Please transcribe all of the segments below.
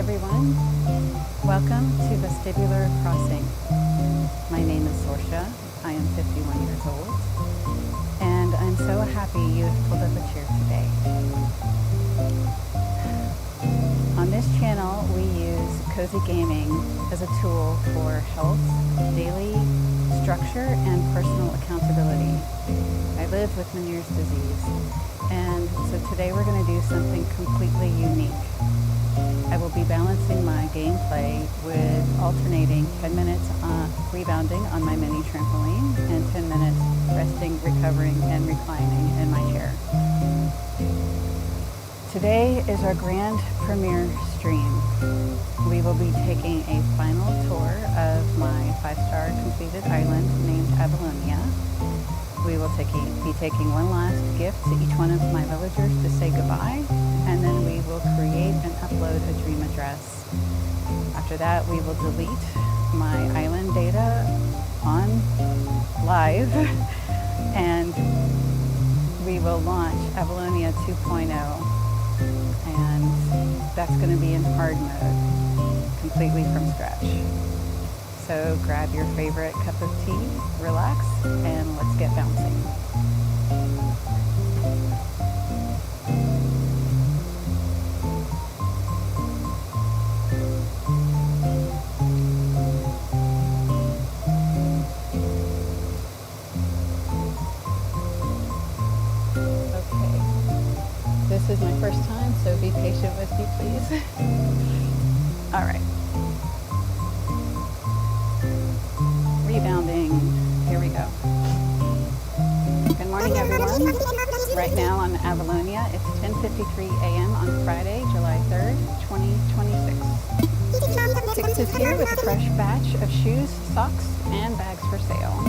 everyone, welcome to Vestibular Crossing. My name is Sorsha. I am 51 years old, and I'm so happy you have pulled up a chair today. On this channel, we use cozy gaming as a tool for health, daily structure, and personal accountability. I live with Meniere's disease, and so today we're going to do something completely unique. I will be balancing my gameplay with alternating 10 minutes rebounding on my mini-trampoline and 10 minutes resting, recovering, and reclining in my chair. Today is our grand premiere stream. We will be taking a final tour of my 5-star completed island named Avalonia. We will be taking one last gift to each one of my villagers to say goodbye, and then we will create and upload a dream address. After that, we will delete my island data on live, and we will launch Avalonia 2.0, and that's going to be in hard mode, completely from scratch. So grab your favorite cup of tea, relax, and let's get bouncing. Okay, this is my first time, so be patient with me, please. All right. Rebounding. Here we go. Good morning, everyone. Right now on Avalonia, it's 10:53 a.m. on Friday, July 3rd, 2026. Six is here with a fresh batch of shoes, socks, and bags for sale.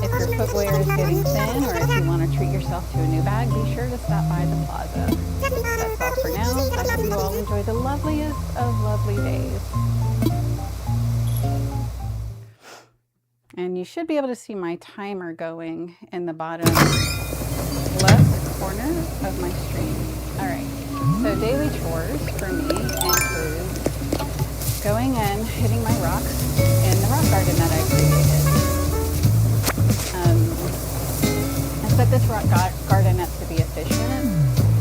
If your footwear is getting thin, or if you want to treat yourself to a new bag, be sure to stop by the plaza. That's all for now. I hope you all enjoy the loveliest of lovely days. And you should be able to see my timer going in the bottom left corner of my stream. All right, so daily chores for me include going in, hitting my rocks in the rock garden that I created. I set this rock garden up to be efficient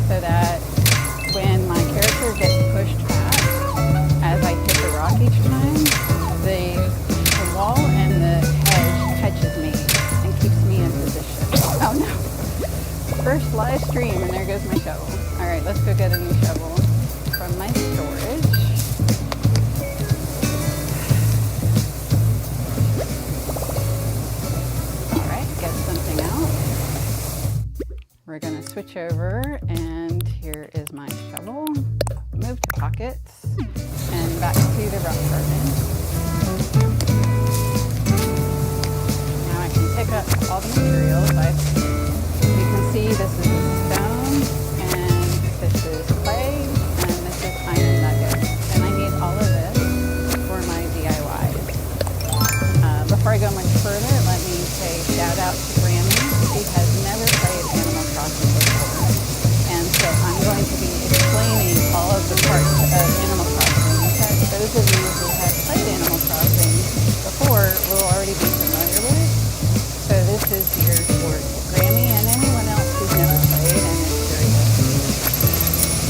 so that when my character gets pushed back as I hit the rock each time, the wall and the hedge catches me and keeps me in position. Oh no. First live stream, and there goes my shovel. Alright, let's go get a new shovel from my storage. Alright, get something out. We're going to switch over, and here is my shovel. Move to pockets, and back to the rock garden. Pick up all the materials. You can see this is stone, and this is clay, and this is iron nuggets. And I need all of this for my DIYs. Before I go much further, let me say shout out to Grammy. She has never played Animal Crossing before, and so I'm going to be explaining all of the parts of Animal Crossing. In fact, those of you who have played Animal Crossing before will already be familiar with. So this is geared towards Grammy and anyone else who's never played and is curious.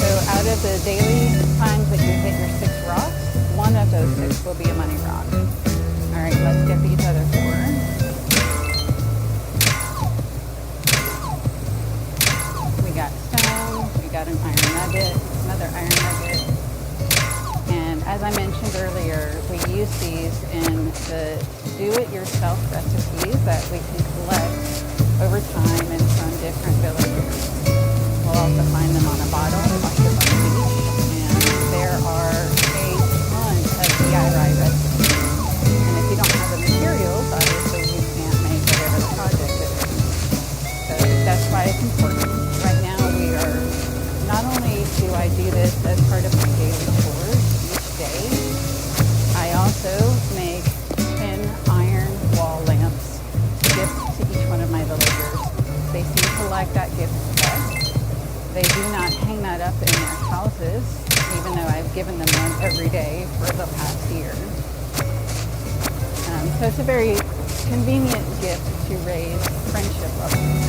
So out of the daily times that you hit your 6 rocks, one of those 6 will be a money rock. Alright, let's get these other 4. We got stone, we got an iron nugget, another iron nugget. And as I mentioned earlier, we use these in the do-it-yourself recipes that we can collect over time and from different villagers. We'll also find them on a bottle, like on the beach, and there are a ton of DIY recipes. And if you don't have the materials, obviously you can't make whatever the project is. So that's why it's important. Right now we are, not only do I do this as part of my daily chores each day, I also make 10 iron wall lamps to gift to each one of my villagers. They seem to like that gift best. They do not hang that up in their houses even though I've given them one every day for the past year. So it's a very convenient gift to raise friendship levels.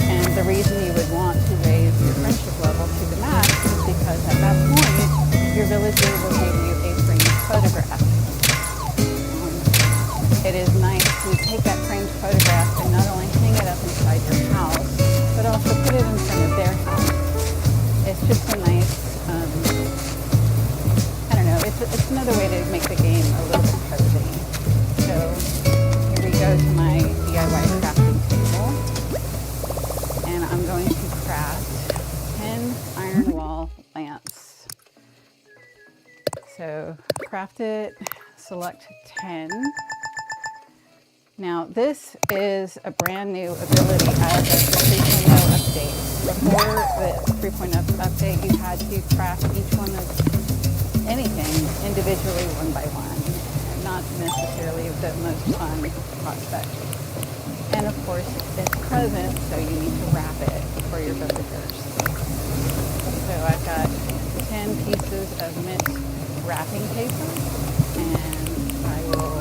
And the reason you would want to raise your friendship level to the max is because at that point, your villager will give you a framed photograph. It is nice to take that framed photograph and not only hang it up inside your house, but also put it in front of their house. It's just a nice, I don't know, it's another way to make the game a little bit cozy. So here we go to my DIY crafting table, and I'm going to craft 10 iron wall lamps. So craft it, select 10. Now this is a brand new ability out of the 3.0 update. Before the 3.0 update, you had to craft each one of anything individually one by one. Not necessarily the most fun prospect. And of course, it's present, so you need to wrap it for your villagers. So I've got 10 pieces of mint wrapping paper, and I will...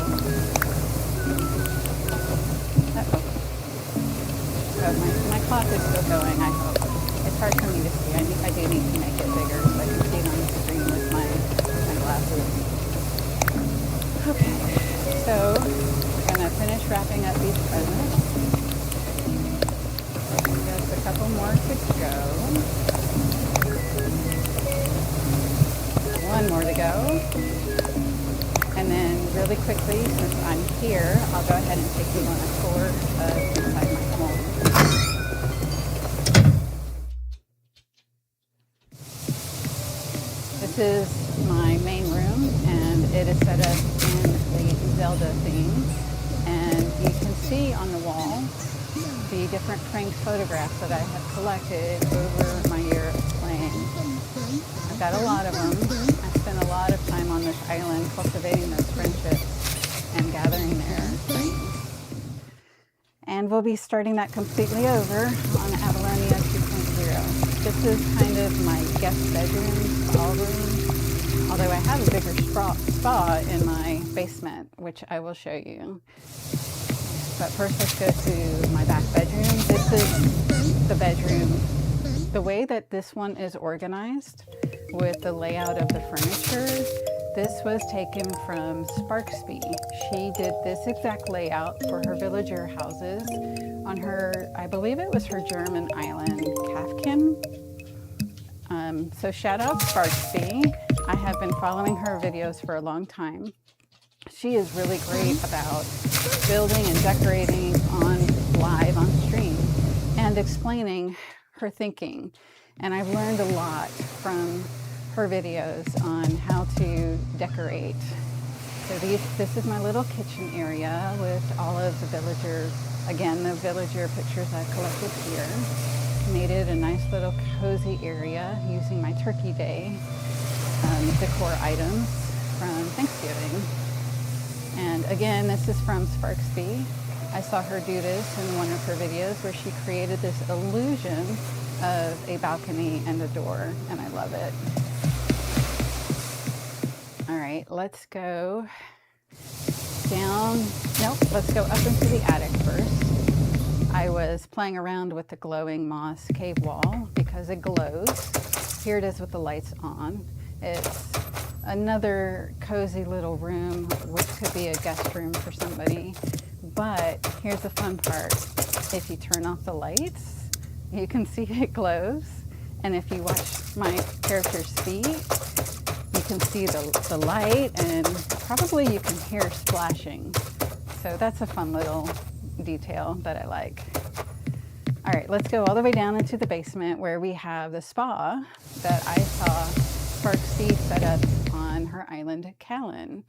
So my clock is still going, I hope. It's hard for me to see. I do need to make it bigger so I can see it on the screen with my glasses. Okay, so I'm going to finish wrapping up these presents. Just a couple more to go. One more to go. And then really quickly, since I'm here, I'll go ahead and take you on a tour of inside my home. This is my main room, and it is set up in the Zelda theme. And you can see on the wall the different framed photographs that I have collected over my year of playing. I've got a lot of them. I spent a lot of time on this island cultivating those friendships and gathering their things. And we'll be starting that completely over on Avalonia 2.0. This is kind of my guest bedroom, spa room, although I have a bigger spa in my basement, which I will show you. But first let's go to my back bedroom. This is the bedroom. The way that this one is organized with the layout of the furniture, this was taken from Sparksby. She did this exact layout for her villager houses on her, I believe it was her German island, Kafkin. So shout out Sparksby. I have been following her videos for a long time. She is really great about building and decorating live on stream and explaining her thinking. And I've learned a lot from her videos on how to decorate. So this is my little kitchen area with all of the villager, again, the villager pictures I've collected here. Made it a nice little cozy area using my Turkey Day decor items from Thanksgiving. And again, this is from Sparksby. I saw her do this in one of her videos where she created this illusion of a balcony and a door, and I love it. All right, let's go down. Nope, let's go up into the attic first. I was playing around with the glowing moss cave wall because it glows. Here it is with the lights on. It's another cozy little room, which could be a guest room for somebody. But here's the fun part. If you turn off the lights, you can see it glows. And if you watch my character's feet, you can see the light, and probably you can hear splashing. So that's a fun little detail that I like. All right, let's go all the way down into the basement where we have the spa that I saw Sparksby set up on her island, Callan.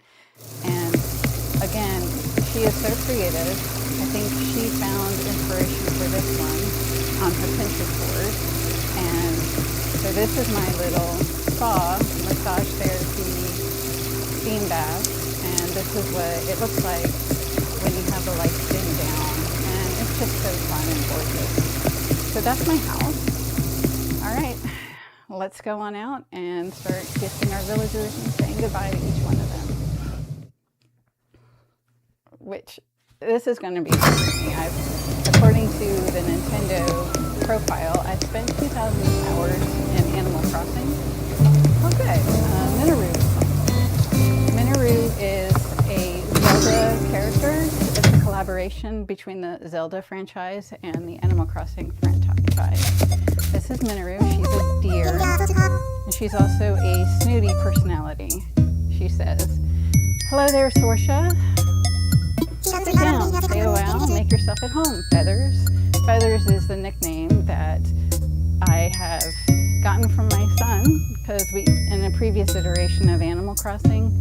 And again, she is so creative. I think she found inspiration for this one on her Pinterest board. And so this is my little spa, massage therapy, steam bath. And this is what it looks like when you have the lights dim down. And it's just so fun and gorgeous. So that's my house. All right, let's go on out and start gifting our villagers and saying goodbye to each one of them. Which, this is going to be fun for me. According to the Nintendo profile, I've spent 2,000 hours in Animal Crossing. Okay, Meniere is a Zelda character. It's a collaboration between the Zelda franchise and the Animal Crossing franchise. This is Meniere. She's a deer, and she's also a snooty personality. She says, "Hello there, Sorsha. Sit down, stay a while, make yourself at home, Feathers." Feathers is the nickname that I have gotten from my son, because in a previous iteration of Animal Crossing,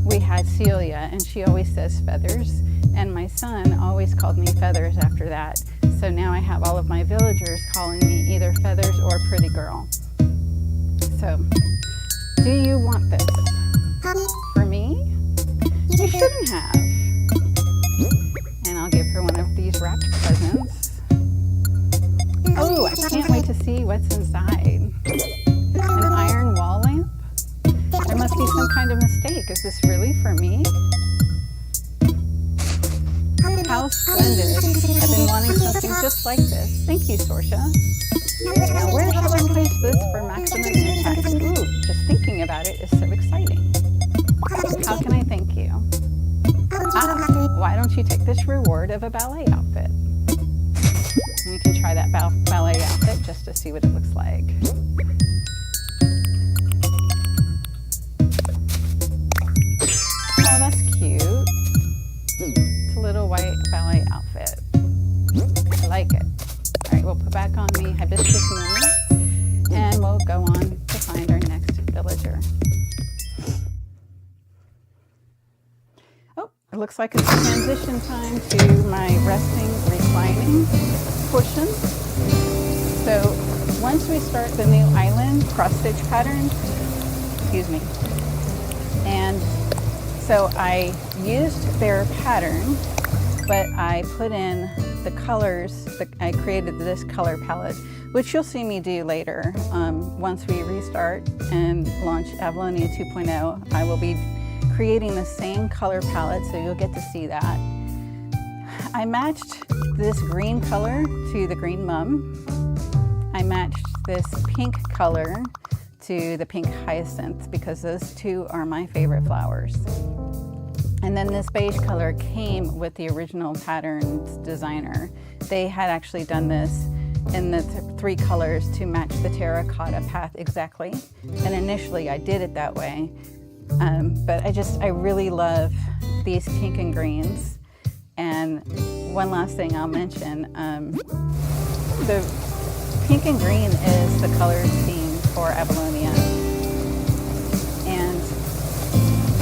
we had Celia, and she always says Feathers, and my son always called me Feathers after that. So now I have all of my villagers calling me either Feathers or Pretty Girl. So, do you want this? For me? You shouldn't have. And I'll give her one of these wrapped presents. Oh, I can't wait to see what's inside. An iron wall lamp? There must be some kind of mistake. Is this really for me? How splendid. I've been wanting something just like this. Thank you, Sorsha. Now, where shall I place this for maximum impact? Ooh, just thinking about it is so exciting. How can I thank you? Why don't you take this reward of a ballet outfit? And you can try that ballet outfit just to see what it looks like. Oh, that's cute. It's a little white ballet outfit. I like it. All right, we'll put back on the hibiscus moon, and we'll go on to find our next villager. Oh, it looks like it's transition time to my resting, reclining portion. So once we start the new island cross-stitch pattern, excuse me, and so I used their pattern, but I put in the colors. I created this color palette, which you'll see me do later. Once we restart and launch Avalonia 2.0, I will be creating the same color palette, so you'll get to see that. I matched this green color to the green mum. I matched this pink color to the pink hyacinth, because those two are my favorite flowers. And then this beige color came with the original pattern's designer. They had actually done this in the three colors to match the terracotta path exactly. And initially I did it that way. But I really love these pink and greens. And one last thing I'll mention, the pink and green is the color scheme for Avalonia. And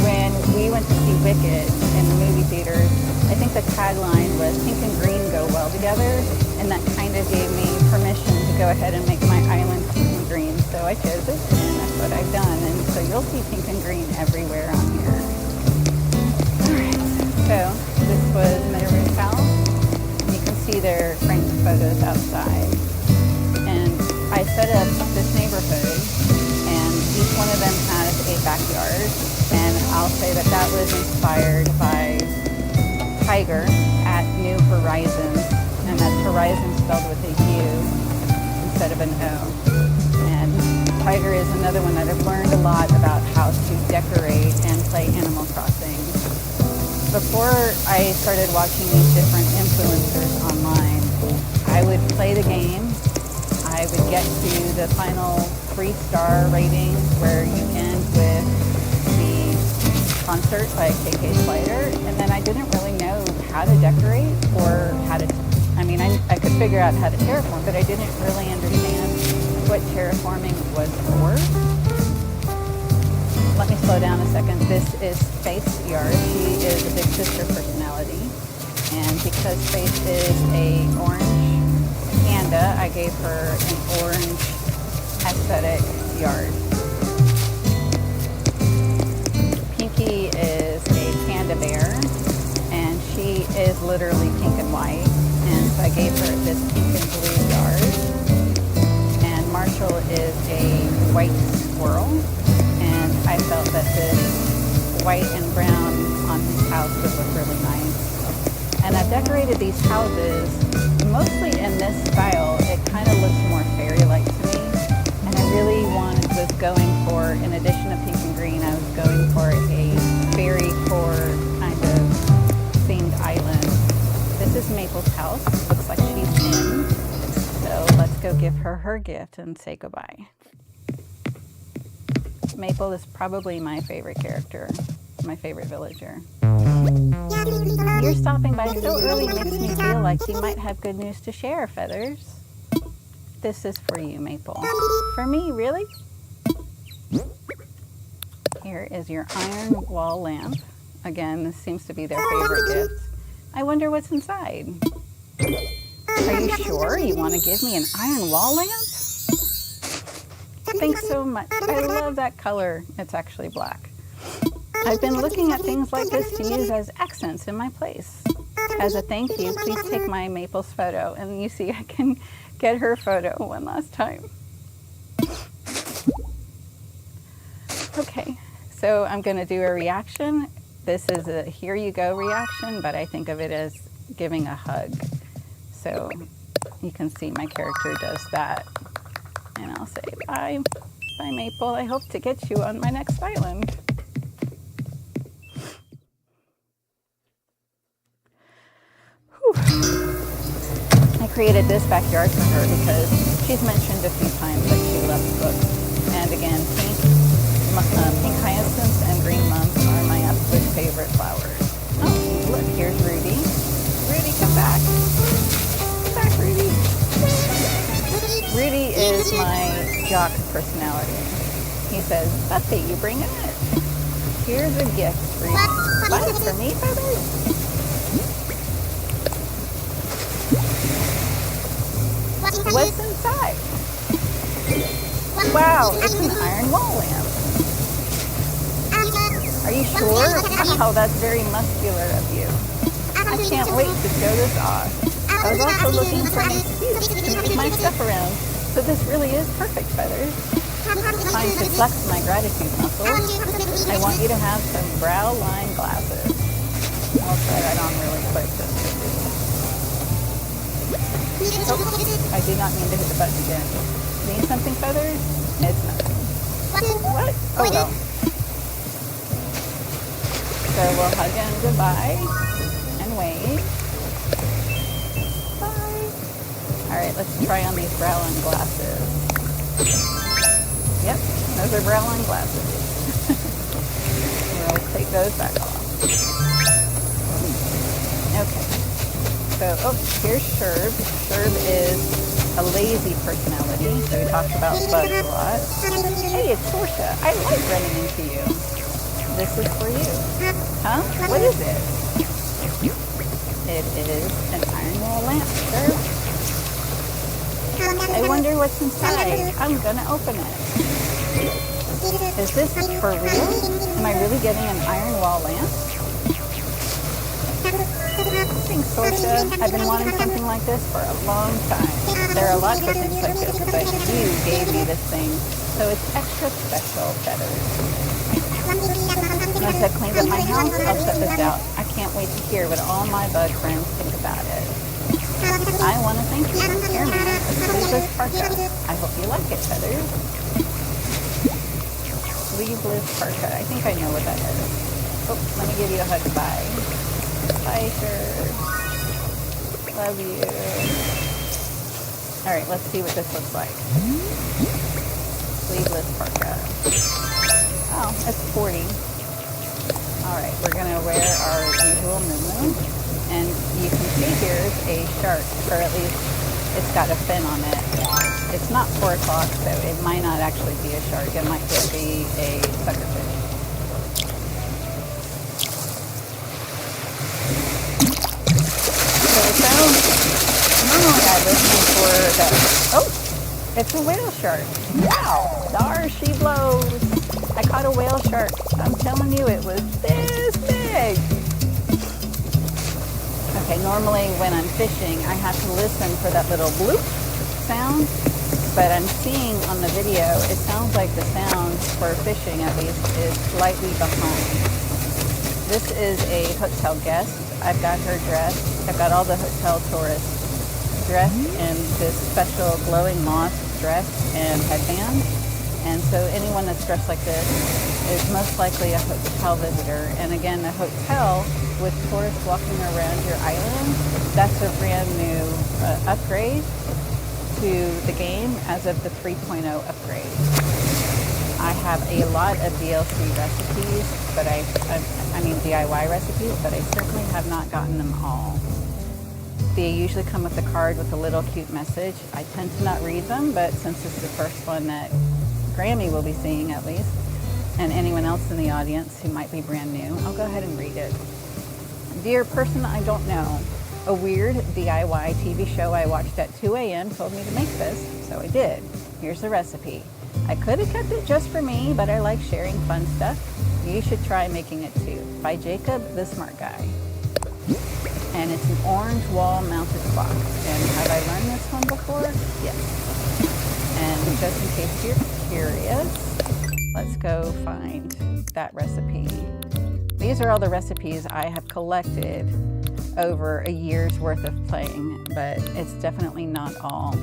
when we went to see Wicked in the movie theaters, I think the tagline was "pink and green go well together," and that kind of gave me permission to go ahead and make my island pink and green. So I chose it, and that's what I've done. And so you'll see pink and green everywhere on here. Alright, so this was Mineru's house. You can see their framed photos outside. And I set up this neighborhood, and each one of them has a backyard. And I'll say that that was inspired by Tiger at New Horizons, and that's Horizon spelled with a U instead of an O. And Tiger is another one that I've learned a lot about how to decorate and play Animal Crossing. Before I started watching these different influencers online, I would play the game. I would get to the final 3-star rating where you end with the concert by KK Slider, and then I didn't really know how to decorate or how to, I could figure out how to terraform, but I didn't really understand what terraforming was for. Let me slow down a second. This is Faith's yard. She is a big sister personality, and because Faith is a orange panda, I gave her an orange aesthetic yard. Pinky is a panda bear, and she is literally pink and white, and so I gave her this pink and blue yard. And Marshall is a white squirrel, and I felt that this white and brown on his house would look really nice. And I've decorated these houses mostly in this style. It kind of looks more fairy-like to me, and I really was going for, in addition to pink and green, I was going for a fairy core kind of themed island. This is Maple's house. Looks like she's in. So let's go give her her gift and say goodbye. Maple is probably my favorite character, my favorite villager. You're stopping by so early makes me feel like you might have good news to share, Feathers. This is for you, Maple. For me, really? Here is your iron wall lamp. Again, this seems to be their favorite gift. I wonder what's inside. Are you sure you want to give me an iron wall lamp? Thanks so much. I love that color. It's actually black. I've been looking at things like this to use as accents in my place. As a thank you, please take my Maple's photo. And you see, I can get her photo one last time. Okay, so I'm going to do a reaction. This is a here you go reaction, but I think of it as giving a hug. So you can see my character does that. And I'll say bye. Bye, Maple. I hope to get you on my next island. I created this backyard for her because she's mentioned a few times that she loves books. And again, pink hyacinths and green mums are my absolute favorite flowers. Oh, look, here's Rudy. Rudy, come back. Come back, Rudy. Rudy is my jock personality. He says, Buffy, you bring it. Here's a gift for you. What? For me, Feathers? What's inside? Wow, it's an iron wall lamp. Are you sure? Wow, that's very muscular of you. I can't wait to show this off. I was also looking for an excuse to move my stuff around, so this really is perfect, Feathers. Time to flex my gratitude muscles. I want you to have some brow line glasses. I'll try that on really quick just to see. Oh, I do not mean to hit the button again. Need something, Feathers? It's nothing. What? Oh well. So we'll hug and goodbye and wave. Bye. Alright, let's try on these brow line glasses. Yep, those are brow line glasses. We'll take those back off. Okay. So, here's Sherb. Sherb is a lazy personality, so we talked about bugs a lot. Hey, it's Sorsha. I like running into you. This is for you. Huh? What is it? It is an iron wall lamp, Sherb. I wonder what's inside. I'm gonna open it. Is this for real? Am I really getting an iron wall lamp? Thanks, Sorsha. I've been wanting something like this for a long time. There are lots of things like this, but you gave me this thing, so it's extra special, Feathers. Once I've cleaned up my house, I'll set this out. I can't wait to hear what all my bug friends think about it. I want to thank you, Airman, for sleeveless parka. I hope you like it, Feathers. Sleeveless parka. I think I know what that is. Oh, let me give you a hug. Bye. Bye, Sherb. Love you. Alright, let's see what this looks like. Sleeveless parka. Oh, it's 40. Alright, we're going to wear our usual moo-moo. And you can see here's a shark, or at least it's got a fin on it. It's not 4 o'clock, so it might not actually be a shark. It might just be a suckerfish. So, normally I listen for that. Oh, it's a whale shark. Wow, dar she blows. I caught a whale shark. I'm telling you, it was this big. Okay, normally when I'm fishing, I have to listen for that little bloop sound. but I'm seeing on the video, it sounds like the sound for fishing at least is slightly behind. This is a hotel guest. I've got her dressed. I've got all the hotel tourists dressed in this special glowing moth dress and headband. And so anyone that's dressed like this is most likely a hotel visitor. And again, a hotel with tourists walking around your island, that's a brand new upgrade to the game as of the 3.0 upgrade. I have a lot of DLC recipes, but I mean DIY recipes, but I certainly have not gotten them all. They usually come with a card with a little cute message. I tend to not read them, but since this is the first one that Grammy will be seeing at least, and anyone else in the audience who might be brand new, I'll go ahead and read it. Dear person I don't know, a weird DIY TV show I watched at 2 a.m. told me to make this, so I did. Here's the recipe. I could have kept it just for me, but I like sharing fun stuff. You should try making it too. By Jacob, the Smart Guy. And it's an orange wall mounted clock. And have I learned this one before? Yes. And just in case you're curious, let's go find that recipe. These are all the recipes I have collected over a year's worth of playing, but it's definitely not all.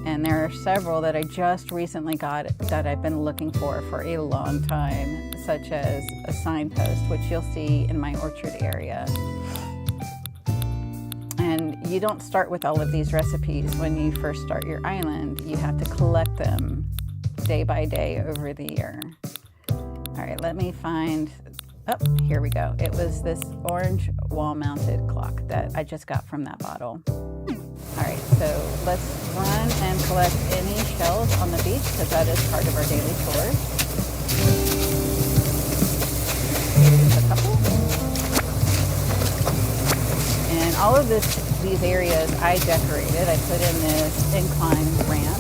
And there are several that I just recently got that I've been looking for a long time, such as a signpost, which you'll see in my orchard area. And you don't start with all of these recipes when you first start your island. You have to collect them day by day over the year. All right, let me find, oh, here we go. It was this orange wall-mounted clock that I just got from that bottle. All right, so let's run and collect any shells on the beach because that is part of our daily chores. Here's a couple. And all of these areas I decorated. I put in this incline ramp.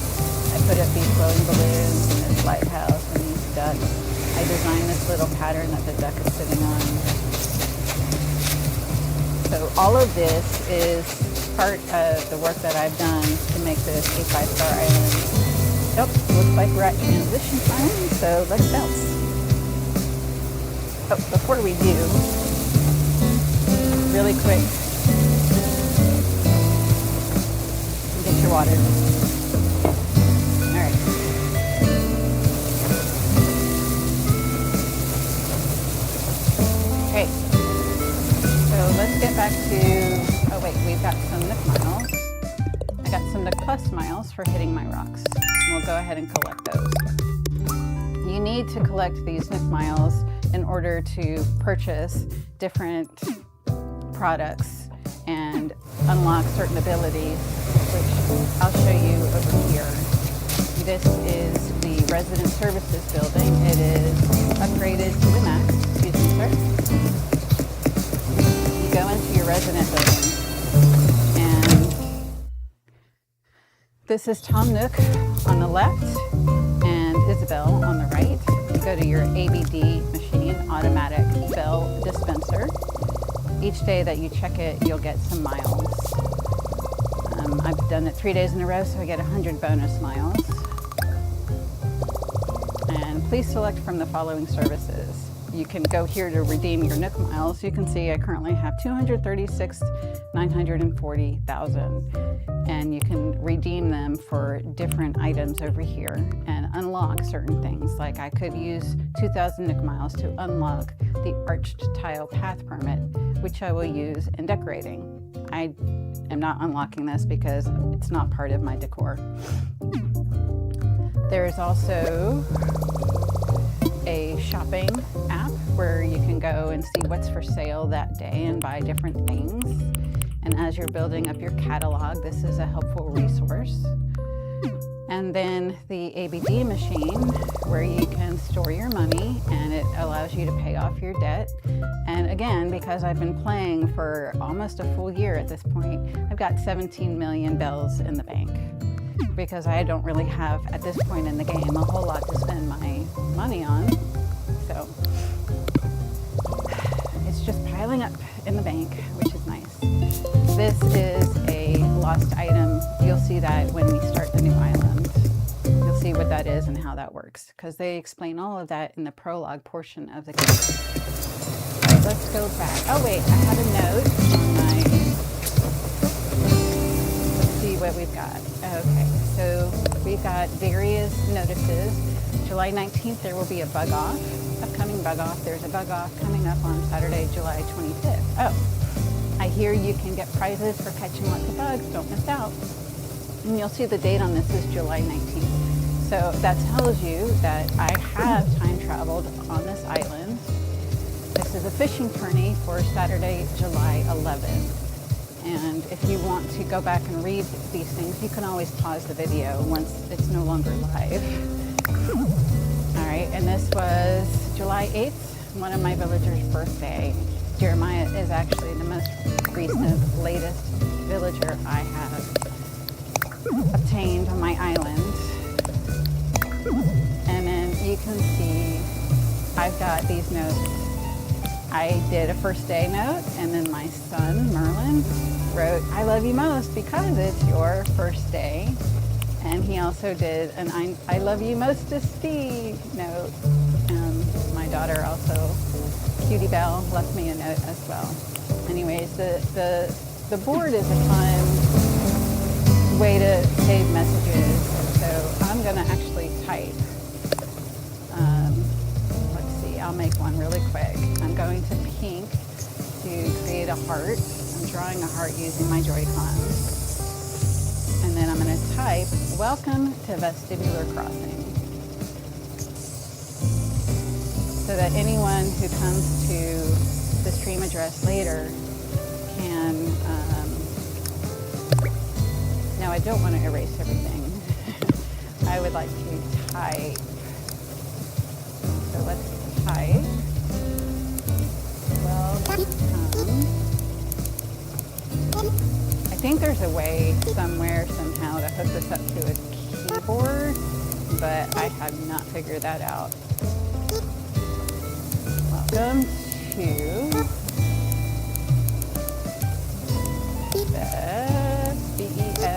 I put up these floating balloons and this lighthouse and these ducks. I designed this little pattern that the duck is sitting on. So all of this is part of the work that I've done to make this a 5-star island. Oh, looks like we're at transition time, so let's bounce. Oh, before we do, really quick, get your water. All right. Okay, so let's get back to, oh wait, we've got some Nook miles. I got some Nook Plus miles for hitting my rocks. We'll go ahead and collect those. You need to collect these Nook miles in order to purchase different products and unlock certain abilities, which I'll show you over here. This is the resident services building. It is upgraded to the max. Excuse me, sir. You go into your resident building, and this is Tom Nook on the left and Isabel on the right. You go to your ABD machine, automatic bell dispenser. Each day that you check it, you'll get some miles. I've done it 3 days in a row, so I get 100 bonus miles. And please select from the following services. You can go here to redeem your Nook miles. You can see I currently have 236,940,000. And you can redeem them for different items over here and unlock certain things. Like I could use 2,000 Nook miles to unlock the arched tile path permit, which I will use in decorating. I am not unlocking this because it's not part of my decor. There's also a shopping app where you can go and see what's for sale that day and buy different things. And as you're building up your catalog, this is a helpful resource. And then the ABD machine, where you can store your money and it allows you to pay off your debt. And again, because I've been playing for almost a full year at this point, I've got 17 million bells in the bank because I don't really have, at this point in the game, a whole lot to spend my money on. So it's just piling up in the bank, which is nice. This is a lost item. You'll see that when we start the new island. works, because they explain all of that in the prologue portion of the game. All right, let's go back. Oh wait, I have a note on my, let's see what we've got. Okay, so we've got various notices. July 19th, there will be a bug off, upcoming bug off. There's a bug off coming up on Saturday, July 25th. Oh, I hear you can get prizes for catching lots of bugs. Don't miss out. And you'll see the date on this is July 19th. So that tells you that I have time traveled on this island. This is a fishing tourney for Saturday, July 11th. And if you want to go back and read these things, you can always pause the video once it's no longer live. All right, and this was July 8th, one of my villagers' birthday. Jeremiah is actually the most recent, latest villager I have obtained on my island. And then you can see I've got these notes. I did a first day note, and then my son, Merlin, wrote, I love you most because it's your first day. And he also did an I love you mostesty note. My daughter also, Cutie Belle, left me a note as well. Anyways, the board is a fun way to save messages. So I'm going to actually type. Let's see, I'll make one really quick. I'm going to pink to create a heart. I'm drawing a heart using my Joy-Con. And then I'm going to type, welcome to Vestibular Crossing. So that anyone who comes to the stream address later can, now I don't want to erase everything. I would like to type, so let's type, welcome. I think there's a way somewhere, somehow, to hook this up to a keyboard, but I have not figured that out. Welcome to the B-E-S-T-I-B,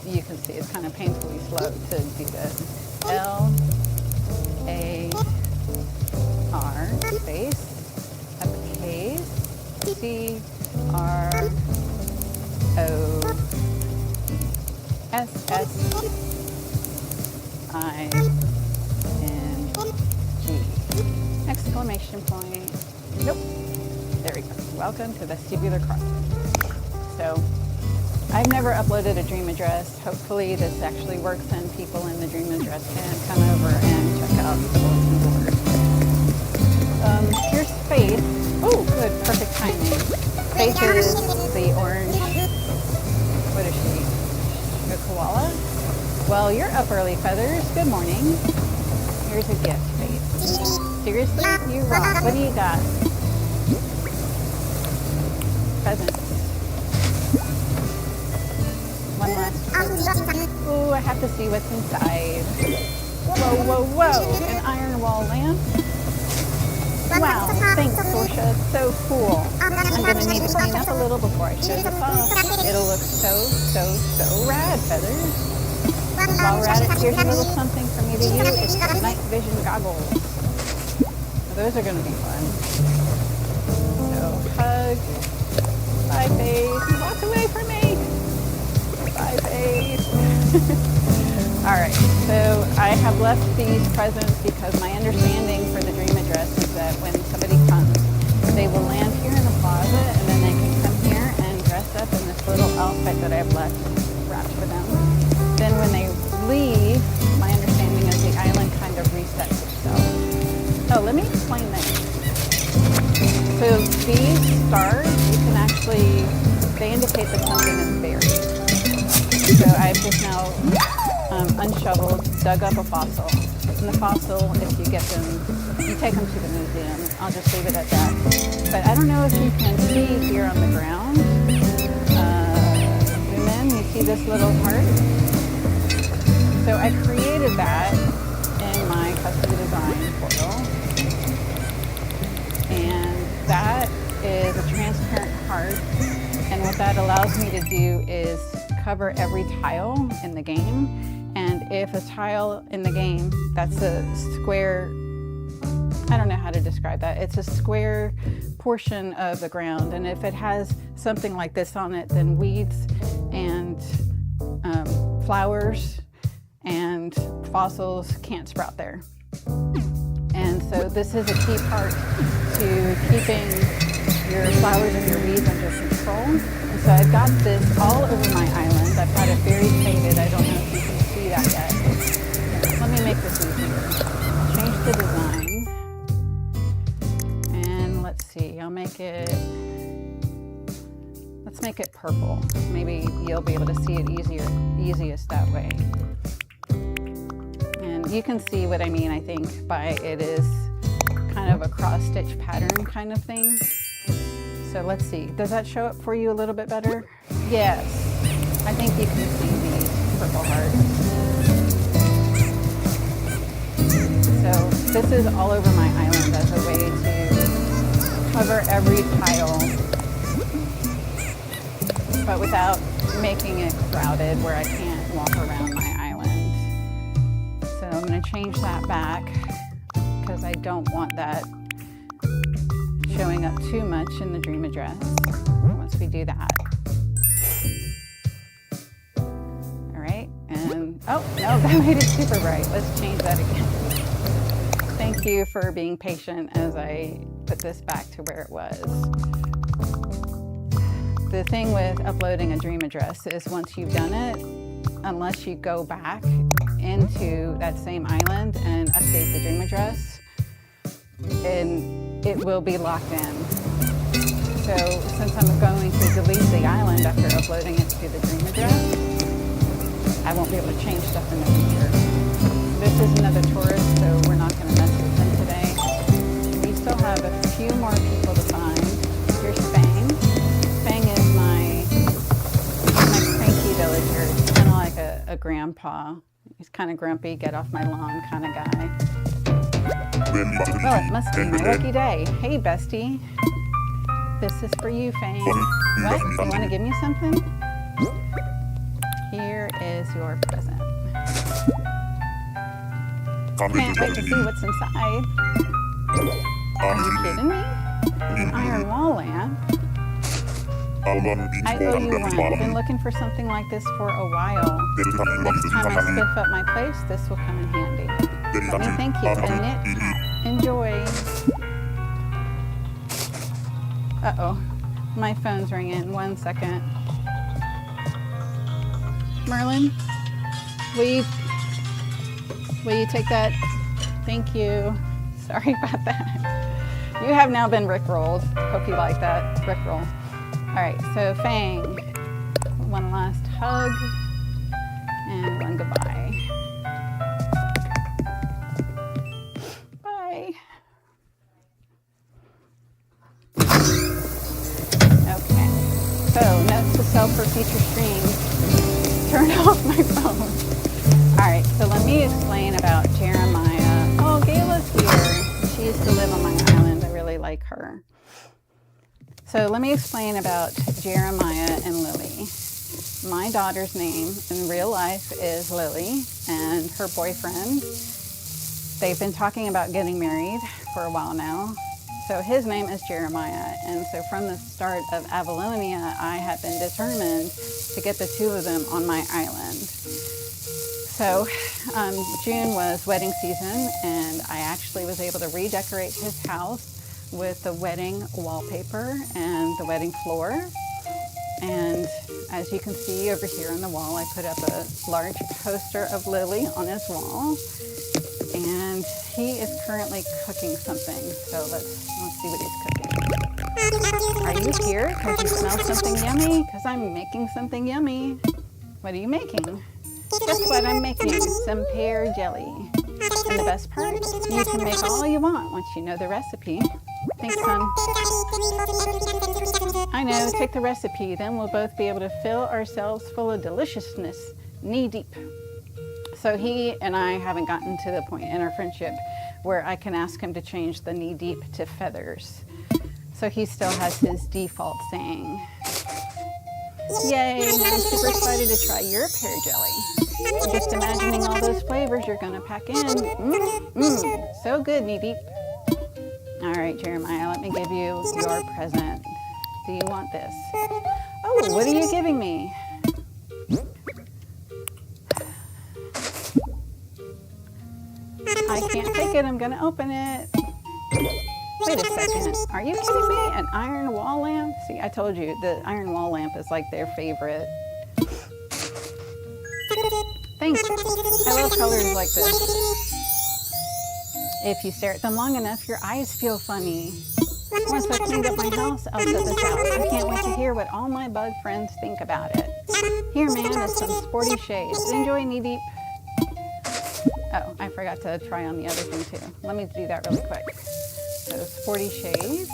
you can see it's kind of painfully slow to do this, L-A-R space, uppercase, C-R-O-S-S-I-N-G, exclamation point, nope, there we go, welcome to Vestibular Crossing. So, I've never uploaded a dream address. Hopefully this actually works and people in the dream address can come over and check out the bulletin board. Here's Faith. Oh, good, perfect timing. Faith is the orange, what is she? A koala? Well, you're up early, Feathers. Good morning. Here's a gift, Faith. Seriously? You rock. What do you got? Present. One last present. Ooh, I have to see what's inside. Whoa, whoa, whoa. An iron wall lamp. Wow, thanks, Sorsha. So cool. I'm going to need to clean up a little before I show this off. It'll look so rad, Feathers. While we're at it, here's a little something for me to use. It's the night vision goggles. Those are going to be fun. So, hug. Bye, Faith. Walk away from me. Bye, Faith. All right, so I have left these presents because my understanding for the dream address is that when somebody comes, they will land here in the plaza, and then they can come here and dress up in this little outfit that I've left wrapped for them. Then when they leave, my understanding is the island kind of resets itself. Oh, let me explain this. So these stars, you can actually, they indicate that something is buried. So I've just now unshoveled, dug up a fossil. And the fossil, if you get them, you take them to the museum. I'll just leave it at that. But I don't know if you can see here on the ground. Zoom in, you see this little heart? So I created that in my custom design portal. And that is a transparent heart And what that allows me to do is cover every tile in the game. And if a tile in the game, that's a square, I don't know how to describe that. It's a square portion of the ground. And if it has something like this on it, then weeds and flowers and fossils can't sprout there. And so this is a key part to keeping your flowers and your weeds under control. And so I've got this all over my island. I've got it very shaded. I don't know if you can see that yet. Let me make this easier. I'll change the design. And let's see, let's make it purple. Maybe you'll be able to see it easiest that way. And you can see what I mean, I think, by it is kind of a cross-stitch pattern kind of thing. So let's see, does that show up for you a little bit better? Yes, I think you can see these purple hearts. So this is all over my island as a way to cover every tile, but without making it crowded where I can't walk around my island. So I'm going to change that back because I don't want that showing up too much in the dream address once we do that. All right, and oh no, that made it super bright. Let's change that again. Thank you for being patient as I put this back to where it was. The thing with uploading a dream address is once you've done it, unless you go back into that same island and update the dream address, and it will be locked in. So since I'm going to delete the island after uploading it to the dream address, I won't be able to change stuff in the future. This is another tourist, so we're not going to mess with him today. We still have a few more people to find. Here's Fang. Fang is my cranky villager. He's kind of like a grandpa. He's kind of grumpy, get off my lawn kind of guy. Well, it must be my lucky day. Hey, bestie. This is for you, Fang. What? You want to give me something? Here is your present. Can't wait to see what's inside. Are you kidding me? An iron wall lamp? I owe you one. I've been looking for something like this for a while. Next time I spiff up my place, this will come in handy. Let me thank you. And knit. Enjoy. Uh-oh. My phone's ringing. 1 second. Merlin, will you take that? Thank you. Sorry about that. You have now been rickrolled. Hope you like that rickroll. All right, so Fang, one last hug and one goodbye. Bye. Okay, so notes to self for future streams. Turn off my phone. All right, so let me explain about Jeremiah. Oh, Gayla's here. She used to live on my island. I really like her. So let me explain about Jeremiah and Lily. My daughter's name in real life is Lily, and her boyfriend, they've been talking about getting married for a while now. So his name is Jeremiah, and so from the start of Avalonia, I have been determined to get the two of them on my island. So June was wedding season, and I actually was able to redecorate his house with the wedding wallpaper and the wedding floor. And as you can see over here on the wall, I put up a large poster of Lily on his wall. And he is currently cooking something. So let's see what he's cooking. Are you here? Because you smell something yummy? Because I'm making something yummy. What are you making? Guess what I'm making? Some pear jelly. And the best part, you can make all you want once you know the recipe. Thanks, son. I know, take the recipe, then we'll both be able to fill ourselves full of deliciousness, knee deep. So he and I haven't gotten to the point in our friendship where I can ask him to change the knee deep to feathers. So he still has his default saying. Yay, I'm super excited to try your pear jelly. I'm just imagining all those flavors you're gonna pack in. So good, knee deep. All right, Jeremiah, let me give you your present. Do you want this? Oh, what are you giving me? I can't take it, I'm gonna open it. Wait a second, are you kidding me? An iron wall lamp? See, I told you, the iron wall lamp is like their favorite. Thanks, I love colors like this. If you stare at them long enough, your eyes feel funny. Once I've cleaned up my house, I'll set this out. I can't wait to hear what all my bug friends think about it. Here, man, is some sporty shades. Enjoy, knee deep. Oh, I forgot to try on the other thing too. Let me do that really quick. So, sporty shades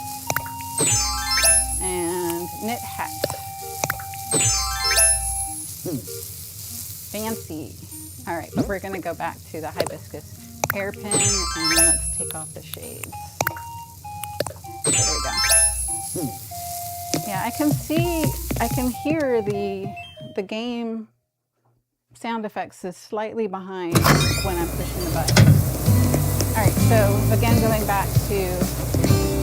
and knit hat. Fancy. All right, but we're gonna go back to the hibiscus hairpin and let's take off the shades. There we go. Yeah, I can hear the game sound effects is slightly behind when I'm pushing the button. All right, so again, going back to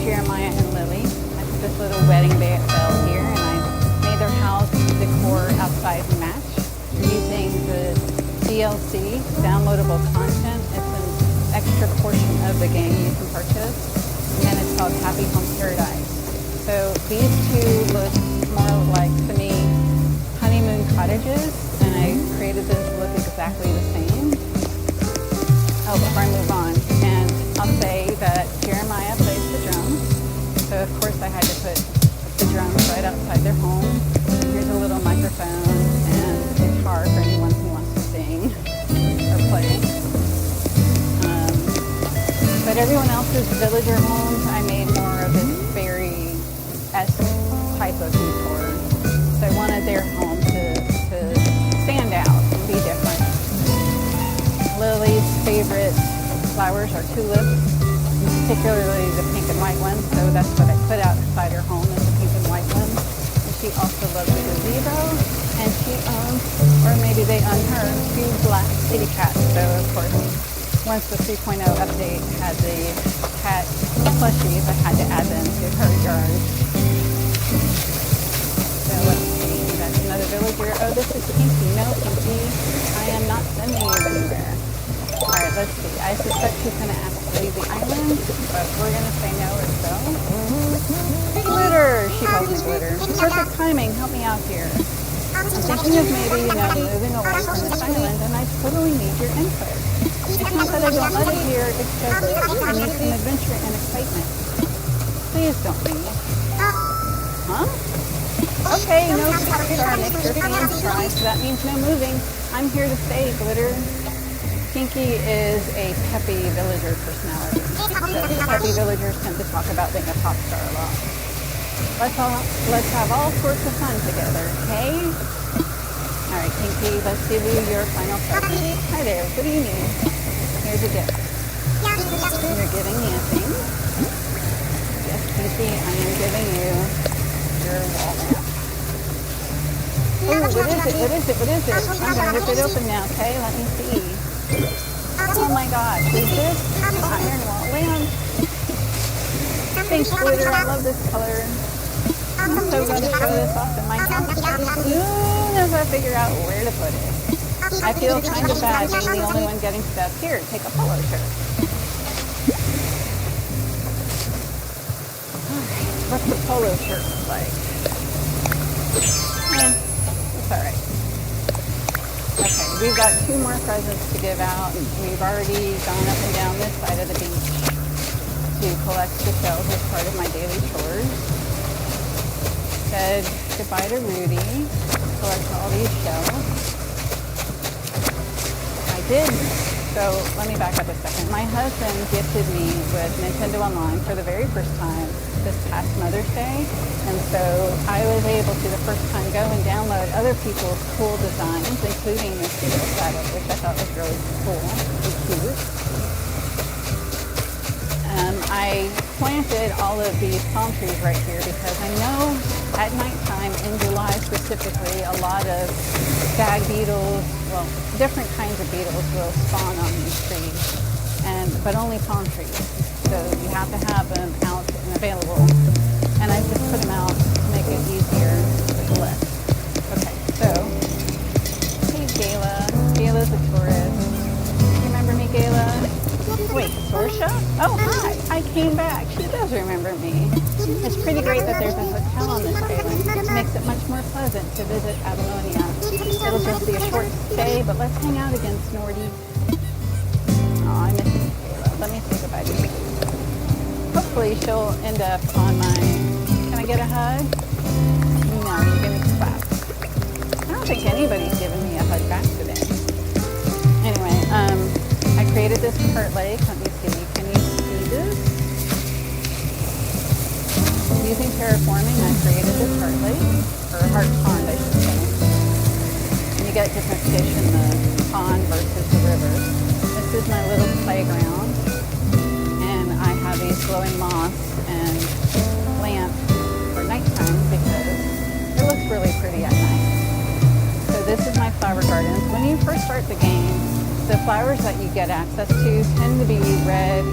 Jeremiah and Lily, I took this little wedding bell here and I made their house decor outside match using the DLC, downloadable content. It's an extra portion of the game you can purchase, and it's called Happy Home Paradise. So these two look more like, to me, honeymoon cottages, and I created them to look exactly the same. Oh, before I move on, and I'll say that Jeremiah plays the drums, so of course I had to put the drums right outside their home. Here's a little microphone and guitar for anyone who wants to sing or play. But everyone else's villager homes, I made more of this fairy-esque type of decor. So I wanted their home to stand out and be different. Lily's favorite flowers are tulips, particularly the pink and white ones, so that's what I put outside her home, is the pink and white ones. And she also loves the gazebo, and she owns, or maybe they own her, 2 black kitty cats. So of course, once the 3.0 update had the cat plushies, I had to add them to her yard. So let's see, that's another villager. Oh, this is Pinky. No, Pinky, I am not sending you anywhere. Alright, let's see. I suspect she's going to ask to leave the island, but we're going to say no or so. Glitter! She calls me Glitter. Perfect timing. Help me out here. I'm thinking of maybe, moving away from this island, and I totally need your input. It's not that I don't love it here, it's just I need some adventure and excitement. Please don't leave. Huh? Okay, no superstar makes your fans cry, so that means no moving. I'm here to stay, Glitter. Pinky is a peppy villager personality. So peppy villagers tend to talk about being a pop star a lot. Let's have all sorts of fun together, okay? All right, Pinky, let's give you your final present. Hi there, what do you need? Here's a gift. You're giving me a thing? Yes, Pinky, I am giving you your wall lamp. Oh, what is it? What is it? What is it? I'm going to rip it open now, okay? Let me see. Oh my gosh, is this iron wall lamp? Thanks, Glitter, I love this color. I'm so going to show this off in my house as soon as I figure out where to put it. I feel kind of bad being the only one getting stuff. Here, take a polo shirt. Alright, what's the polo shirt look like? It's alright. Okay, we've got 2 more presents to give out. We've already gone up and down this side of the beach to collect the shells as part of my daily chores. Said goodbye to Rudy, collect all these shells. I did. So let me back up a second. My husband gifted me with Nintendo Online for the very first time this past Mother's Day. And so I was able to, the first time, go and download other people's cool designs, including this little setup, which I thought was really cool and cute. I planted all of these palm trees right here because I know at nighttime in July specifically, a lot of stag beetles, well, different kinds of beetles will spawn on these trees, but only palm trees. So you have to have them out and available. And I just put them out to make it easier to collect. Okay, so, hey Gayla. Gayla's a tourist. You remember me, Gayla? Wait, Sorsha? Oh, hi. I came back. She does remember me. It's pretty great that there's a hotel on this island. It makes it much more pleasant to visit Avalonia. It'll just be a short stay, but let's hang out again, Snorty. Oh, I miss you, Gayla. Let me say goodbye to you. Hopefully she'll end up on my... Can I get a hug? No, you give me slaps. I don't think anybody's given me a hug back today. Anyway, I created this cart lake. Let me see. Can you see this? Using terraforming, I created this cart lake, or heart pond, I should say. And you get different fish in the pond versus the river. This is my little playground, and I have these glowing moss and lamp for nighttime because it looks really pretty at night. So this is my flower gardens. When you first start the game, the flowers that you get access to tend to be red,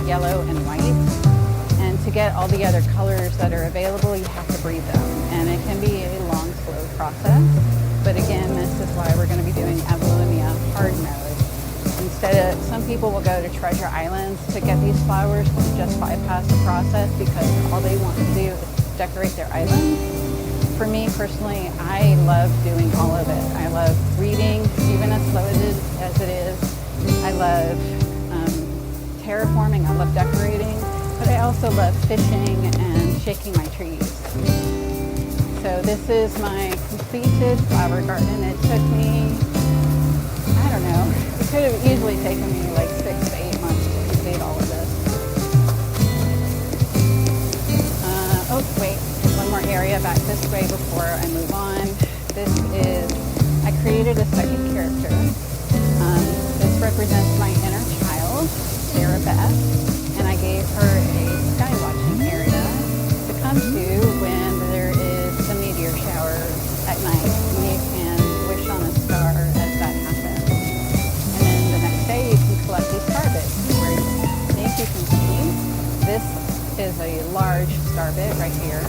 yellow, and white. And to get all the other colors that are available, you have to breed them. And it can be a long, slow process. But again, this is why we're going to be doing Avalonia hard mode. Instead of, some people will go to Treasure Islands to get these flowers to just bypass the process because all they want to do is decorate their island. For me personally, I love doing all of it. I love reading, even as slow as it is. I love terraforming, I love decorating, but I also love fishing and shaking my trees. So this is my completed flower garden. It took me, I don't know, it could have easily taken me like 6 to 8 months to complete all of this. Oh, wait. One more area back this way before I move on. This is, I created a second character. This represents my inner child, Sarah Beth, and I gave her a sky watching area to come to when there is a meteor shower at night. You can wish on a star as that happens. And then the next day you can collect these star bits. Where I think you can see this is a large star bit right here.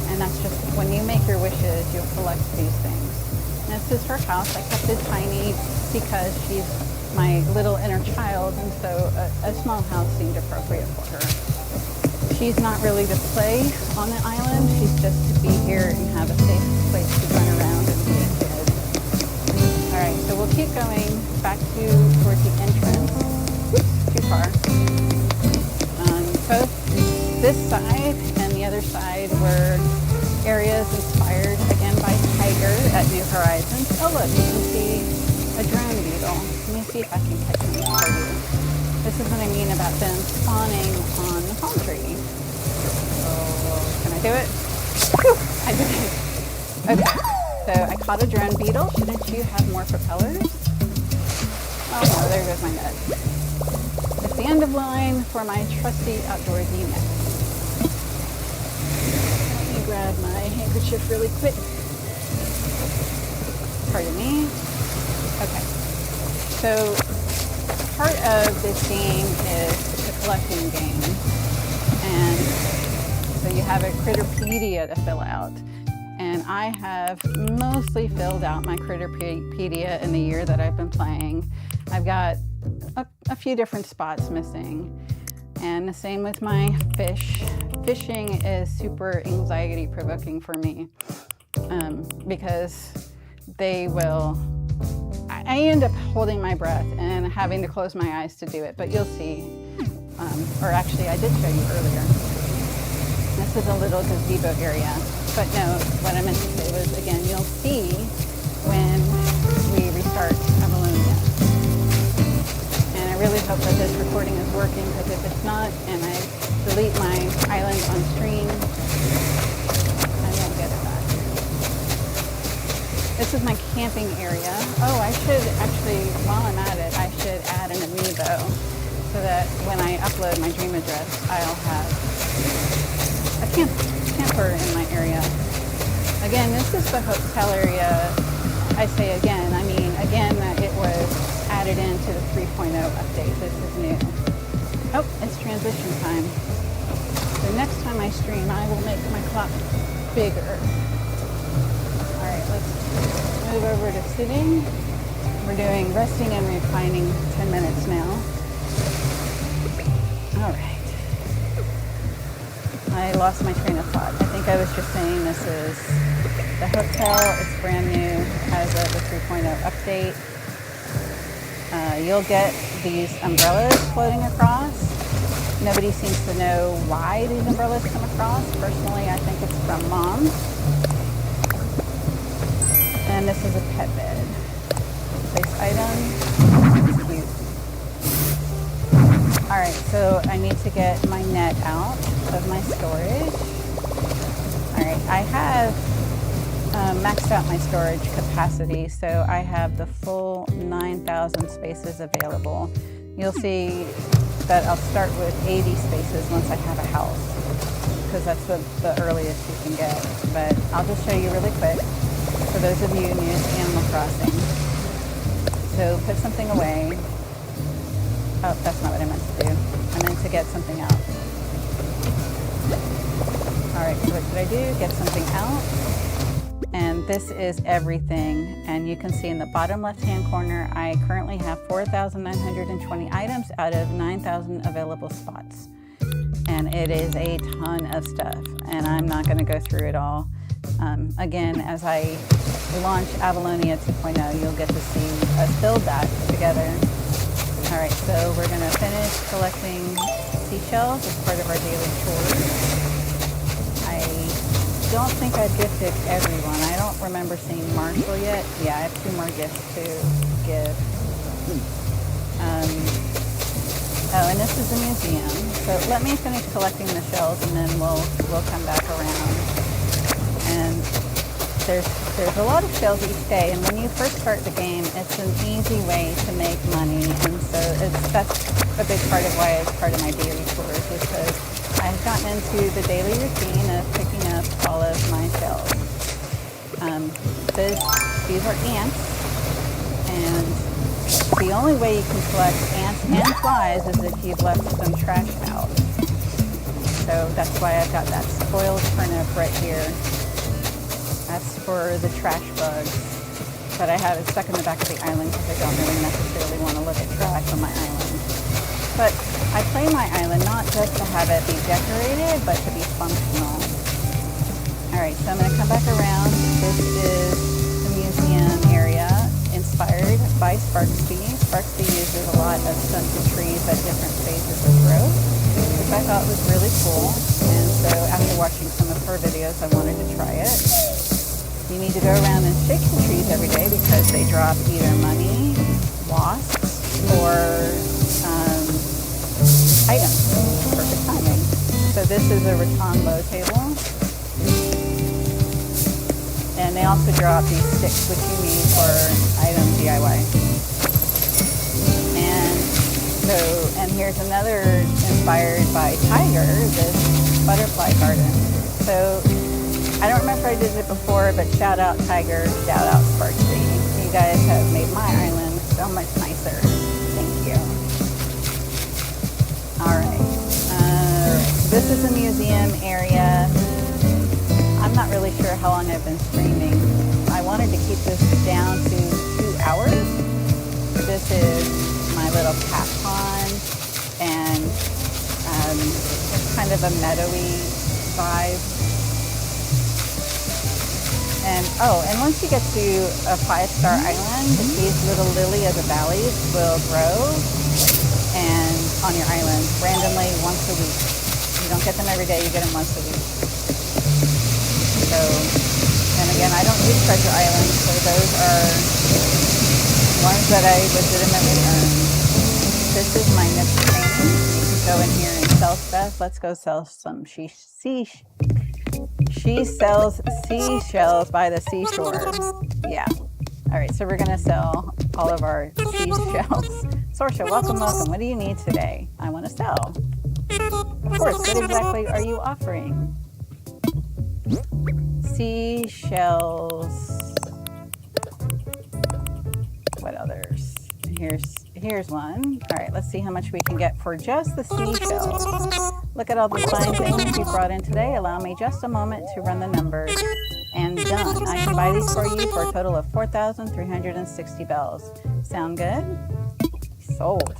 And that's just, when you make your wishes, you'll collect these things. And this is her house. I kept it tiny because she's my little inner child, and so a small house seemed appropriate for her. She's not really to play on the island. She's just to be here and have a safe place to run around and be a kid. All right, so we'll keep going back towards the entrance. Oops, too far. Both this side and the other side were areas inspired again by Tiger at New Horizons. Oh look, you can see a drone beetle. Let me see if I can catch them for you. This is what I mean about them spawning on the palm tree. Oh, can I do it? Whew, I did it. Okay, so I caught a drone beetle. Shouldn't you have more propellers? Oh no, there goes my net. It's the end of line for my trusty outdoorsy net. Let me grab my handkerchief really quick. Pardon me. Okay. So part of this game is a collecting game. And so you have a Critterpedia to fill out. And I have mostly filled out my Critterpedia in the year that I've been playing. I've got a few different spots missing. And the same with my fish. Fishing is super anxiety provoking for me because they will, I end up holding my breath and having to close my eyes to do it, but you'll see, or actually I did show you earlier. This is a little gazebo area, but no, what I meant to say was, again, you'll see when we restart Avalonia. And I really hope that this recording is working, because if it's not, and I delete my island on stream, I won't get it back. This is my camping area. Oh, I should actually, while I'm at it, I should add an amiibo so that when I upload my dream address, I'll have a camper in my area. Again, this is the hotel area. I say again, I mean again that it was added into the 3.0 update. This is new. Oh, it's transition time. So next time I stream, I will make my clock bigger. All right, let's move over to sitting. We're doing resting and reclining 10 minutes now. All right. I lost my train of thought. I think I was just saying this is the hotel. It's brand new as of the 3.0 update. You'll get these umbrellas floating across. Nobody seems to know why these umbrellas come across. Personally, I think it's from Mom. And this is a pet bed. Place item. It's cute. Alright, so I need to get my net out of my storage. Alright, I have maxed out my storage capacity, so I have the full 9,000 spaces available. You'll see that I'll start with 80 spaces once I have a house, because that's the earliest you can get. But I'll just show you really quick for those of you new to Animal Crossing. So put something away. Oh, that's not what I meant to do. I meant to get something out. Alright, so what should I do? Get something out. And this is everything. And you can see in the bottom left-hand corner, I currently have 4,920 items out of 9,000 available spots. And it is a ton of stuff. And I'm not going to go through it all. Again, as I launch Avalonia 2.0, you'll get to see us build that together. All right, so we're going to finish collecting seashells as part of our daily chores. I don't think I've gifted everyone. I don't remember seeing Marshall yet. Yeah, I have 2 more gifts to give. Oh, and this is the museum. So let me finish collecting the shells, and then we'll come back around. And there's a lot of shells each day, and when you first start the game, it's an easy way to make money, and so that's a big part of why it's part of my daily chores, because I've gotten into the daily routine of picking up all of my shells. These are ants, and the only way you can collect ants and flies is if you've left some trash out. So that's why I've got that spoiled turnip right here. That's for the trash bugs that I have it stuck in the back of the island because I don't really necessarily want to look at trash on my island. But I play my island not just to have it be decorated, but to be functional. Alright, so I'm going to come back around. This is the museum area inspired by Sparksby. Sparksby uses a lot of stunted trees at different phases of growth, which I thought was really cool. And so after watching some of her videos, I wanted to try it. You need to go around and shake the trees every day because they drop either money, wasps, or items. Perfect timing. So this is a rattan low table. And they also drop these sticks, which you need for item DIY. And here's another inspired by Tiger, this butterfly garden. So I don't remember if I did it before, but shout out Tiger, shout out Sparksby. You guys have made my island so much nicer. Thank you. Alright. So this is a museum area. I'm not really sure how long I've been streaming. I wanted to keep this down to 2 hours. This is my little cat pond, and it's kind of a meadowy vibe. And once you get to a 5-star island, these little lily of the valleys will grow and on your island randomly once a week. You don't get them every day, you get them once a week. So, and again, I don't use treasure islands, so those are ones that I legitimately earned. This is my next training. You can go in here and sell stuff. Let's go sell some She sells seashells by the seashore. Yeah. All right, so we're going to sell all of our seashells. Sorsha, welcome. What do you need today? I want to sell. Of course, what exactly are you offering? seashells. What others? Here's one. All right, let's see how much we can get for just the seashells. Look at all the fine things you brought in today. Allow me just a moment to run the numbers. And done. I can buy these for you for a total of 4,360 bells. Sound good? Sold.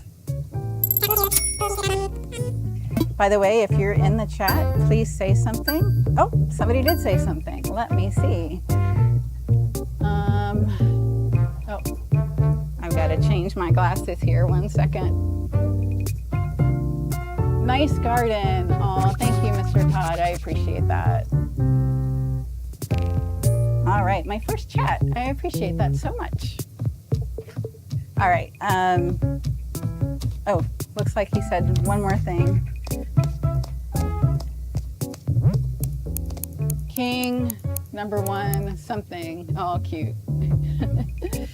By the way, if you're in the chat, please say something. Oh, somebody did say something. Let me see. Oh, I've got to change my glasses here. 1 second. Nice garden. Oh, thank you, Mr. Todd. I appreciate that. All right, my first chat. I appreciate that so much. All right. Oh, looks like he said one more thing. King, number one, something. Oh, cute.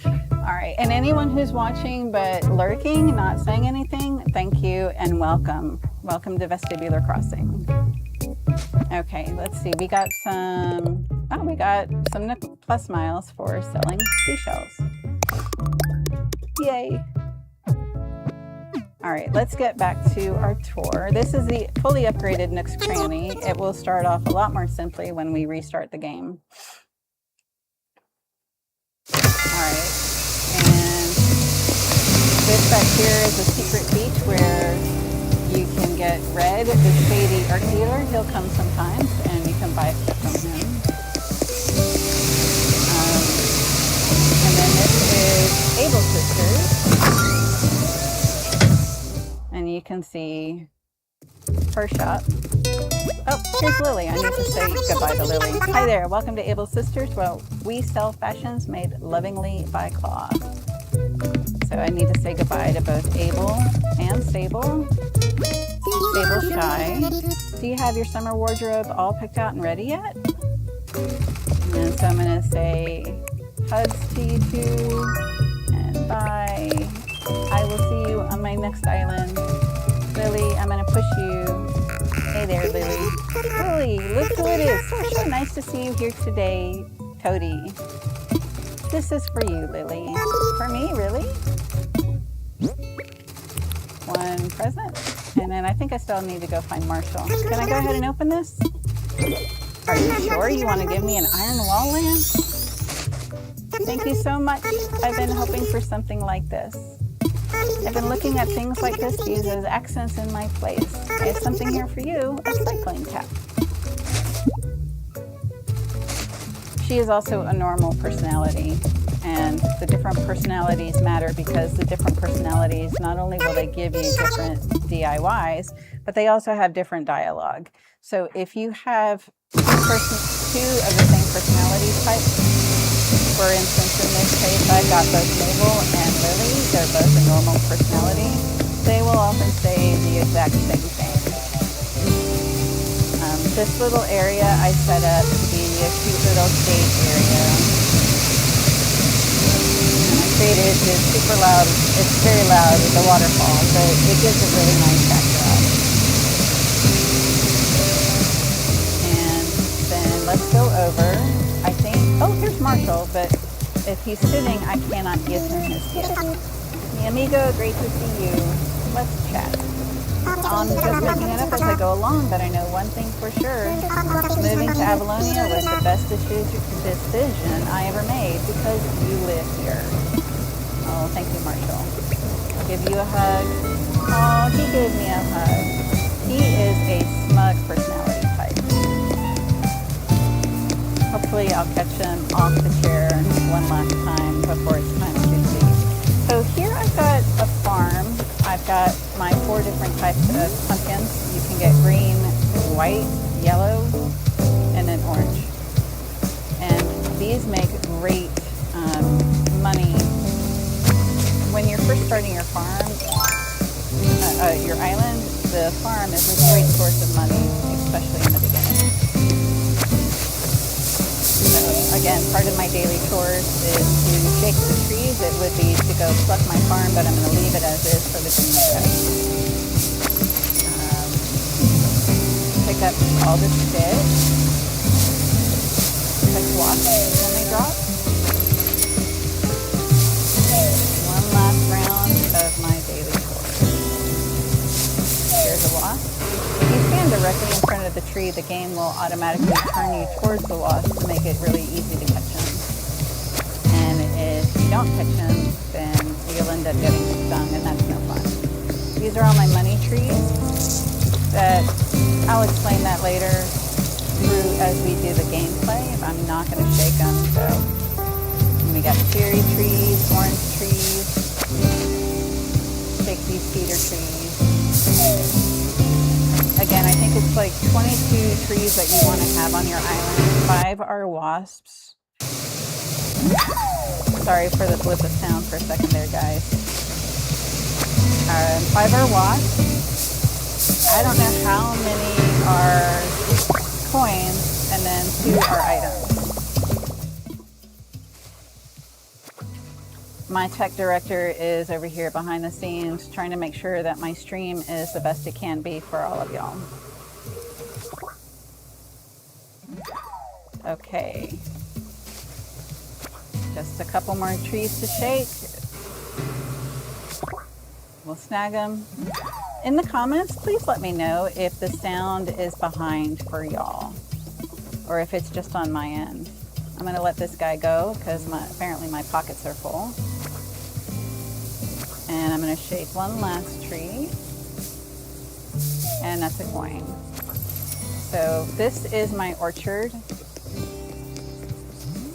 All right, and anyone who's watching but lurking, not saying anything, thank you and welcome. Welcome to Vestibular Crossing. Okay, let's see. We got some plus miles for selling seashells. Yay. All right, let's get back to our tour. This is the fully upgraded Nook's Cranny. It will start off a lot more simply when we restart the game. All right, and this back here is a secret beach where you can get Red, the shady art dealer. He'll come sometimes, and you can buy stuff from him. And then this is Able Sisters. And you can see her shop. Oh, here's Lily. I need to say goodbye to Lily. Hi there. Welcome to Able Sisters. Well, we sell fashions made lovingly by cloth. So I need to say goodbye to both Able and Sable. Sable Shy. Do you have your summer wardrobe all picked out and ready yet? And so I'm going to say hugs to you two. And bye. I will see you on my next island. Lily, I'm going to push you. Hey there, Lily. Lily, look who it is. Sorsha, nice to see you here today. Toady. This is for you, Lily. For me, really? One present. And then I think I still need to go find Marshall. Can I go ahead and open this? Are you sure you want to give me an iron wall lamp? Thank you so much. I've been hoping for something like this. I've been looking at things like this to use as accents in my place. I have something here for you, a cycling cap. She is also a normal personality, and the different personalities matter because the different personalities, not only will they give you different DIYs, but they also have different dialogue. So if you have two of the same personality type, for instance, in this case, I've got both Mabel and Lily. They're both a normal personality. They will often say the exact same thing. This little area I set up to be a cute little stage area. And I created this super loud, it's very loud with the waterfall, so it gives a really nice backdrop. And then let's go over. I think, oh, here's Marshall, but if he's sitting, I cannot give him his gift. Mi amigo, great to see you. Let's chat. I'm just looking it up as I go along, but I know one thing for sure. Moving to Avalonia was the best decision I ever made because you live here. Oh, thank you, Marshall. I'll give you a hug. Oh, he gave me a hug. He is a smug personality type. Hopefully I'll catch him off the chair one last time before it's time to leave. So here I've got a farm. I've got my 4 different types of pumpkins. You can get green, white, yellow, and then orange. And these make great money. When you're first starting your farm, your island, the farm is a great source of money, especially in the beginning. So again, part of my daily chores is to shake the trees. It would be to go pluck my farm, but I'm going to leave it as is for the green cut. Pick up all the sticks. wasps when they drop. One last round of my daily chores. Here's a wasp. If you stand directly in front of the tree, the game will automatically turn you towards the wasp to make it really easy to catch them. And if you don't catch them, then you'll end up getting stung, and that's no fun. These are all my money trees that I'll explain that later through as we do the gameplay. I'm not going to shake them. So we got cherry trees, orange trees, shake these cedar trees. Again, I think it's like 22 trees that you want to have on your island. 5 are wasps. Sorry for the blip of sound for a second there, guys. 5 are wasps. I don't know how many are coins, and then 2 are items. My tech director is over here behind the scenes trying to make sure that my stream is the best it can be for all of y'all. Okay. Just a couple more trees to shake. We'll snag them. In the comments, please let me know if the sound is behind for y'all, or if it's just on my end. I'm gonna let this guy go because apparently my pockets are full. And I'm gonna shake one last tree, and that's a coin. So this is my orchard,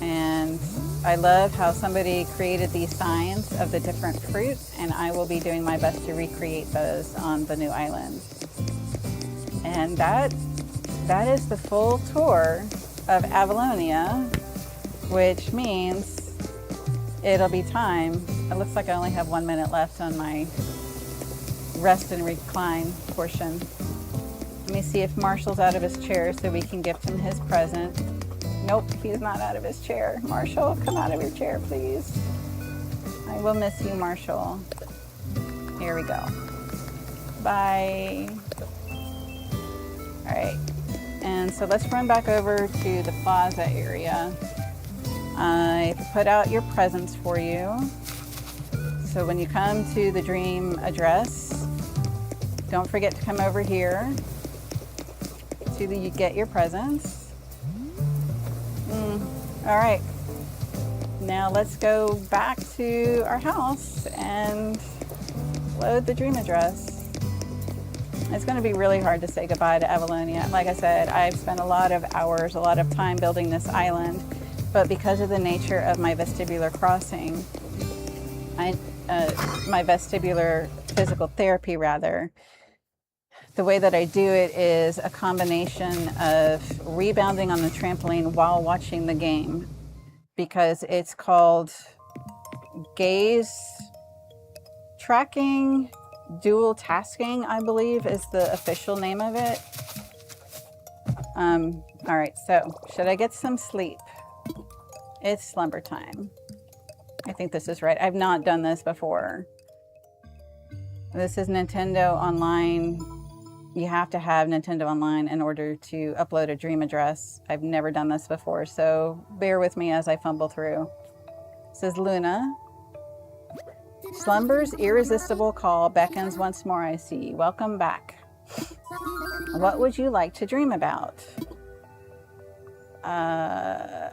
and I love how somebody created these signs of the different fruits, and I will be doing my best to recreate those on the new island. And that is the full tour of Avalonia, which means it'll be time. It looks like I only have 1 minute left on my rest and recline portion. Let me see if Marshall's out of his chair so we can gift him his present. Nope, he's not out of his chair. Marshall, come out of your chair, please. I will miss you, Marshall. Here we go. Bye. All right, and so let's run back over to the plaza area. I put out your presents for you. So when you come to the dream address, don't forget to come over here to you get your presents. All right, now let's go back to our house and load the dream address. It's going to be really hard to say goodbye to Avalonia. Like I said, I've spent a lot of hours, a lot of time building this island, but because of the nature of my vestibular crossing, my vestibular physical therapy rather, the way that I do it is a combination of rebounding on the trampoline while watching the game, because it's called gaze tracking dual tasking, I believe is the official name of it. All right, so should I get some sleep? It's slumber time. I think this is right. I've not done this before. This is Nintendo Online. You have to have Nintendo Online in order to upload a dream address. I've never done this before, so bear with me as I fumble through. It says Luna. Slumber's irresistible call beckons once more, I see. Welcome back. What would you like to dream about? My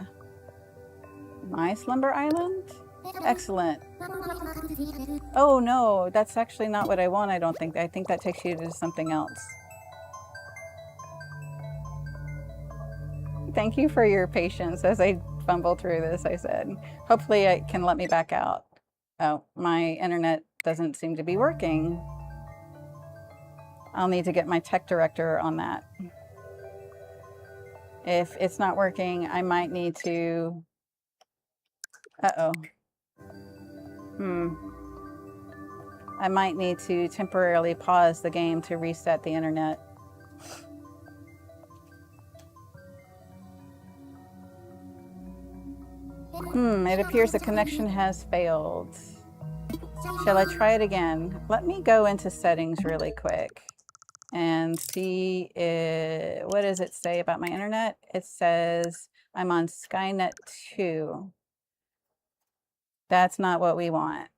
slumber island? Excellent. Oh no, that's actually not what I want, I don't think. I think that takes you to something else. Thank you for your patience as I fumble through this, I said. Hopefully it can let me back out. Oh, my internet doesn't seem to be working. I'll need to get my tech director on that. If it's not working, I might need to... Uh-oh. I might need to temporarily pause the game to reset the internet. It appears the connection has failed. Shall I try it again? Let me go into settings really quick and see what does it say about my internet. It says I'm on Skynet 2. That's not what we want.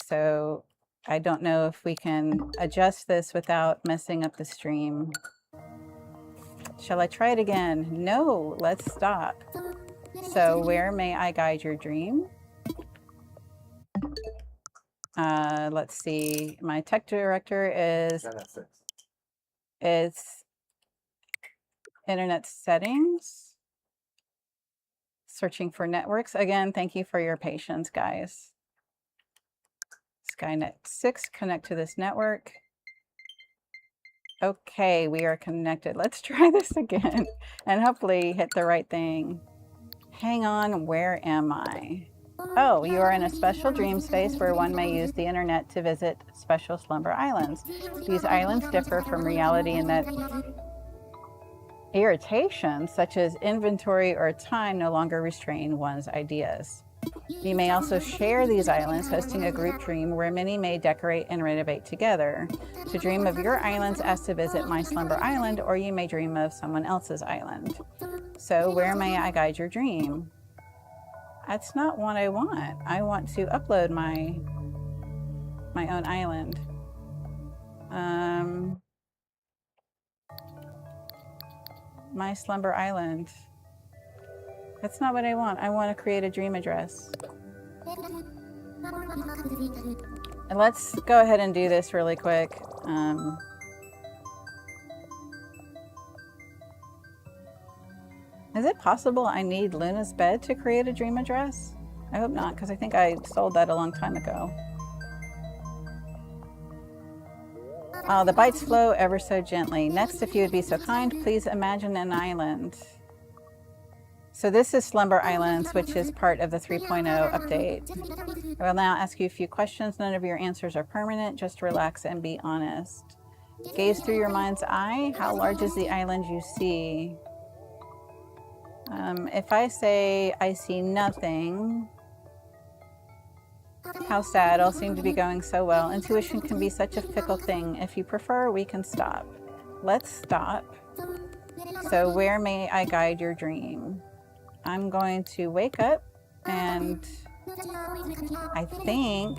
So I don't know if we can adjust this without messing up the stream. Shall I try it again? No, let's stop. So where may I guide your dream? Let's see. My tech director is it's internet settings. Searching for networks. Again, thank you for your patience, guys. Skynet 6, connect to this network. Okay, we are connected. Let's try this again and hopefully hit the right thing. Hang on, where am I? Oh, you are in a special dream space where one may use the internet to visit special slumber islands. These islands differ from reality in that irritations such as inventory or time no longer restrain one's ideas. You may also share these islands, hosting a group dream where many may decorate and renovate together. To dream of your islands as to visit my slumber island, or you may dream of someone else's island. So where may I guide your dream? That's not what I want. I want to upload my own island. My slumber island. That's not what I want. I want to create a dream address. And let's go ahead and do this really quick. Is it possible I need Luna's bed to create a dream address? I hope not, because I think I sold that a long time ago. The bites flow ever so gently. Next, if you would be so kind, please imagine an island. So this is Slumber Islands, which is part of the 3.0 update. I will now ask you a few questions. None of your answers are permanent. Just relax and be honest. Gaze through your mind's eye. How large is the island you see? If I say I see nothing, how sad, all seem to be going so well. Intuition can be such a fickle thing. If you prefer, we can stop. Let's stop. So where may I guide your dream? I'm going to wake up and I think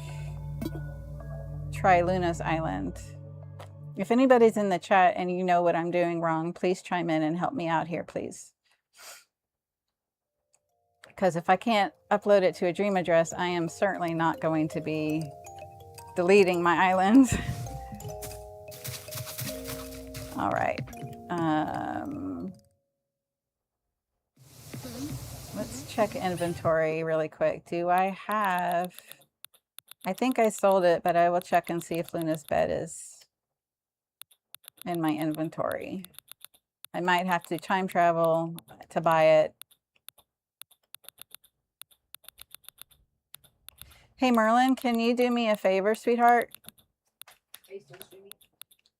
try Luna's island. If anybody's in the chat and you know what I'm doing wrong, please chime in and help me out here, please. Because if I can't upload it to a dream address, I am certainly not going to be deleting my islands. All right. Let's check inventory really quick. Do I have... I think I sold it, but I will check and see if Luna's bed is in my inventory. I might have to time travel to buy it. Hey, Merlin, can you do me a favor, sweetheart? Are you still streaming?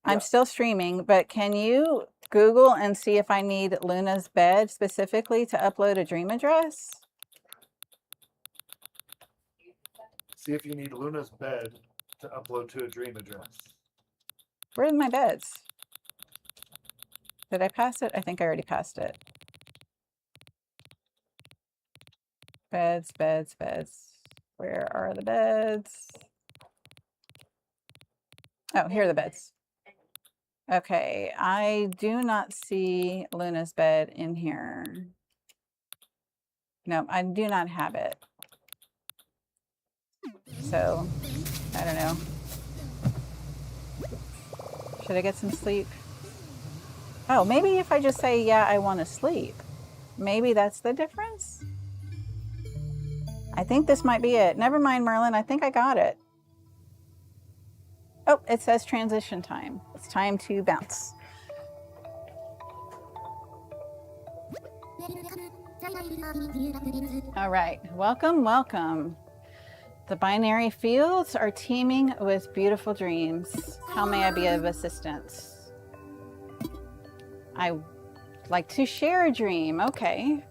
I'm still streaming, but can you Google and see if I need Luna's bed specifically to upload a dream address? See if you need Luna's bed to upload to a dream address. Where are my beds? Did I pass it? I think I already passed it. Beds, beds, beds. Where are the beds? Oh, here are the beds. Okay, I do not see Luna's bed in here. No, I do not have it. So, I don't know. Should I get some sleep? Oh, maybe if I just say, yeah, I want to sleep. Maybe that's the difference? I think this might be it. Never mind, Merlin. I think I got it. Oh, it says transition time. It's time to bounce. All right. Welcome, welcome. The binary fields are teeming with beautiful dreams. How may I be of assistance? I like to share a dream. Okay.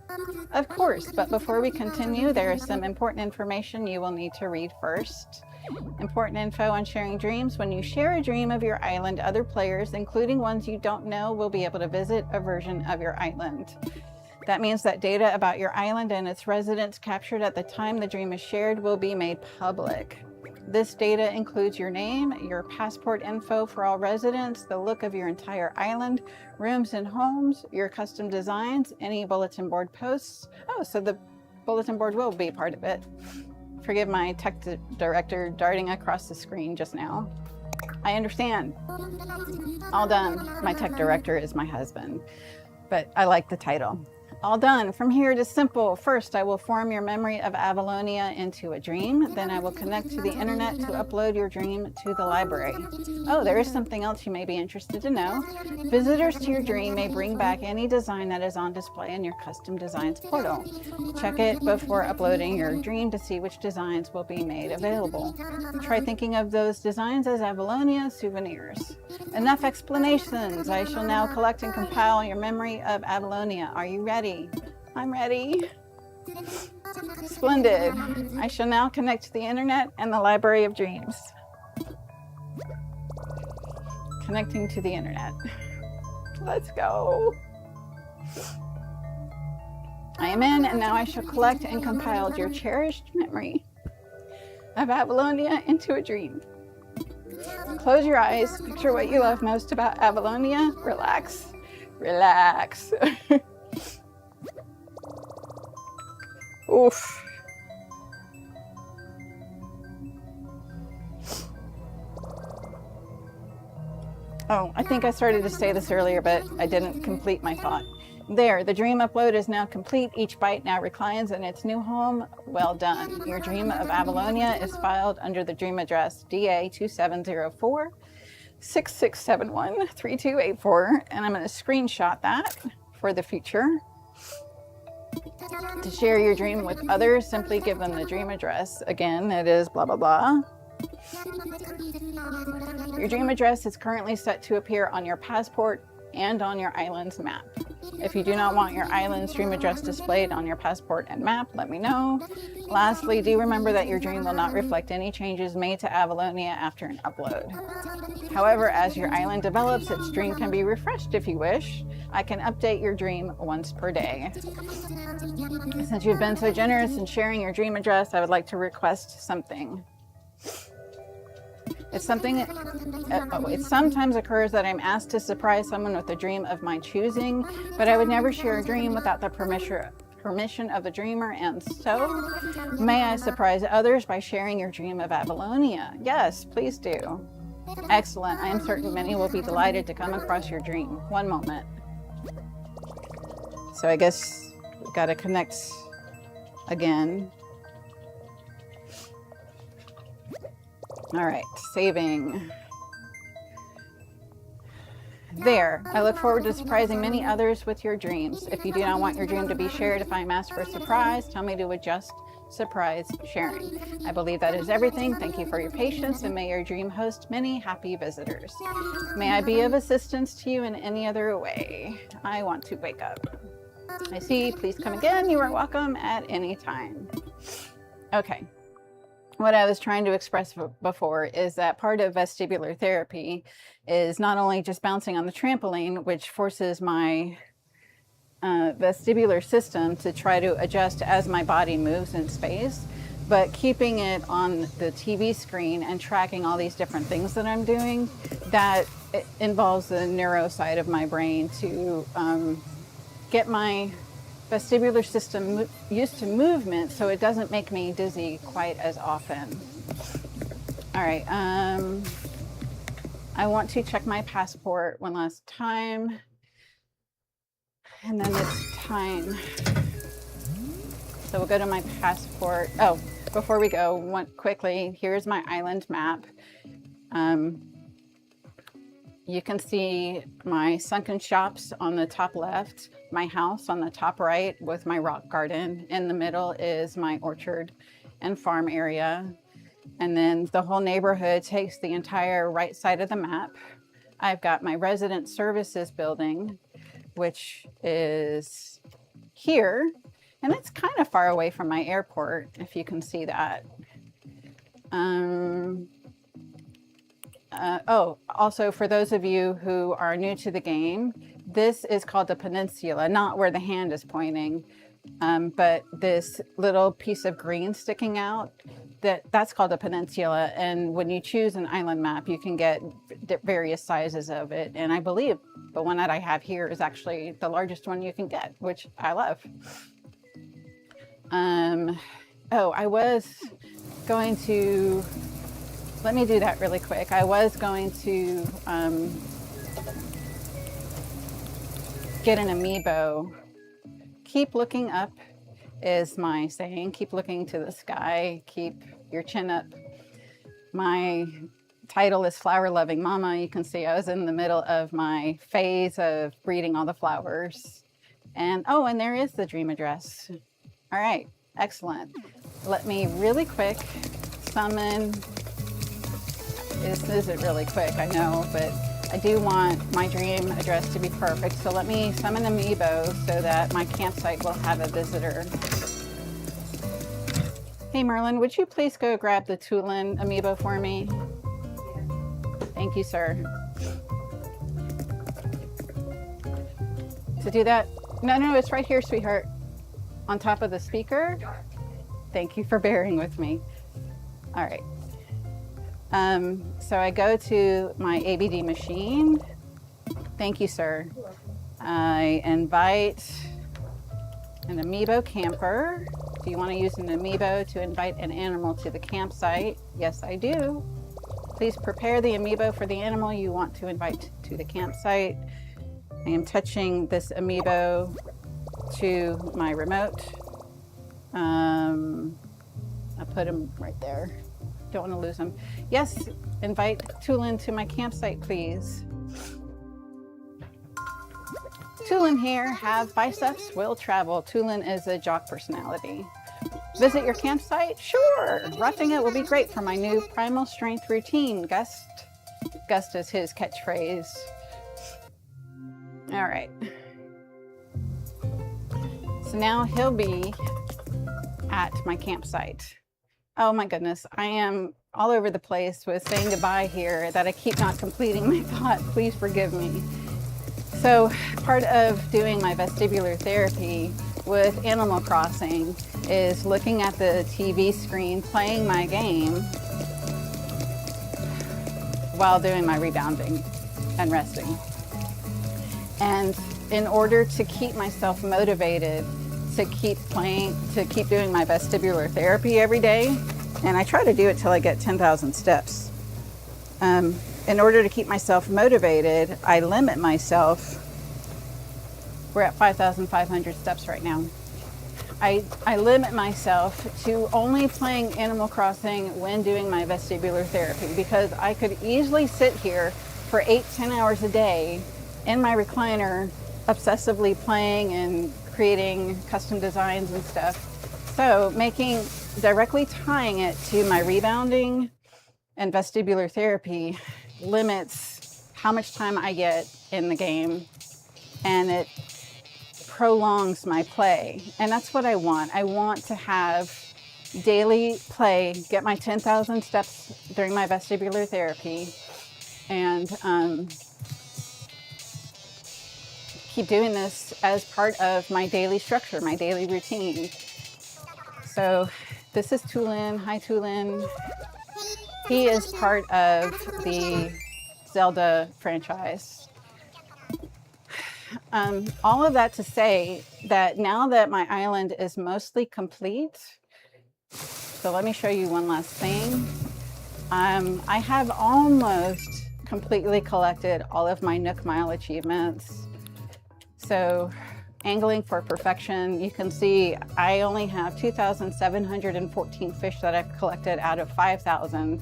Of course, but before we continue, there is some important information you will need to read first. Important info on sharing dreams. When you share a dream of your island, other players, including ones you don't know, will be able to visit a version of your island. That means that data about your island and its residents captured at the time the dream is shared will be made public. This data includes your name, your passport info for all residents, the look of your entire island, rooms and homes, your custom designs, any bulletin board posts. Oh, so the bulletin board will be part of it. Forgive my tech director darting across the screen just now. I understand. All done. My tech director is my husband, but I like the title. All done. From here it is simple. First, I will form your memory of Avalonia into a dream. Then I will connect to the internet to upload your dream to the library. Oh, there is something else you may be interested to know. Visitors to your dream may bring back any design that is on display in your custom designs portal. Check it before uploading your dream to see which designs will be made available. Try thinking of those designs as Avalonia souvenirs. Enough explanations. I shall now collect and compile your memory of Avalonia. Are you ready? I'm ready. Splendid. I shall now connect to the internet and the Library of Dreams. Connecting to the internet. Let's go. I am in, and now I shall collect and compile your cherished memory of Avalonia into a dream. Close your eyes. Picture what you love most about Avalonia. Relax. Relax. Oof. Oh, I think I started to say this earlier, but I didn't complete my thought. There, the dream upload is now complete. Each byte now reclines in its new home. Well done. Your dream of Avalonia is filed under the dream address DA2704 6671 3284, and I'm going to screenshot that for the future. To share your dream with others, simply give them the dream address. Again, it is blah, blah, blah. Your dream address is currently set to appear on your passport and on your island's map. If you do not want your island's dream address displayed on your passport and map, let me know. Lastly, do remember that your dream will not reflect any changes made to Avalonia after an upload. However, as your island develops, its dream can be refreshed if you wish. I can update your dream once per day. Since you've been so generous in sharing your dream address, I would like to request something. It sometimes occurs that I'm asked to surprise someone with a dream of my choosing, but I would never share a dream without the permission of the dreamer, and so may I surprise others by sharing your dream of Avalonia? Yes, please do. Excellent. I am certain many will be delighted to come across your dream. One moment. So I guess we've got to connect again. All right, saving. There. I look forward to surprising many others with your dreams. If you do not want your dream to be shared, if I'm asked for a surprise, tell me to adjust surprise sharing. I believe that is everything. Thank you for your patience, and may your dream host many happy visitors. May I be of assistance to you in any other way? I want to wake up. I see. Please come again. You are welcome at any time. Okay. What I was trying to express before is that part of vestibular therapy is not only just bouncing on the trampoline, which forces my vestibular system to try to adjust as my body moves in space, but keeping it on the TV screen and tracking all these different things that I'm doing, that involves the neuro side of my brain to get my vestibular system used to movement so it doesn't make me dizzy quite as often. All right, I want to check my passport one last time, and then it's time. So we'll go to my passport. Oh, before we go, quickly, here's my island map. You can see my sunken shops on the top left, my house on the top right with my rock garden. In the middle is my orchard and farm area. And then the whole neighborhood takes the entire right side of the map. I've got my resident services building, which is here. And it's kind of far away from my airport, if you can see that. Also, for those of you who are new to the game, This is called the peninsula, not where the hand is pointing, but this little piece of green sticking out, that's called a peninsula. And when you choose an island map, you can get various sizes of it. And I believe the one that I have here is actually the largest one you can get, which I love. Oh, I was going to, let me do that really quick. I was going to get an amiibo. Keep looking up is my saying. Keep looking to the sky. Keep your chin up. My title is Flower Loving Mama. You can see I was in the middle of my phase of breeding all the flowers. And oh, and there is the dream address. All right, excellent. Let me really quick summon. This isn't really quick, I know, but I do want my dream address to be perfect. So let me summon Amiibo so that my campsite will have a visitor. Hey Merlin, would you please go grab the Tulin Amiibo for me? Thank you, sir. To do that, no, it's right here, sweetheart. On top of the speaker. Thank you for bearing with me. All right. So I go to my ABD machine. Thank you, sir. I invite an Amiibo camper. Do you want to use an Amiibo to invite an animal to the campsite? Yes, I do. Please prepare the Amiibo for the animal you want to invite to the campsite. I am touching this Amiibo to my remote. I put him right there. Don't want to lose him. Yes, invite Tulin to my campsite, please. Tulin here, have biceps, will travel. Tulin is a jock personality. Visit your campsite? Sure. Roughing it will be great for my new primal strength routine. Gust is his catchphrase. All right. So now he'll be at my campsite. Oh my goodness, I am all over the place with saying goodbye here that I keep not completing my thought. Please forgive me. So part of doing my vestibular therapy with Animal Crossing is looking at the TV screen, playing my game while doing my rebounding and resting. And in order to keep myself motivated to keep playing, to keep doing my vestibular therapy every day, and I try to do it till I get 10,000 steps. In order to keep myself motivated, I limit myself. We're at 5,500 steps right now. I limit myself to only playing Animal Crossing when doing my vestibular therapy, because I could easily sit here for 8-10 hours a day in my recliner, obsessively playing and creating custom designs and stuff. So directly tying it to my rebounding and vestibular therapy limits how much time I get in the game, and it prolongs my play. And that's what I want. I want to have daily play, get my 10,000 steps during my vestibular therapy, and keep doing this as part of my daily structure, my daily routine. So this is Tulin. Hi, Tulin. He is part of the Zelda franchise. All of that to say that now that my island is mostly complete, so let me show you one last thing. I have almost completely collected all of my Nook Mile achievements. So angling for perfection, you can see I only have 2,714 fish that I've collected out of 5,000.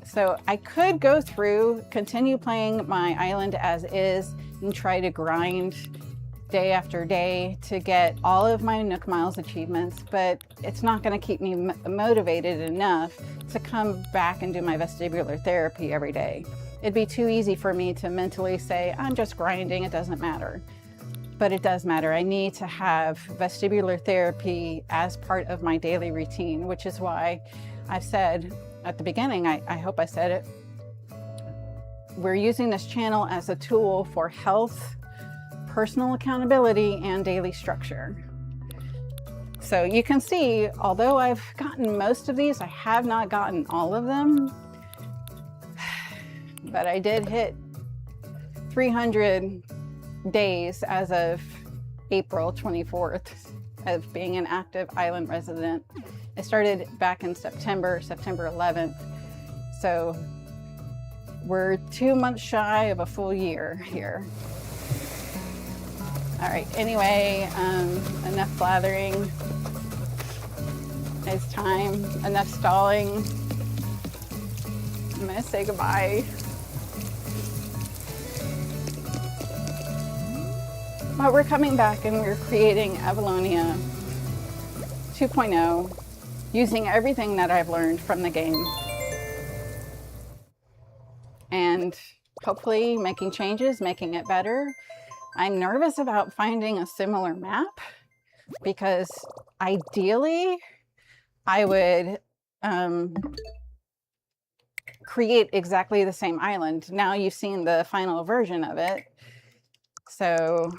So I could go through, continue playing my island as is, and try to grind day after day to get all of my Nook Miles achievements, but it's not going to keep me motivated enough to come back and do my vestibular therapy every day. It'd be too easy for me to mentally say, I'm just grinding, it doesn't matter. But it does matter. I need to have vestibular therapy as part of my daily routine, which is why I've said at the beginning, I hope I said it, we're using this channel as a tool for health, personal accountability, and daily structure. So you can see, although I've gotten most of these, I have not gotten all of them, but I did hit 300 days as of April 24th of being an active island resident. I started back in September 11th. So we're 2 months shy of a full year here. All right, anyway, enough blathering. It's time, enough stalling. I'm gonna say goodbye. But we're coming back and we're creating Avalonia 2.0 using everything that I've learned from the game. And hopefully making changes, making it better. I'm nervous about finding a similar map because ideally I would create exactly the same island. Now you've seen the final version of it. So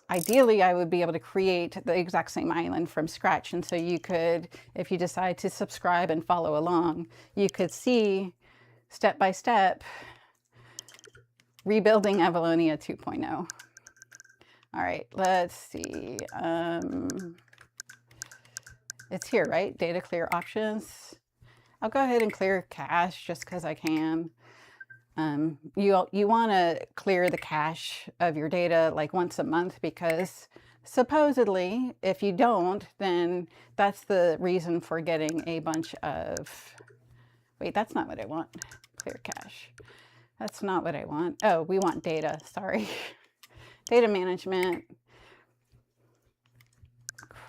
ideally I would be able to create the exact same island from scratch. And so you could, if you decide to subscribe and follow along, you could see step by step rebuilding Avalonia 2.0. All right, let's see. It's here, right? Data clear options. I'll go ahead and clear cache just because I can. You want to clear the cache of your data like once a month because supposedly if you don't, then that's the reason for getting a bunch of, wait, that's not what I want. Clear cache. That's not what I want. Oh, we want data, sorry. Data management.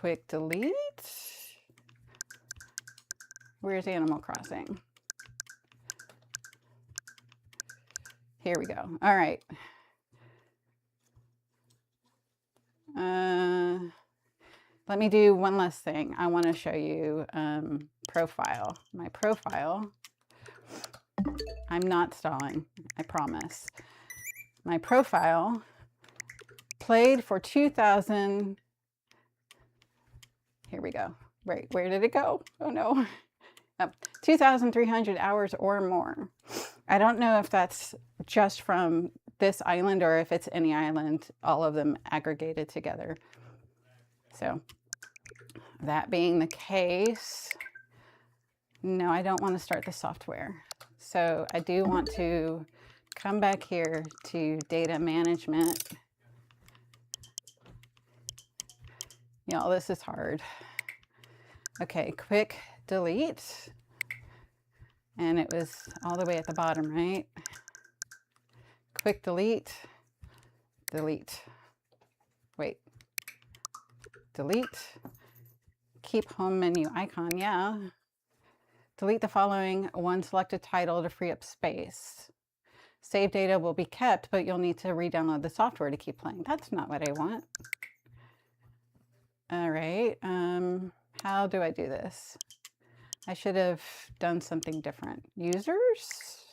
Quick delete. Where's Animal Crossing? Here we go. All right. Let me do one last thing. I want to show you profile. My profile. I'm not stalling, I promise. My profile played for 2,000. Here we go. Right, where did it go? Oh no. 2,300 hours or more. I don't know if that's just from this island or if it's any island, all of them aggregated together. So that being the case, no, I don't want to start the software. So I do want to come back here to data management. Y'all, this is hard. Okay, quick delete. And it was all the way at the bottom, right? Quick delete, delete. Wait, delete. Keep home menu icon, yeah. Delete the following one selected title to free up space. Save data will be kept, but you'll need to re-download the software to keep playing. That's not what I want. All right, how do I do this? I should have done something different. Users,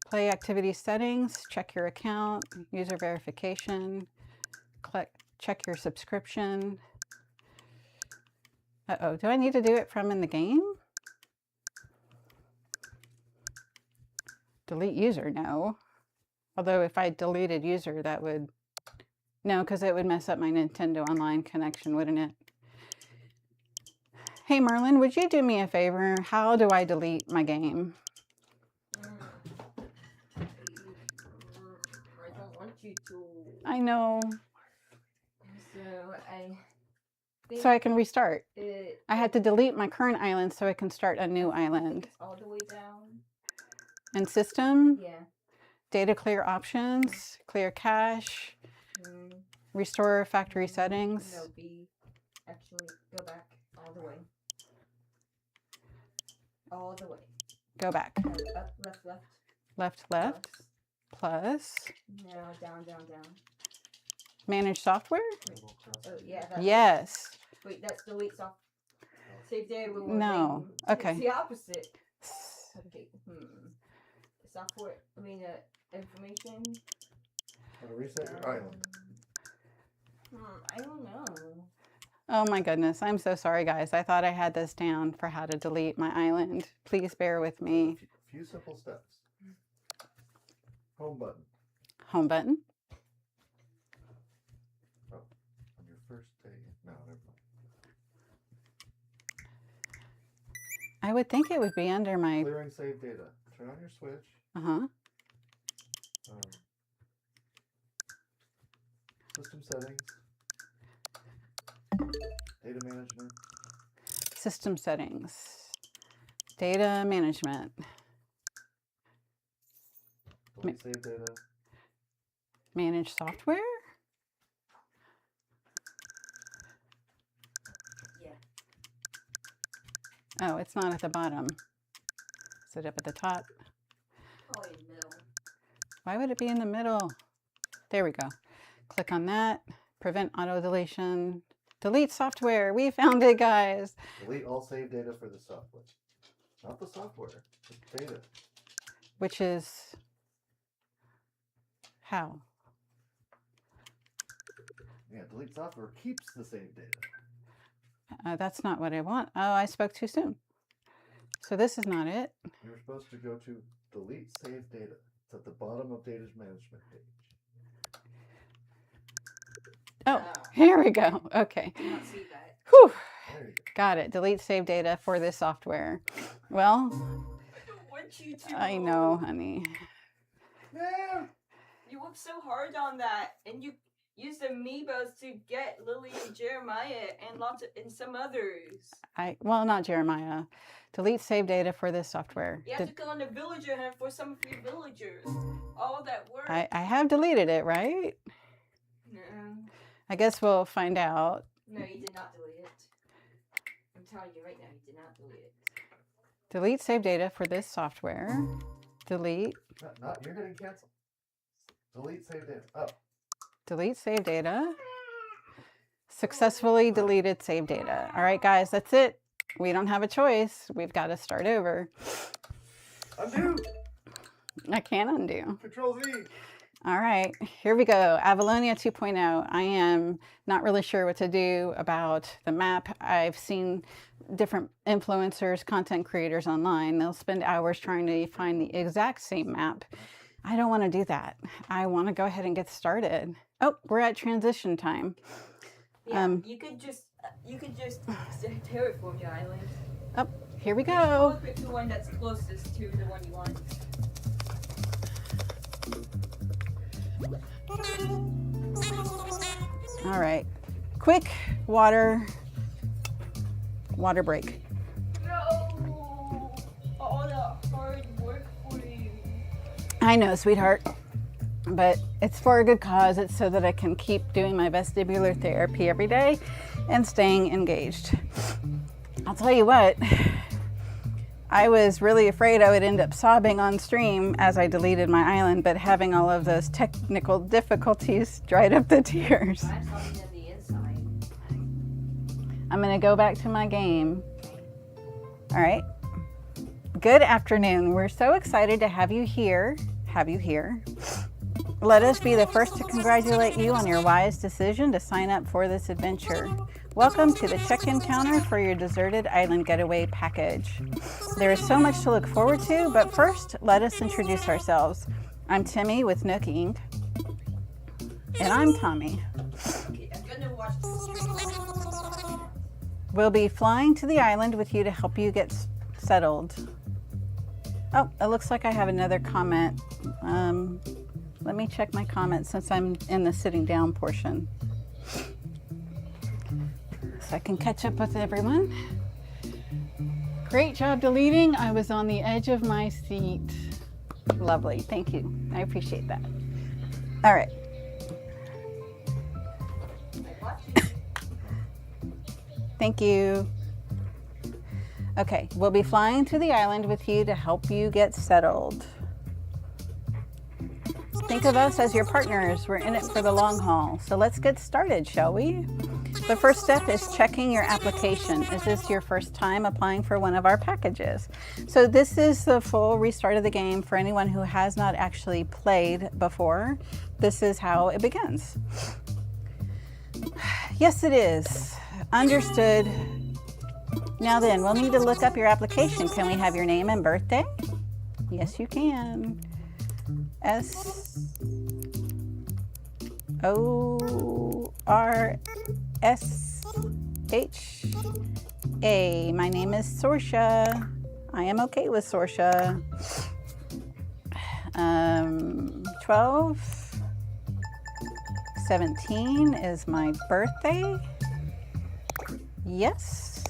play activity settings, check your account, user verification, check your subscription. Uh-oh, do I need to do it from in the game? Delete user, no. Although if I deleted user, that would, no, because it would mess up my Nintendo Online connection, wouldn't it? Hey Merlin, would you do me a favor? How do I delete my game? I don't want you to. I know. So I can restart. I had to delete my current island so I can start a new island. All the way down. And system, Yeah. data clear options, clear cache, restore factory settings. No, B. Actually, go back all the way. All the way. Go back. Up, left, left. Left, left. Plus. No, down, down, down. Manage software? Oh, yeah. That's Yes. Wait, that's delete software. Save data. No. Okay. It's the opposite. Okay. software. I mean, information. How to reset your island. I don't know. Oh my goodness, I'm so sorry guys. I thought I had this down for how to delete my island. Please bear with me. A few simple steps. Home button. Home button. Oh, on your first day. No, never mind. I would think it would be under my... Clearing save data. Turn on your switch. Uh-huh. System settings. Data management. System settings. Data management. Delete save data. Manage software? Yeah. Oh, it's not at the bottom. Is it up at the top? Probably in the middle. Why would it be in the middle? There we go. Click on that. Prevent auto deletion. Delete software. We found it, guys. Delete all save data for the software. Not the software, the data. Which is how? Yeah, delete software keeps the save data. That's not what I want. Oh, I spoke too soon. So this is not it. You're supposed to go to delete save data. It's at the bottom of data management page. Oh, here we go. Okay. Did not see that. Whew. There you go. Got it. Delete save data for this software. Well, I don't want you to. I know, honey. Yeah. You worked so hard on that, and you used amiibos to get Lily and Jeremiah and some others. Well, not Jeremiah. Delete save data for this software. You have to go on the villager hunt for some of your villagers. All that work. I have deleted it, right? No. I guess we'll find out. No, you did not delete it. I'm telling you right now, you did not delete it. Delete save data for this software. Delete. Not you're hitting cancel. Delete save data. Oh. Delete save data. Successfully deleted save data. All right, guys, that's it. We don't have a choice. We've got to start over. Undo. I can't undo. Control Z. All right, here we go. Avalonia 2.0. I am not really sure what to do about the map. I've seen different influencers, content creators online. They'll spend hours trying to find the exact same map. I don't want to do that. I want to go ahead and get started. Oh, we're at transition time. Yeah, you could just terraform your island. Oh, here we go. Pick the one that's closest to the one you want. All right, quick water break. No, all the hard work for you. I know, sweetheart, but it's for a good cause. It's so that I can keep doing my vestibular therapy every day and staying engaged. I'll tell you what, I was really afraid I would end up sobbing on stream as I deleted my island, but having all of those technical difficulties dried up the tears. I'm talking on the inside. I'm gonna go back to my game. All right. Good afternoon. We're so excited to have you here. Let us be the first to congratulate you on your wise decision to sign up for this adventure. Welcome to the check-in counter for your deserted island getaway package. There is so much to look forward to, but first, let us introduce ourselves. I'm Timmy with Nook Inc. And I'm Tommy. Okay, I'm gonna watch the stream. We'll be flying to the island with you to help you get settled. Oh, it looks like I have another comment. Let me check my comments since I'm in the sitting down portion, so I can catch up with everyone. Great job deleting. I was on the edge of my seat. Lovely. Thank you. I appreciate that. All right. Thank you. Okay, we'll be flying to the island with you to help you get settled. Think of us as your partners. We're in it for the long haul. So let's get started, shall we? The first step is checking your application. Is this your first time applying for one of our packages? So this is the full restart of the game for anyone who has not actually played before. This is how it begins. Yes, it is. Understood. Now then, we'll need to look up your application. Can we have your name and birthday? Yes, you can. Sorsha. My name is Sorsha. I am okay with Sorsha. 12/17 is my birthday. Yes.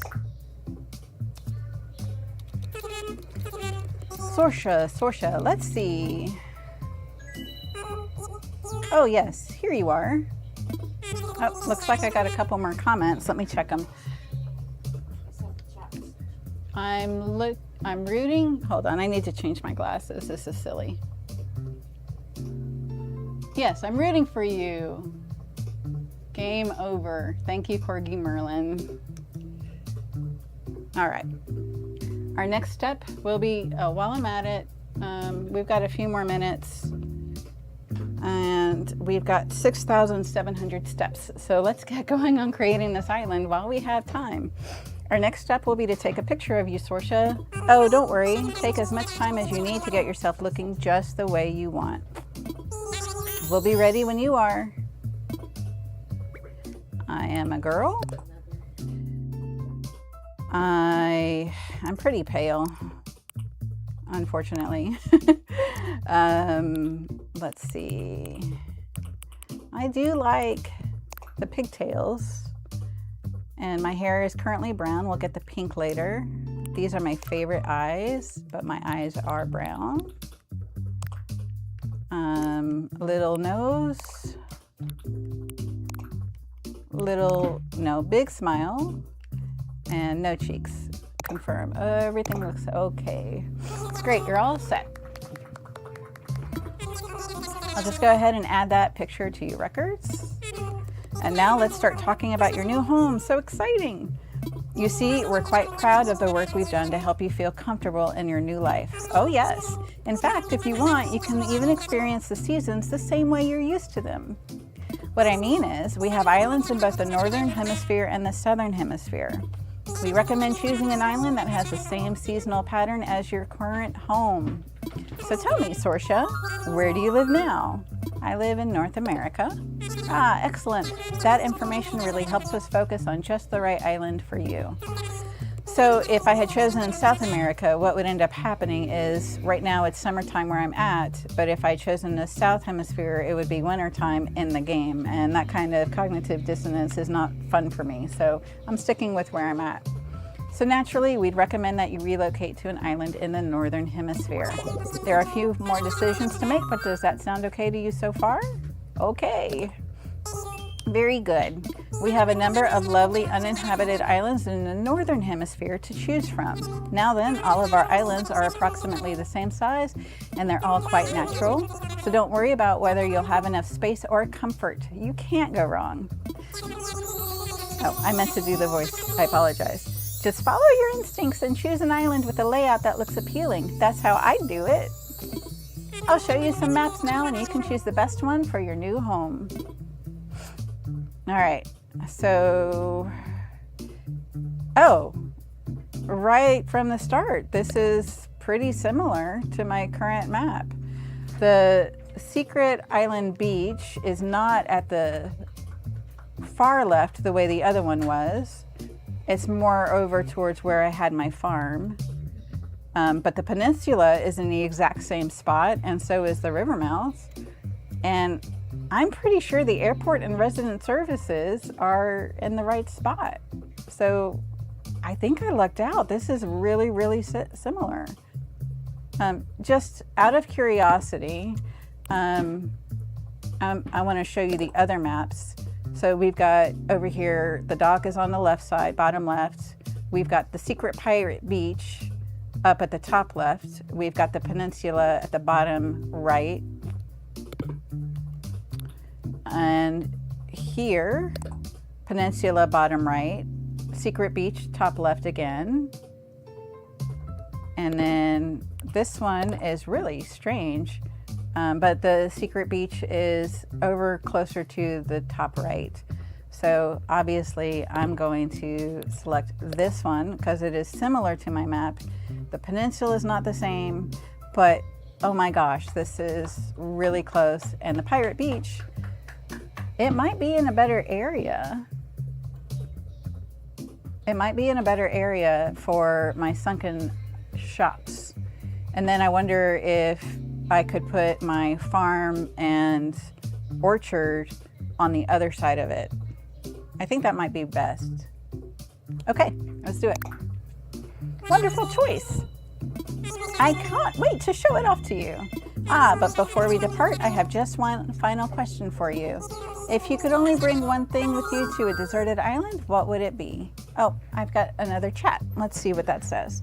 Sorsha, let's see. Oh yes, here you are. Oh, looks like I got a couple more comments. Let me check them. I'm rooting. Hold on, I need to change my glasses. This is silly. Yes, I'm rooting for you. Game over. Thank you, Corgi Merlin. All right. Our next step will be, while I'm at it, we've got a few more minutes and we've got 6,700 steps. So let's get going on creating this island while we have time. Our next step will be to take a picture of you, Sorsha. Oh, don't worry. Take as much time as you need to get yourself looking just the way you want. We'll be ready when you are. I am a girl. I'm pretty pale, unfortunately. Let's see. I do like the pigtails, and my hair is currently brown. We'll get the pink later. These are my favorite eyes, but my eyes are brown. Little nose, big smile, and no cheeks. Confirm. Everything looks okay. Great, you're all set. I'll just go ahead and add that picture to your records. And now let's start talking about your new home. So exciting. You see, we're quite proud of the work we've done to help you feel comfortable in your new life. Oh yes. In fact, if you want, you can even experience the seasons the same way you're used to them. What I mean is, we have islands in both the northern hemisphere and the southern hemisphere. We recommend choosing an island that has the same seasonal pattern as your current home. So tell me, Sorsha, where do you live now? I live in North America. Ah, excellent. That information really helps us focus on just the right island for you. So if I had chosen South America, what would end up happening is, right now it's summertime where I'm at, but if I'd chosen the South Hemisphere, it would be wintertime in the game, and that kind of cognitive dissonance is not fun for me, so I'm sticking with where I'm at. So naturally, we'd recommend that you relocate to an island in the Northern Hemisphere. There are a few more decisions to make, but does that sound okay to you so far? Okay. Very good. We have a number of lovely uninhabited islands in the Northern Hemisphere to choose from. Now then, all of our islands are approximately the same size, and they're all quite natural. So don't worry about whether you'll have enough space or comfort. You can't go wrong. Oh, I meant to do the voice. I apologize. Just follow your instincts and choose an island with a layout that looks appealing. That's how I do it. I'll show you some maps now, and you can choose the best one for your new home. All right, so, right from the start, this is pretty similar to my current map. The secret island beach is not at the far left the way the other one was. It's more over towards where I had my farm. But the peninsula is in the exact same spot, and so is the river mouth. And I'm pretty sure the airport and resident services are in the right spot. So I think I lucked out. This is really, really similar. Just out of curiosity, I want to show you the other maps. So we've got over here, the dock is on the left side, bottom left. We've got the secret pirate beach up at the top left. We've got the peninsula at the bottom right. And here Peninsula bottom right, Secret Beach top left again. And then this one is really strange, but the Secret Beach is over closer to the top right. So obviously I'm going to select this one because it is similar to my map. The peninsula is not the same, but oh my gosh, this is really close. And the Pirate Beach, it might be in a better area. It might be in a better area for my sunken shops. And then I wonder if I could put my farm and orchard on the other side of it. I think that might be best. Okay, let's do it. Wonderful choice. I can't wait to show it off to you. But before we depart, I have just one final question for you. If you could only bring one thing with you to a deserted island, what would it be? Oh, I've got another chat. Let's see what that says.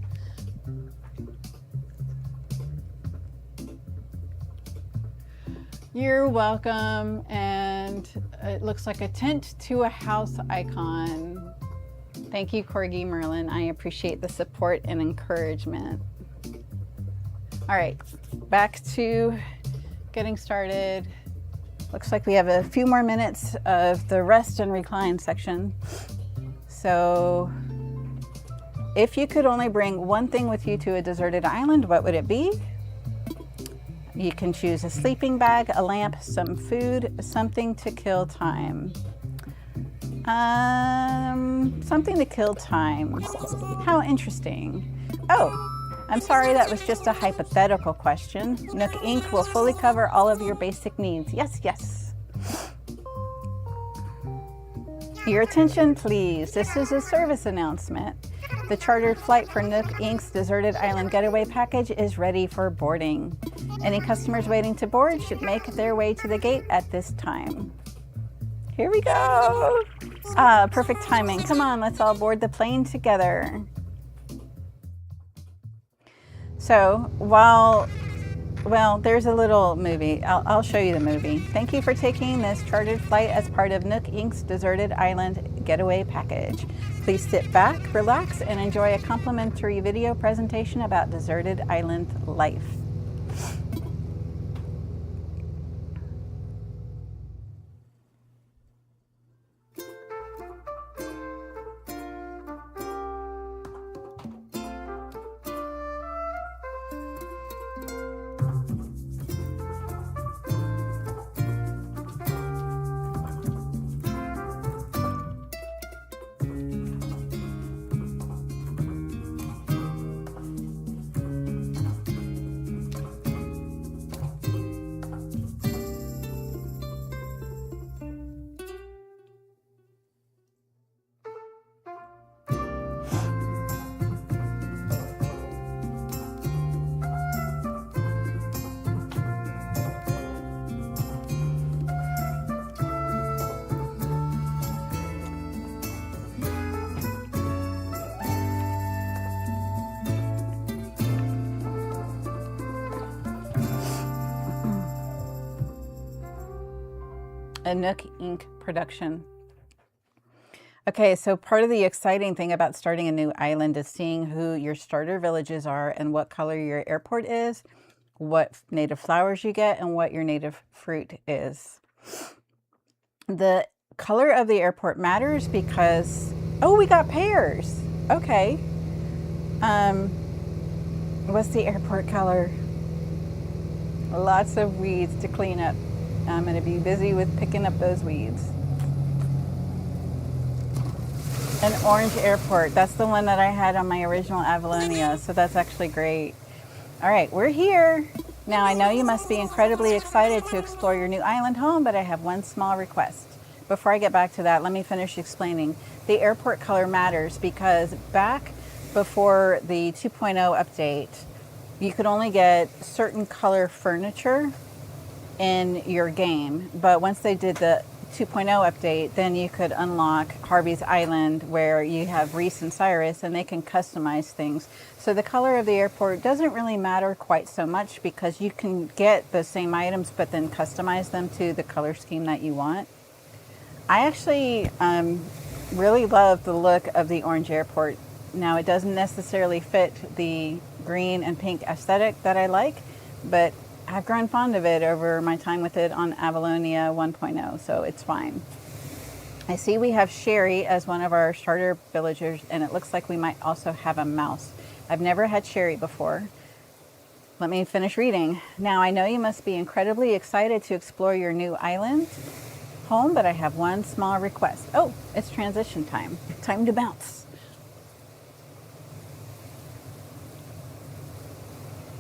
You're welcome, and it looks like a tent to a house icon. Thank you, Corgi Merlin. I appreciate the support and encouragement. All right, back to getting started. Looks like we have a few more minutes of the rest and recline section. So, if you could only bring one thing with you to a deserted island, what would it be? You can choose a sleeping bag, a lamp, some food, something to kill time. Something to kill time. How interesting. Oh, I'm sorry, that was just a hypothetical question. Nook Inc. will fully cover all of your basic needs. Yes, yes. Your attention, please. This is a service announcement. The chartered flight for Nook Inc.'s Deserted Island Getaway Package is ready for boarding. Any customers waiting to board should make their way to the gate at this time. Here we go. Perfect timing. Come on, let's all board the plane together. So well, there's a little movie. I'll show you the movie. Thank you for taking this chartered flight as part of Nook Inc.'s Deserted Island Getaway Package. Please sit back, relax, and enjoy a complimentary video presentation about deserted island life. A Nook Inc. production. Okay, so part of the exciting thing about starting a new island is seeing who your starter villages are and what color your airport is, what native flowers you get, and what your native fruit is. The color of the airport matters because, oh, we got pears. Okay. What's the airport color? Lots of weeds to clean up. I'm going to be busy with picking up those weeds. An orange airport. That's the one that I had on my original Avalonia, so that's actually great. All right, we're here. Now, I know you must be incredibly excited to explore your new island home, but I have one small request. Before I get back to that, let me finish explaining. The airport color matters because back before the 2.0 update, you could only get certain color furniture in your game, but once they did the 2.0 update, then you could unlock Harvey's Island where you have Reese and Cyrus and they can customize things. So the color of the airport doesn't really matter quite so much because you can get the same items but then customize them to the color scheme that you want. I actually really love the look of the orange airport. Now, it doesn't necessarily fit the green and pink aesthetic that I like, but I've grown fond of it over my time with it on Avalonia 1.0, so it's fine. I see we have Sherry as one of our starter villagers, and it looks like we might also have a mouse. I've never had Sherry before. Let me finish reading. Now, I know you must be incredibly excited to explore your new island home, but I have one small request. Oh, it's transition time. Time to bounce.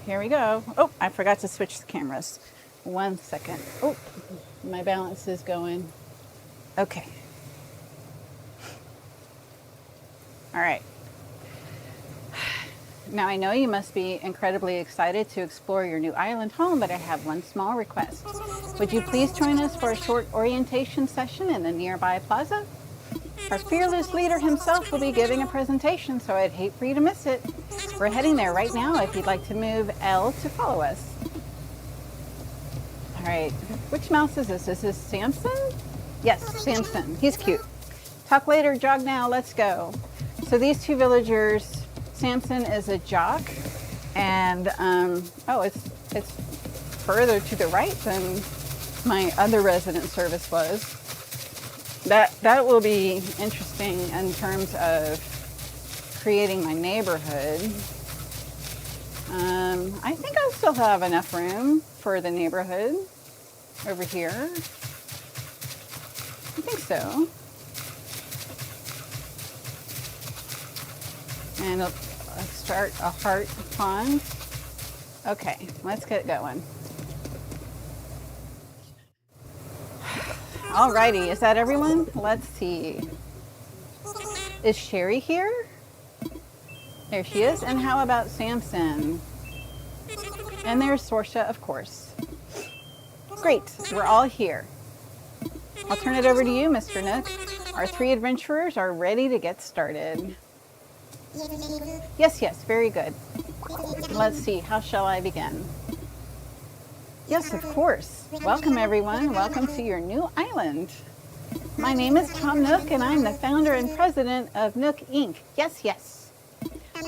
Here we go. Oh, I forgot to switch the cameras. 1 second. Oh, my balance is going. Okay. All right. Now, I know you must be incredibly excited to explore your new island home, but I have one small request. Would you please join us for a short orientation session in the nearby plaza? Our fearless leader himself will be giving a presentation, so I'd hate for you to miss it. We're heading there right now if you'd like to move L to follow us. All right, which mouse is this? Is this Samson? Yes, Samson. He's cute. Talk later, jog now, let's go. So these two villagers, Samson is a jock, and oh, it's further to the right than my other resident service was. That will be interesting in terms of creating my neighborhood. I think I'll still have enough room for the neighborhood over here. I think so. And let's start a heart pond. Okay, let's get going. Alrighty, is that everyone? Let's see. Is Sherry here? There she is. And how about Samson? And there's Sorsha, of course. Great, we're all here. I'll turn it over to you, Mr. Nook. Our three adventurers are ready to get started. Yes, very good. Let's see, how shall I begin? Yes, of course. Welcome, everyone. Welcome to your new island. My name is Tom Nook, and I'm the founder and president of Nook Inc. Yes.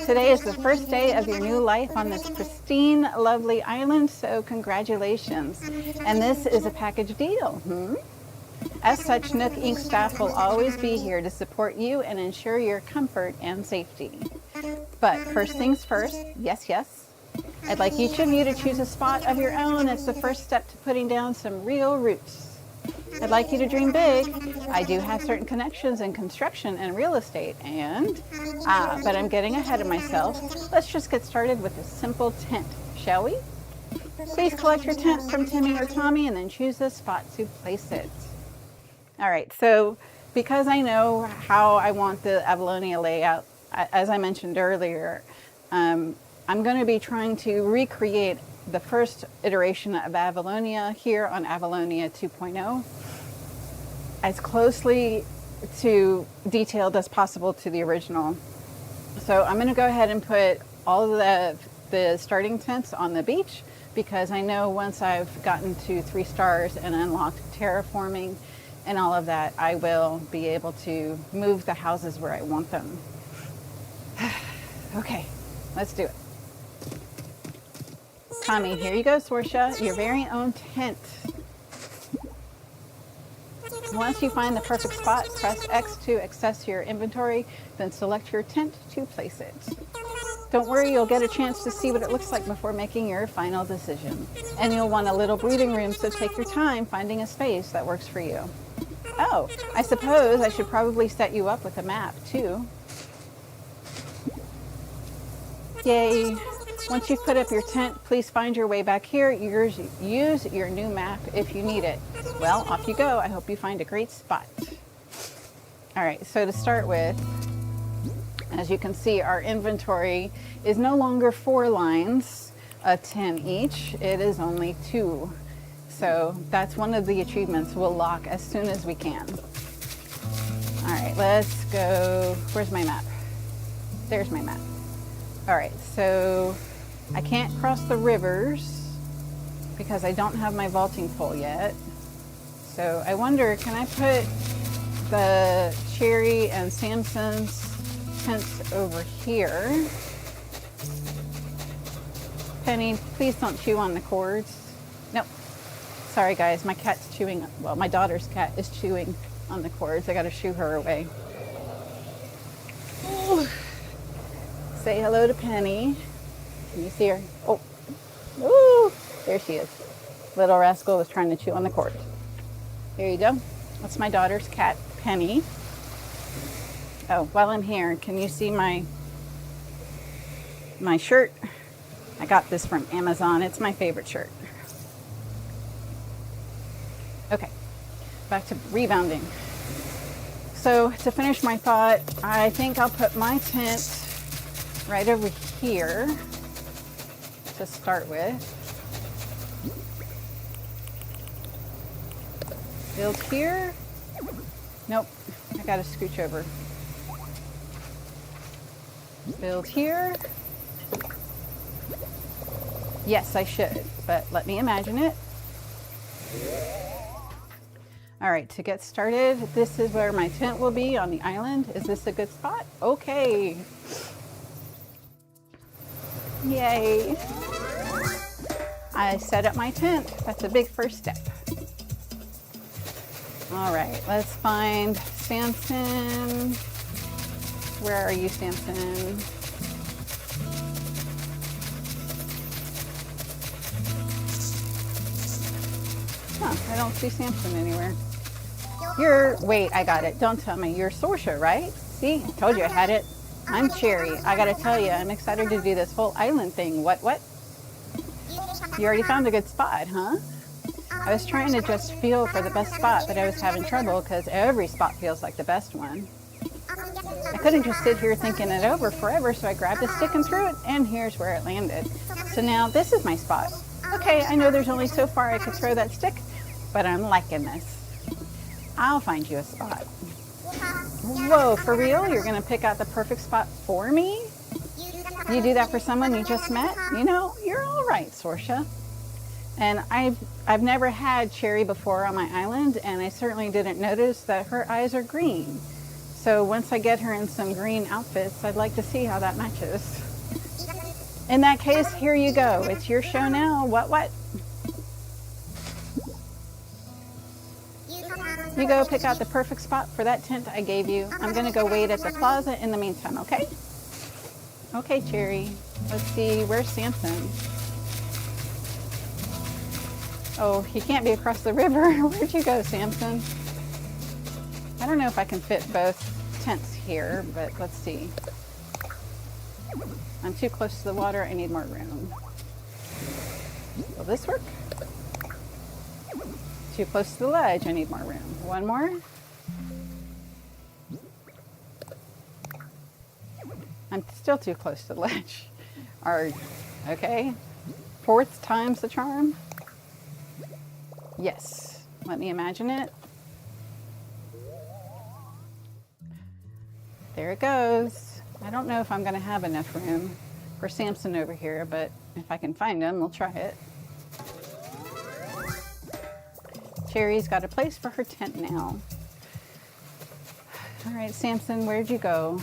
Today is the first day of your new life on this pristine, lovely island, so congratulations. And this is a package deal. As such, Nook Inc. staff will always be here to support you and ensure your comfort and safety. But first things first, yes. I'd like each of you to choose a spot of your own as the first step to putting down some real roots. I'd like you to dream big. I do have certain connections in construction and real estate, but I'm getting ahead of myself. Let's just get started with a simple tent, shall we? Please collect your tent from Timmy or Tommy and then choose a spot to place it. All right, so because I know how I want the Avalonia layout, as I mentioned earlier, I'm going to be trying to recreate the first iteration of Avalonia here on Avalonia 2.0 as closely to detailed as possible to the original. So I'm going to go ahead and put all of the starting tents on the beach, because I know once I've gotten to 3 stars and unlocked terraforming and all of that, I will be able to move the houses where I want them. Okay, let's do it. Tommy, here you go, Sorsha, your very own tent. Once you find the perfect spot, press X to access your inventory, then select your tent to place it. Don't worry, you'll get a chance to see what it looks like before making your final decision. And you'll want a little breathing room, so take your time finding a space that works for you. Oh, I suppose I should probably set you up with a map, too. Yay. Once you've put up your tent, please find your way back here. Use your new map if you need it. Well, off you go. I hope you find a great spot. All right, so to start with, as you can see, our inventory is no longer 4 lines of 10 each. It is only 2. So that's one of the achievements we'll lock as soon as we can. All right, let's go. Where's my map? There's my map. All right, so I can't cross the rivers because I don't have my vaulting pole yet. So I wonder, can I put the Cherry and Samson's tents over here. Penny, please don't chew on the cords. Nope. Sorry guys, my cat's chewing, well, my daughter's cat is chewing on the cords. I gotta shoo her away. Ooh. Say hello to Penny. Can you see her? Oh, ooh, there she is. Little rascal was trying to chew on the cord. Here you go. That's my daughter's cat, Penny. Oh, while I'm here, can you see my shirt? I got this from Amazon. It's my favorite shirt. Okay, back to rebounding. So to finish my thought, I think I'll put my tent right over here to start with. Build here. Nope, I gotta scooch over. Build here. Yes, I should, but let me imagine it. All right, to get started, this is where my tent will be on the island. Is this a good spot? Okay. Yay. I set up my tent. That's a big first step. All right, let's find Samson. Where are you, Samson? Huh, I don't see Samson anywhere. Wait, I got it. Don't tell me. You're Sorsha, right? See, I told you I had it. I'm Cherry. I gotta tell you, I'm excited to do this whole island thing. What? You already found a good spot, huh? I was trying to just feel for the best spot, but I was having trouble because every spot feels like the best one. I couldn't just sit here thinking it over forever, so I grabbed a stick and threw it, and here's where it landed. So now this is my spot. Okay, I know there's only so far I could throw that stick, but I'm liking this. I'll find you a spot. Whoa, for real? You're gonna pick out the perfect spot for me? You do that for someone you just met? You know, you're all right, Sorsha. And I've never had Cherry before on my island, and I certainly didn't notice that her eyes are green. So once I get her in some green outfits, I'd like to see how that matches. In that case, here you go. It's your show now. What? You go pick out the perfect spot for that tent I gave you. I'm gonna go wait at the plaza in the meantime, okay? Okay, Cherry. Let's see, where's Samson? Oh, he can't be across the river. Where'd you go, Samson? I don't know if I can fit both tents here, but let's see. I'm too close to the water. I need more room. Will this work? Too close to the ledge. I need more room. One more. I'm still too close to the ledge. Okay. Fourth time's the charm. Yes. Let me imagine it. There it goes. I don't know if I'm going to have enough room for Samson over here, but if I can find him, we'll try it. Cherry's got a place for her tent now. All right, Samson, where'd you go?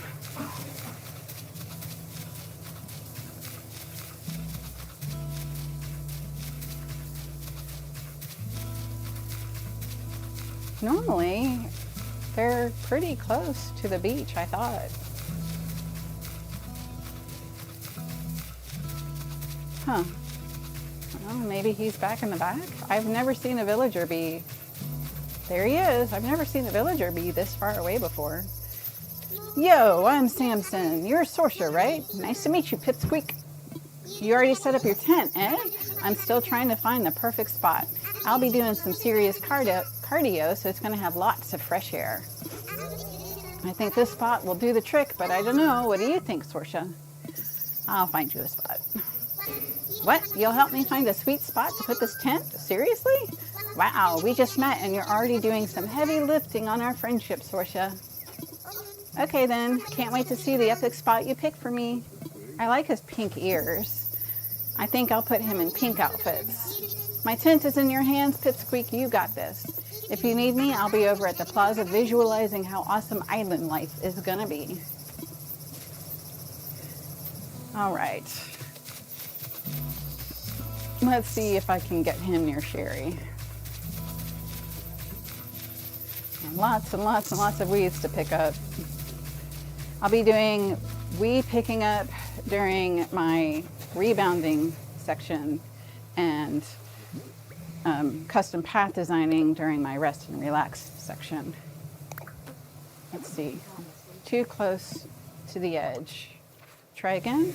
Normally, they're pretty close to the beach, I thought. Huh. Well, maybe he's back in the back. I've never seen a villager bee. There he is. I've never seen a villager bee this far away before. Yo, I'm Samson. You're Sorsha, right? Nice to meet you, Pipsqueak. You already set up your tent, eh? I'm still trying to find the perfect spot. I'll be doing some serious cardio, so it's going to have lots of fresh air. I think this spot will do the trick, but I don't know. What do you think, Sorsha? I'll find you a spot. What? You'll help me find a sweet spot to put this tent? Seriously? Wow, we just met and you're already doing some heavy lifting on our friendship, Sorsha. Okay then, can't wait to see the epic spot you pick for me. I like his pink ears. I think I'll put him in pink outfits. My tent is in your hands, Pipsqueak, you got this. If you need me, I'll be over at the plaza visualizing how awesome island life is gonna be. All right. Let's see if I can get him near Sherry. And lots and lots and lots of weeds to pick up. I'll be doing weed picking up during my rebounding section and custom path designing during my rest and relax section. Let's see, too close to the edge. Try again.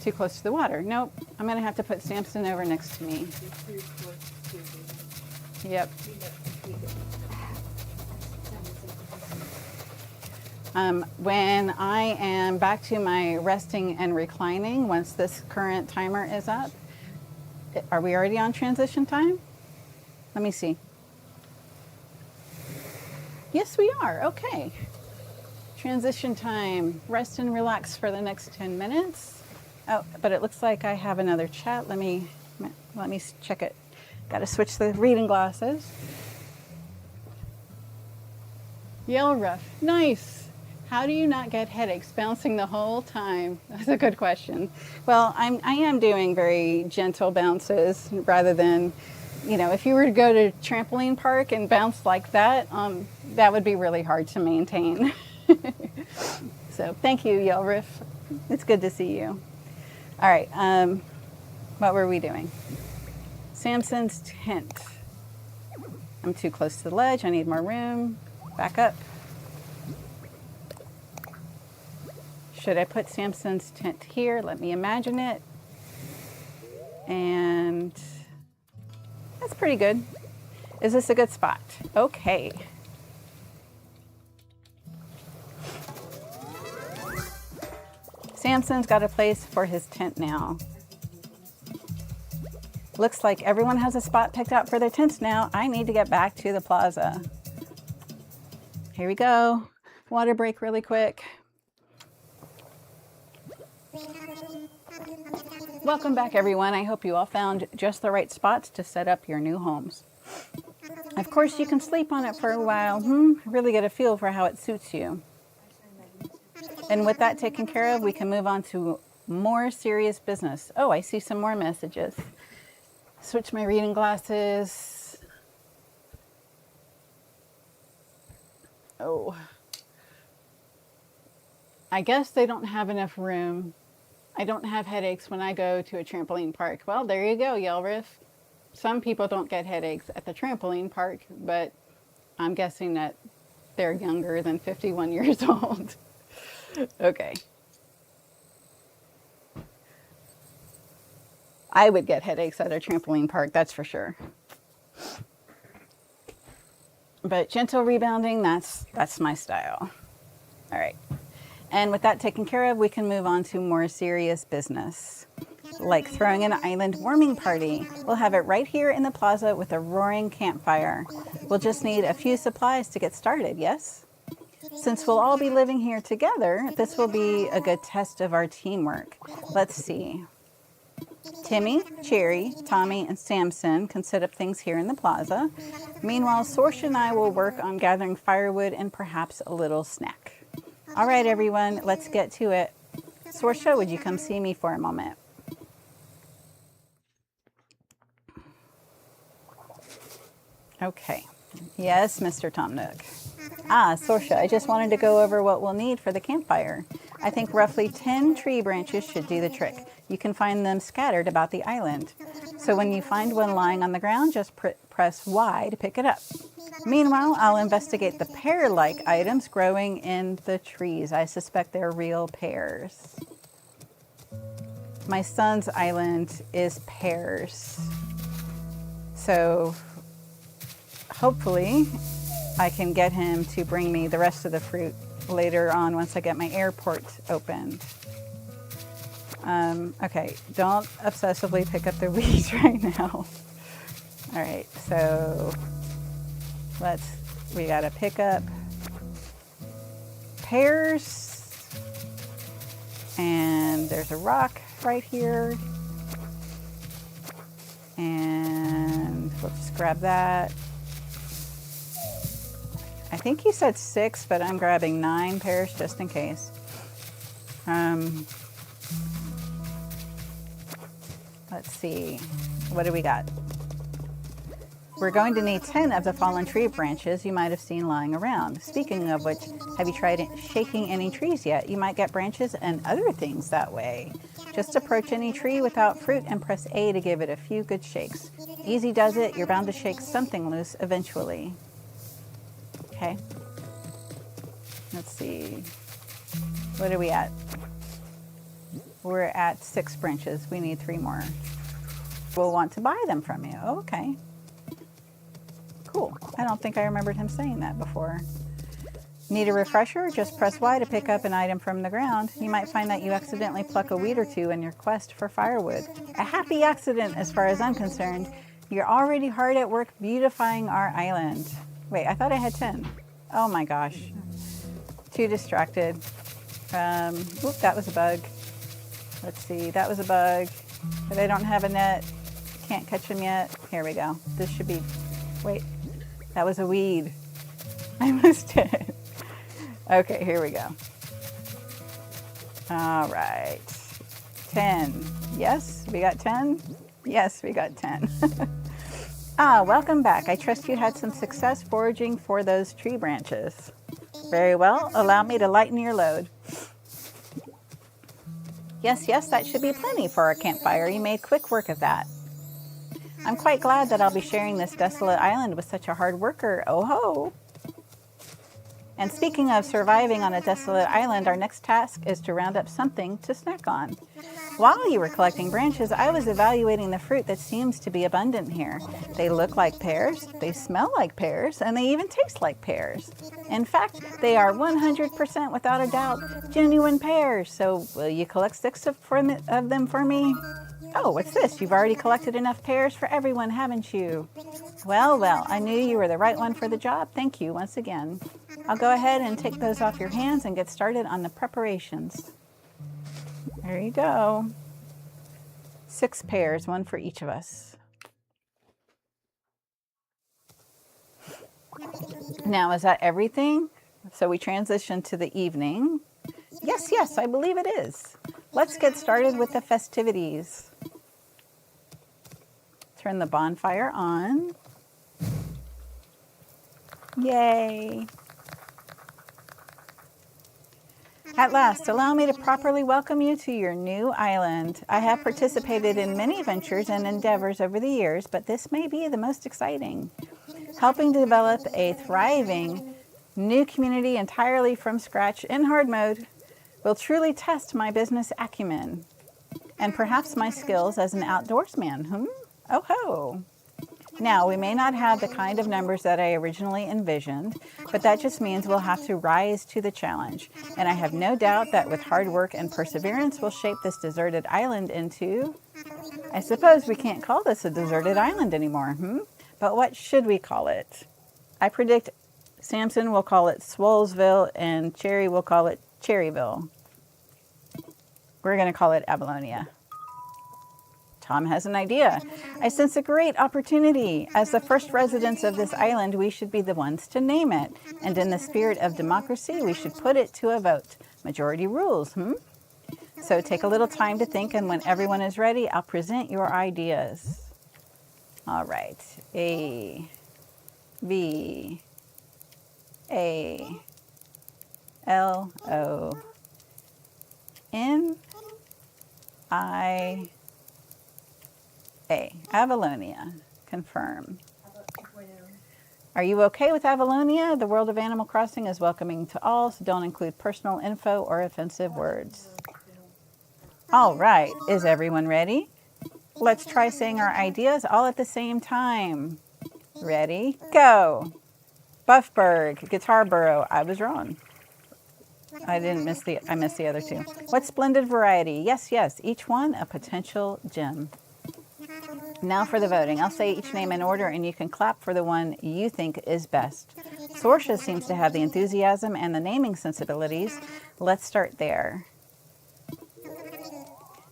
Too close to the water. Nope, I'm gonna have to put Samson over next to me. Yep. When I am back to my resting and reclining, once this current timer is up, are we already on transition time? Let me see. Yes, we are. Okay. Transition time. Rest and relax for the next 10 minutes. Oh, but it looks like I have another chat. Let me check it. Got to switch the reading glasses. Yell rough. Nice. How do you not get headaches bouncing the whole time? That's a good question. Well, I am doing very gentle bounces rather than, you know, if you were to go to trampoline park and bounce like that, that would be really hard to maintain. So thank you, Yell Riff. It's good to see you. All right, what were we doing? Samson's tent. I'm too close to the ledge. I need more room. Back up. Should I put Samson's tent here? Let me imagine it. And that's pretty good. Is this a good spot? Okay. Samson's got a place for his tent now. Looks like everyone has a spot picked out for their tents now. I need to get back to the plaza. Here we go. Water break really quick. Welcome back, everyone. I hope you all found just the right spots to set up your new homes. Of course, you can sleep on it for a while, really get a feel for how it suits you. And with that taken care of, we can move on to more serious business. Oh, I see some more messages. Switch my reading glasses. Oh. I guess they don't have enough room. I don't have headaches when I go to a trampoline park. Well, there you go, Yell Riff. Some people don't get headaches at the trampoline park, but I'm guessing that they're younger than 51 years old. Okay. I would get headaches at a trampoline park, that's for sure. But gentle rebounding, that's my style. All right. And with that taken care of, we can move on to more serious business, like throwing an island warming party. We'll have it right here in the plaza with a roaring campfire. We'll just need a few supplies to get started, yes? Since we'll all be living here together, this will be a good test of our teamwork. Let's see. Timmy, Cherry, Tommy, and Samson can set up things here in the plaza. Meanwhile, Sorsha and I will work on gathering firewood and perhaps a little snack. All right, everyone, let's get to it. Sorsha, would you come see me for a moment? Okay. Yes, Mr. Tom Nook. Sorsha, I just wanted to go over what we'll need for the campfire. I think roughly 10 tree branches should do the trick. You can find them scattered about the island. So when you find one lying on the ground, just press Y to pick it up. Meanwhile, I'll investigate the pear-like items growing in the trees. I suspect they're real pears. My son's island is pears. So hopefully I can get him to bring me the rest of the fruit later on once I get my airport opened. Okay, don't obsessively pick up the weeds right now. All right, so we gotta pick up pears, and there's a rock right here. And we'll just grab that. I think he said 6, but I'm grabbing 9 pairs just in case. Let's see. What do we got? We're going to need 10 of the fallen tree branches you might have seen lying around. Speaking of which, have you tried shaking any trees yet? You might get branches and other things that way. Just approach any tree without fruit and press A to give it a few good shakes. Easy does it. You're bound to shake something loose eventually. Okay. Let's see. What are we at? We're at 6 branches. We need 3 more. We'll want to buy them from you. Okay. Cool. I don't think I remembered him saying that before. Need a refresher? Just press Y to pick up an item from the ground. You might find that you accidentally pluck a weed or 2 in your quest for firewood. A happy accident as far as I'm concerned. You're already hard at work beautifying our island. Wait, I thought I had 10. Oh my gosh. Too distracted. Whoop, that was a bug. Let's see, that was a bug. But I don't have a net. Can't catch him yet. Here we go. This should be, wait, that was a weed. I missed it. Okay, here we go. All right. 10. Yes, we got 10? Yes, we got 10. Welcome back. I trust you had some success foraging for those tree branches. Very well. Allow me to lighten your load. Yes, yes, that should be plenty for our campfire. You made quick work of that. I'm quite glad that I'll be sharing this desolate island with such a hard worker. Oh ho! And speaking of surviving on a desolate island, our next task is to round up something to snack on. While you were collecting branches, I was evaluating the fruit that seems to be abundant here. They look like pears, they smell like pears, and they even taste like pears. In fact, they are 100% without a doubt genuine pears. So will you collect 6 of them for me? Oh, what's this? You've already collected enough pears for everyone, haven't you? Well, well, I knew you were the right one for the job. Thank you once again. I'll go ahead and take those off your hands and get started on the preparations. There you go. 6 pears, 1 for each of us. Now, is that everything? So we transition to the evening. Yes, yes, I believe it is. Let's get started with the festivities. Turn the bonfire on. Yay! At last, allow me to properly welcome you to your new island. I have participated in many ventures and endeavors over the years, but this may be the most exciting. Helping to develop a thriving new community entirely from scratch in hard mode will truly test my business acumen and perhaps my skills as an outdoorsman. Oh ho! Now, we may not have the kind of numbers that I originally envisioned, but that just means we'll have to rise to the challenge. And I have no doubt that with hard work and perseverance, we'll shape this deserted island into... I suppose we can't call this a deserted island anymore, But what should we call it? I predict Samson will call it Swollesville and Cherry will call it Cherryville. We're going to call it Avalonia. Tom has an idea. I sense a great opportunity. As the first residents of this island, we should be the ones to name it. And in the spirit of democracy, we should put it to a vote. Majority rules, So take a little time to think, and when everyone is ready, I'll present your ideas. All right. A, V, A, L, O, N, I, A. Avalonia. Confirm. Are you okay with Avalonia? The world of Animal Crossing is welcoming to all, so don't include personal info or offensive words. All right. Is everyone ready? Let's try saying our ideas all at the same time. Ready? Go. Buffberg. Guitar Burrow. I was wrong. I missed the other 2. What splendid variety. Yes, yes. Each one a potential gem. Now for the voting. I'll say each name in order and you can clap for the one you think is best. Sorsha seems to have the enthusiasm and the naming sensibilities. Let's start there.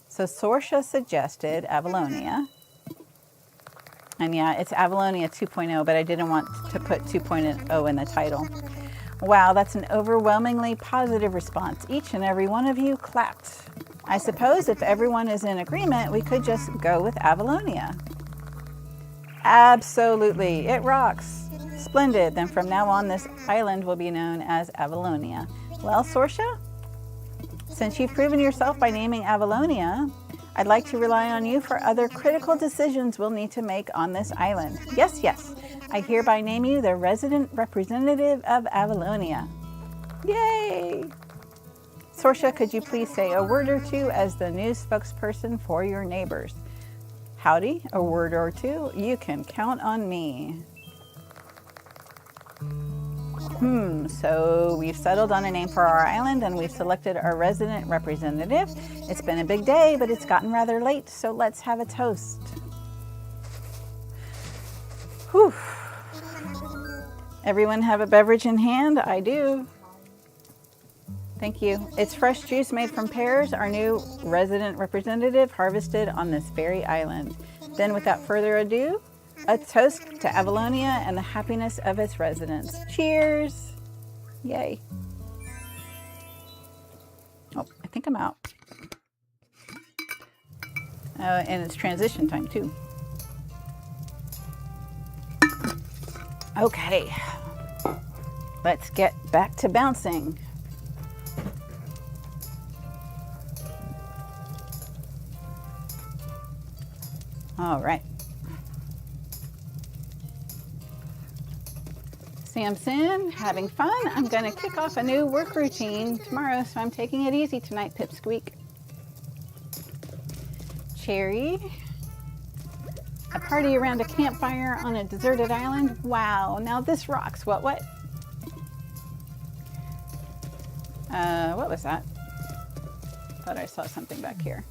So Sorsha suggested Avalonia. And yeah, it's Avalonia 2.0, but I didn't want to put 2.0 in the title. Wow, that's an overwhelmingly positive response. Each and every one of you clapped. I suppose if everyone is in agreement, we could just go with Avalonia. Absolutely, it rocks. Splendid, then from now on this island will be known as Avalonia. Well, Sorsha, since you've proven yourself by naming Avalonia, I'd like to rely on you for other critical decisions we'll need to make on this island. Yes, yes, I hereby name you the resident representative of Avalonia. Yay! Sorsha, could you please say a word or two as the new spokesperson for your neighbors? Howdy, a word or two, you can count on me. So we've settled on a name for our island and we've selected our resident representative. It's been a big day, but it's gotten rather late, so let's have a toast. Whew. Everyone have a beverage in hand? I do. Thank you. It's fresh juice made from pears, our new resident representative harvested on this very island. Then without further ado, a toast to Avalonia and the happiness of its residents. Cheers! Yay. Oh, I think I'm out. And it's transition time too. Okay, let's get back to bouncing. All right. Samson, having fun. I'm going to kick off a new work routine tomorrow, so I'm taking it easy tonight, Pipsqueak. Cherry, a party around a campfire on a deserted island. Wow, now this rocks. What? What was that? Thought I saw something back here.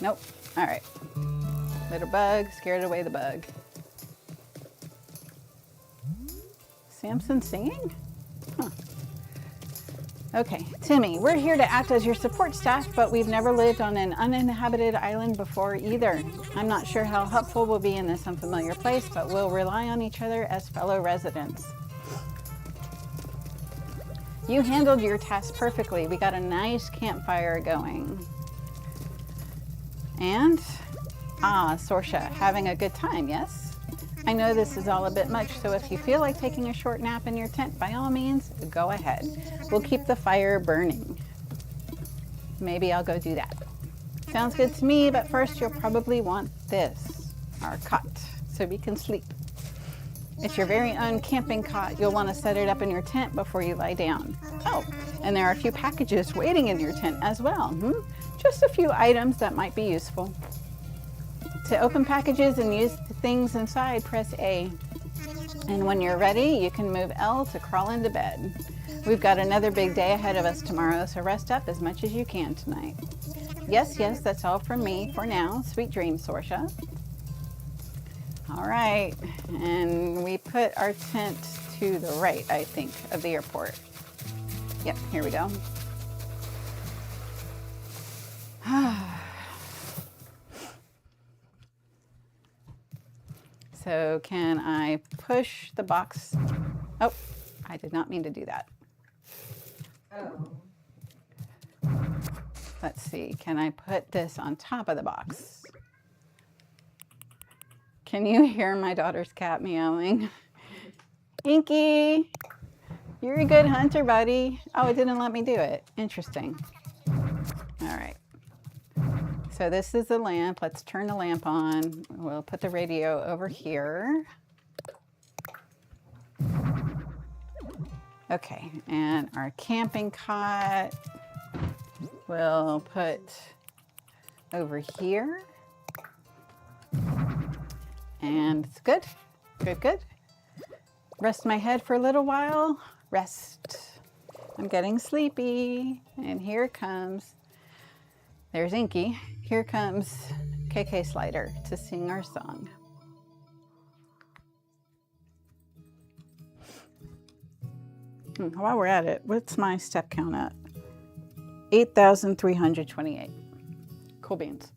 Nope. All right. Little bug, scared away the bug. Samson singing? Huh. Okay, Timmy, we're here to act as your support staff, but we've never lived on an uninhabited island before either. I'm not sure how helpful we'll be in this unfamiliar place, but we'll rely on each other as fellow residents. You handled your task perfectly. We got a nice campfire going. And, Sorsha, having a good time, yes? I know this is all a bit much, so if you feel like taking a short nap in your tent, by all means, go ahead. We'll keep the fire burning. Maybe I'll go do that. Sounds good to me, but first you'll probably want this, our cot, so we can sleep. It's your very own camping cot. You'll want to set it up in your tent before you lie down. Oh, and there are a few packages waiting in your tent as well. Just a few items that might be useful. To open packages and use the things inside, press A. And when you're ready, you can move L to crawl into bed. We've got another big day ahead of us tomorrow, so rest up as much as you can tonight. Yes, yes, that's all from me for now. Sweet dreams, Sorsha. All right, and we put our tent to the right, I think, of the airport. Yep, here we go. So can I push the box? Oh, I did not mean to do that. Oh. Let's see, can I put this on top of the box? Can you hear my daughter's cat meowing? Inky, you're a good hunter, buddy. Oh, it didn't let me do it. Interesting. All right. So this is the lamp. Let's turn the lamp on. We'll put the radio over here. Okay, and our camping cot we'll put over here. And it's good, good, good. Rest my head for a little while. Rest. I'm getting sleepy. And here it comes. There's Inky. Here comes KK Slider to sing our song. While we're at it, what's my step count at? 8,328. Cool beans.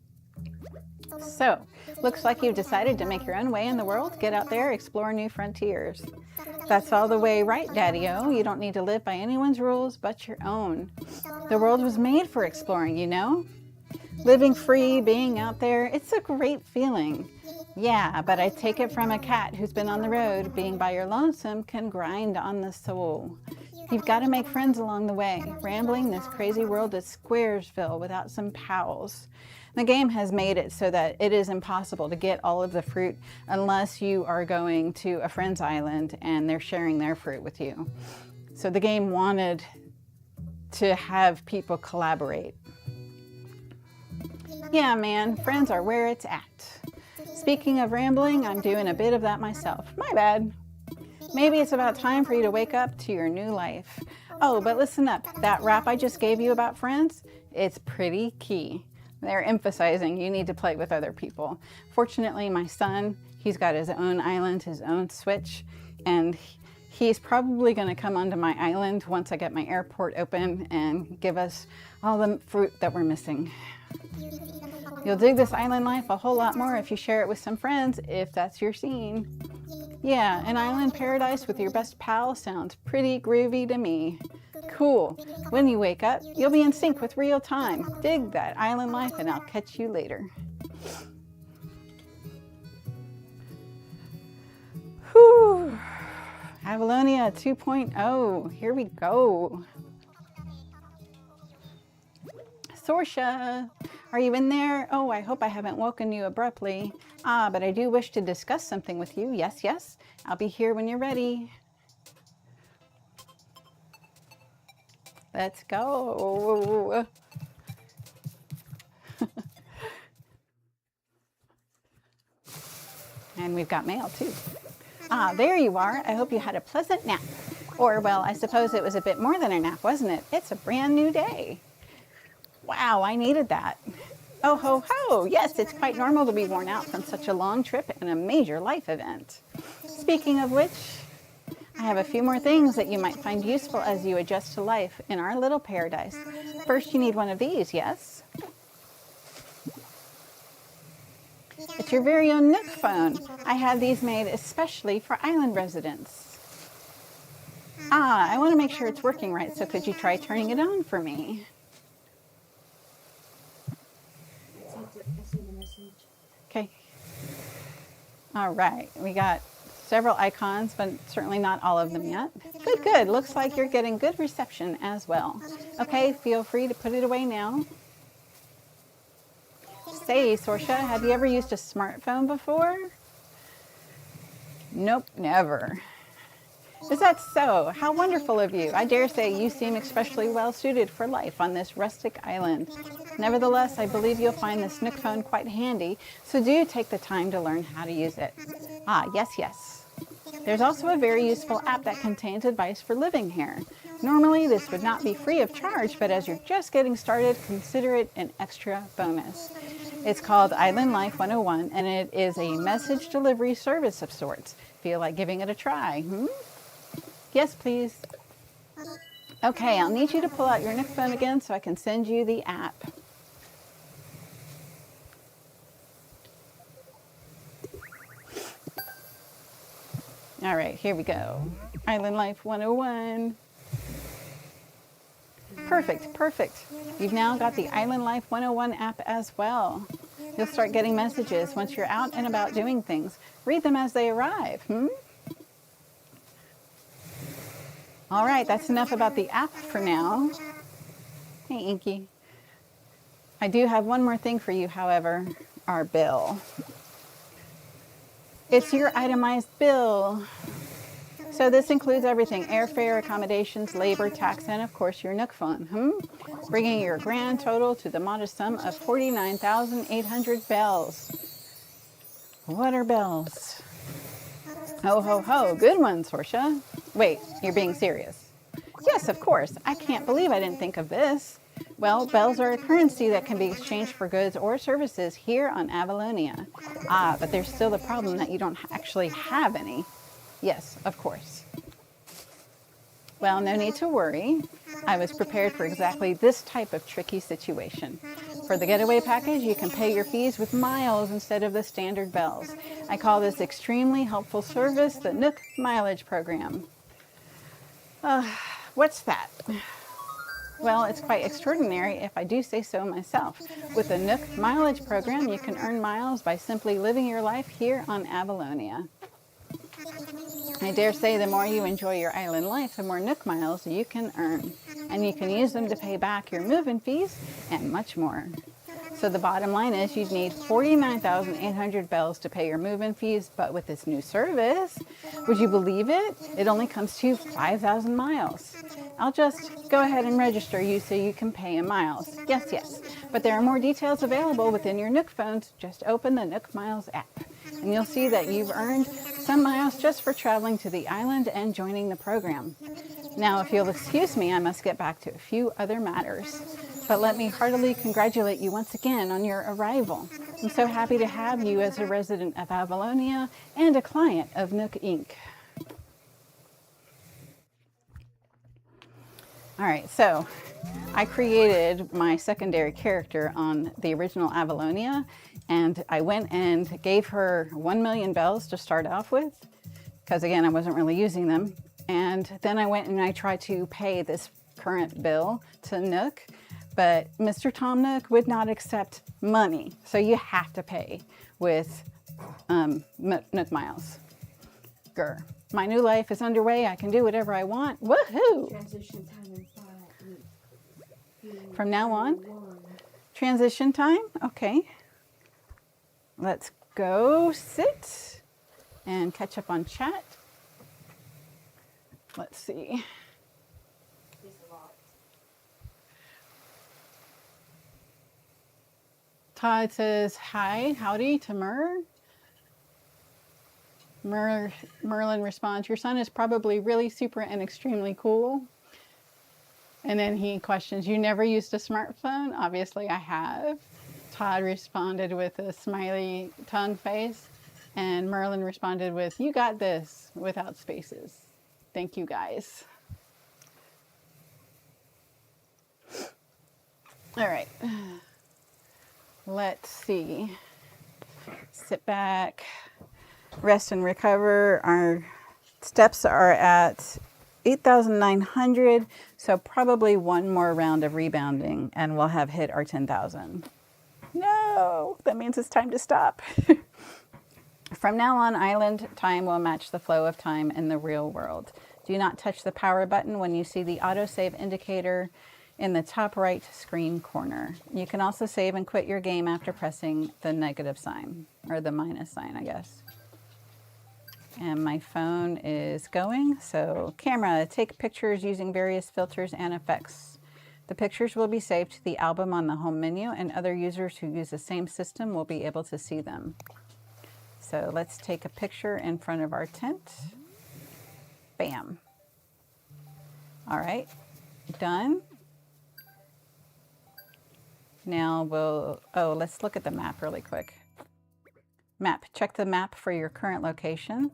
So, looks like you've decided to make your own way in the world. Get out there, explore new frontiers. That's all the way right, Daddy-O. You don't need to live by anyone's rules but your own. The world was made for exploring, you know? Living free, being out there, it's a great feeling. Yeah, but I take it from a cat who's been on the road. Being by your lonesome can grind on the soul. You've got to make friends along the way. Rambling this crazy world is Squaresville without some pals. The game has made it so that it is impossible to get all of the fruit unless you are going to a friend's island and they're sharing their fruit with you. So the game wanted to have people collaborate. Yeah, man, friends are where it's at. Speaking of rambling, I'm doing a bit of that myself. My bad. Maybe it's about time for you to wake up to your new life. Oh, but listen up. That rap I just gave you about friends, it's pretty key. They're emphasizing you need to play with other people. Fortunately, my son, he's got his own island, his own Switch, and he's probably going to come onto my island once I get my airport open and give us all the fruit that we're missing. You'll dig this island life a whole lot more if you share it with some friends, if that's your scene. Yeah, an island paradise with your best pal sounds pretty groovy to me. Cool. When you wake up, you'll be in sync with real time. Dig that island life and I'll catch you later. Whew. Avalonia 2.0. Here we go. Sorsha, are you in there? Oh, I hope I haven't woken you abruptly. But I do wish to discuss something with you. Yes, yes. I'll be here when you're ready. Let's go. And we've got mail too. There you are. I hope you had a pleasant nap. Or, well, I suppose it was a bit more than a nap, wasn't it? It's a brand new day. Wow, I needed that. Oh ho ho, yes, it's quite normal to be worn out from such a long trip and a major life event. Speaking of which, I have a few more things that you might find useful as you adjust to life in our little paradise. First, you need one of these, yes? It's your very own Nook phone. I have these made especially for island residents. I want to make sure it's working right, so could you try turning it on for me? Okay. All right, we got several icons, but certainly not all of them yet. Good, good. Looks like you're getting good reception as well. Okay, feel free to put it away now. Say, Sorsha, have you ever used a smartphone before? Nope, never. Is that so? How wonderful of you. I dare say you seem especially well suited for life on this rustic island. Nevertheless, I believe you'll find this Nook phone quite handy, so do take the time to learn how to use it. Yes, yes. There's also a very useful app that contains advice for living here. Normally, this would not be free of charge, but as you're just getting started, consider it an extra bonus. It's called Island Life 101, and it is a message delivery service of sorts. Feel like giving it a try? Yes, please. Okay, I'll need you to pull out your Nook phone again so I can send you the app. All right, here we go. Island Life 101. Perfect, perfect. You've now got the Island Life 101 app as well. You'll start getting messages once you're out and about doing things. Read them as they arrive. All right, that's enough about the app for now. Hey, Inky. I do have one more thing for you, however, our bill. It's your itemized bill. So this includes everything: airfare, accommodations, labor, tax, and of course your Nook phone. Bringing your grand total to the modest sum of 49,800 bells. What are bells? Ho, ho, ho. Good one, Sorsha. Wait, you're being serious? Yes, of course. I can't believe I didn't think of this. Well, bells are a currency that can be exchanged for goods or services here on Avalonia. But there's still the problem that you don't actually have any. Yes, of course. Well, no need to worry. I was prepared for exactly this type of tricky situation. For the getaway package, you can pay your fees with miles instead of the standard bells. I call this extremely helpful service the Nook Mileage Program. What's that? Well, it's quite extraordinary if I do say so myself. With the Nook Mileage Program, you can earn miles by simply living your life here on Avalonia. I dare say the more you enjoy your island life, the more Nook miles you can earn. And you can use them to pay back your move-in fees and much more. So the bottom line is you'd need 49,800 bells to pay your move-in fees, but with this new service, would you believe it? It only comes to 5,000 miles. I'll just go ahead and register you so you can pay in miles. Yes, yes. But there are more details available within your Nook phones. Just open the Nook Miles app, and you'll see that you've earned some miles just for traveling to the island and joining the program. Now, if you'll excuse me, I must get back to a few other matters. But let me heartily congratulate you once again on your arrival. I'm so happy to have you as a resident of Avalonia and a client of Nook Inc. All right, so I created my secondary character on the original Avalonia, and I went and gave her 1 million bells to start off with, because again, I wasn't really using them. And then I went and I tried to pay this current bill to Nook, but Mr. Tom Nook would not accept money. So you have to pay with Nook miles. Grr. My new life is underway. I can do whatever I want. Woohoo! Transition time in 5 weeks. From now on? Transition time? Okay. Let's go sit and catch up on chat. Let's see. Todd says, hi, howdy to Merlin responds, your son is probably really super and extremely cool. And then he questions, you never used a smartphone? Obviously I have. Todd responded with a smiley tongue face. And Merlin responded with, you got this, without spaces. Thank you guys. All right. Let's see. Sit back, rest and recover. Our steps are at 8,900, so probably one more round of rebounding and we'll have hit our 10,000. No, that means it's time to stop. From now on, island time will match the flow of time in the real world. Do not touch the power button when you see the autosave indicator in the top right screen corner. You can also save and quit your game after pressing the negative sign, or the minus sign, I guess. And my phone is going, so camera, take pictures using various filters and effects. The pictures will be saved to the album on the home menu, and other users who use the same system will be able to see them. So let's take a picture in front of our tent. Bam. All right, done. Now let's look at the map really quick. Map, check the map for your current location.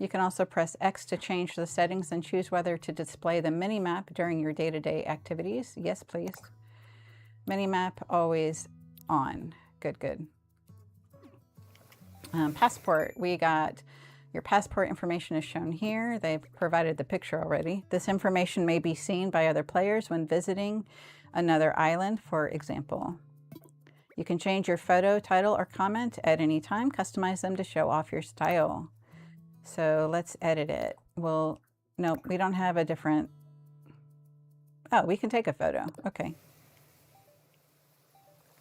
You can also press X to change the settings and choose whether to display the mini-map during your day-to-day activities. Yes, please. Mini-map always on. Good, good. Passport, we got your passport information is shown here. They've provided the picture already. This information may be seen by other players when visiting another island, for example. You can change your photo, title, or comment at any time. Customize them to show off your style. So let's edit it. Well, no, we don't have a different... Oh, we can take a photo. Okay.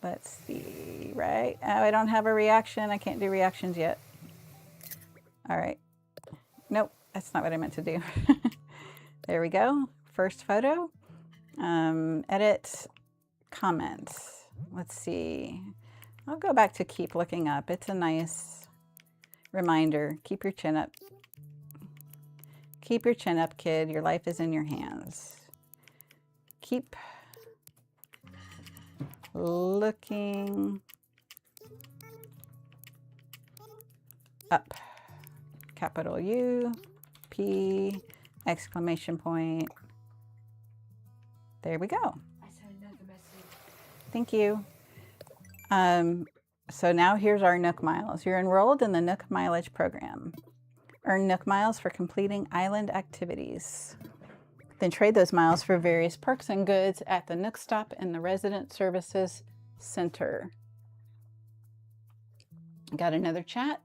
Let's see, right? Oh, I don't have a reaction. I can't do reactions yet. All right. Nope, that's not what I meant to do. There we go. First photo. Edit, comments. Let's see. I'll go back to keep looking up. It's a nice reminder. Keep your chin up. Keep your chin up, kid. Your life is in your hands. Keep looking up. Capital U, P, exclamation point. There we go. I saw another message. Thank you. So now here's our Nook Miles. You're enrolled in the Nook Mileage program. Earn Nook Miles for completing island activities. Then trade those miles for various perks and goods at the Nook stop in the Resident Services Center. Got another chat.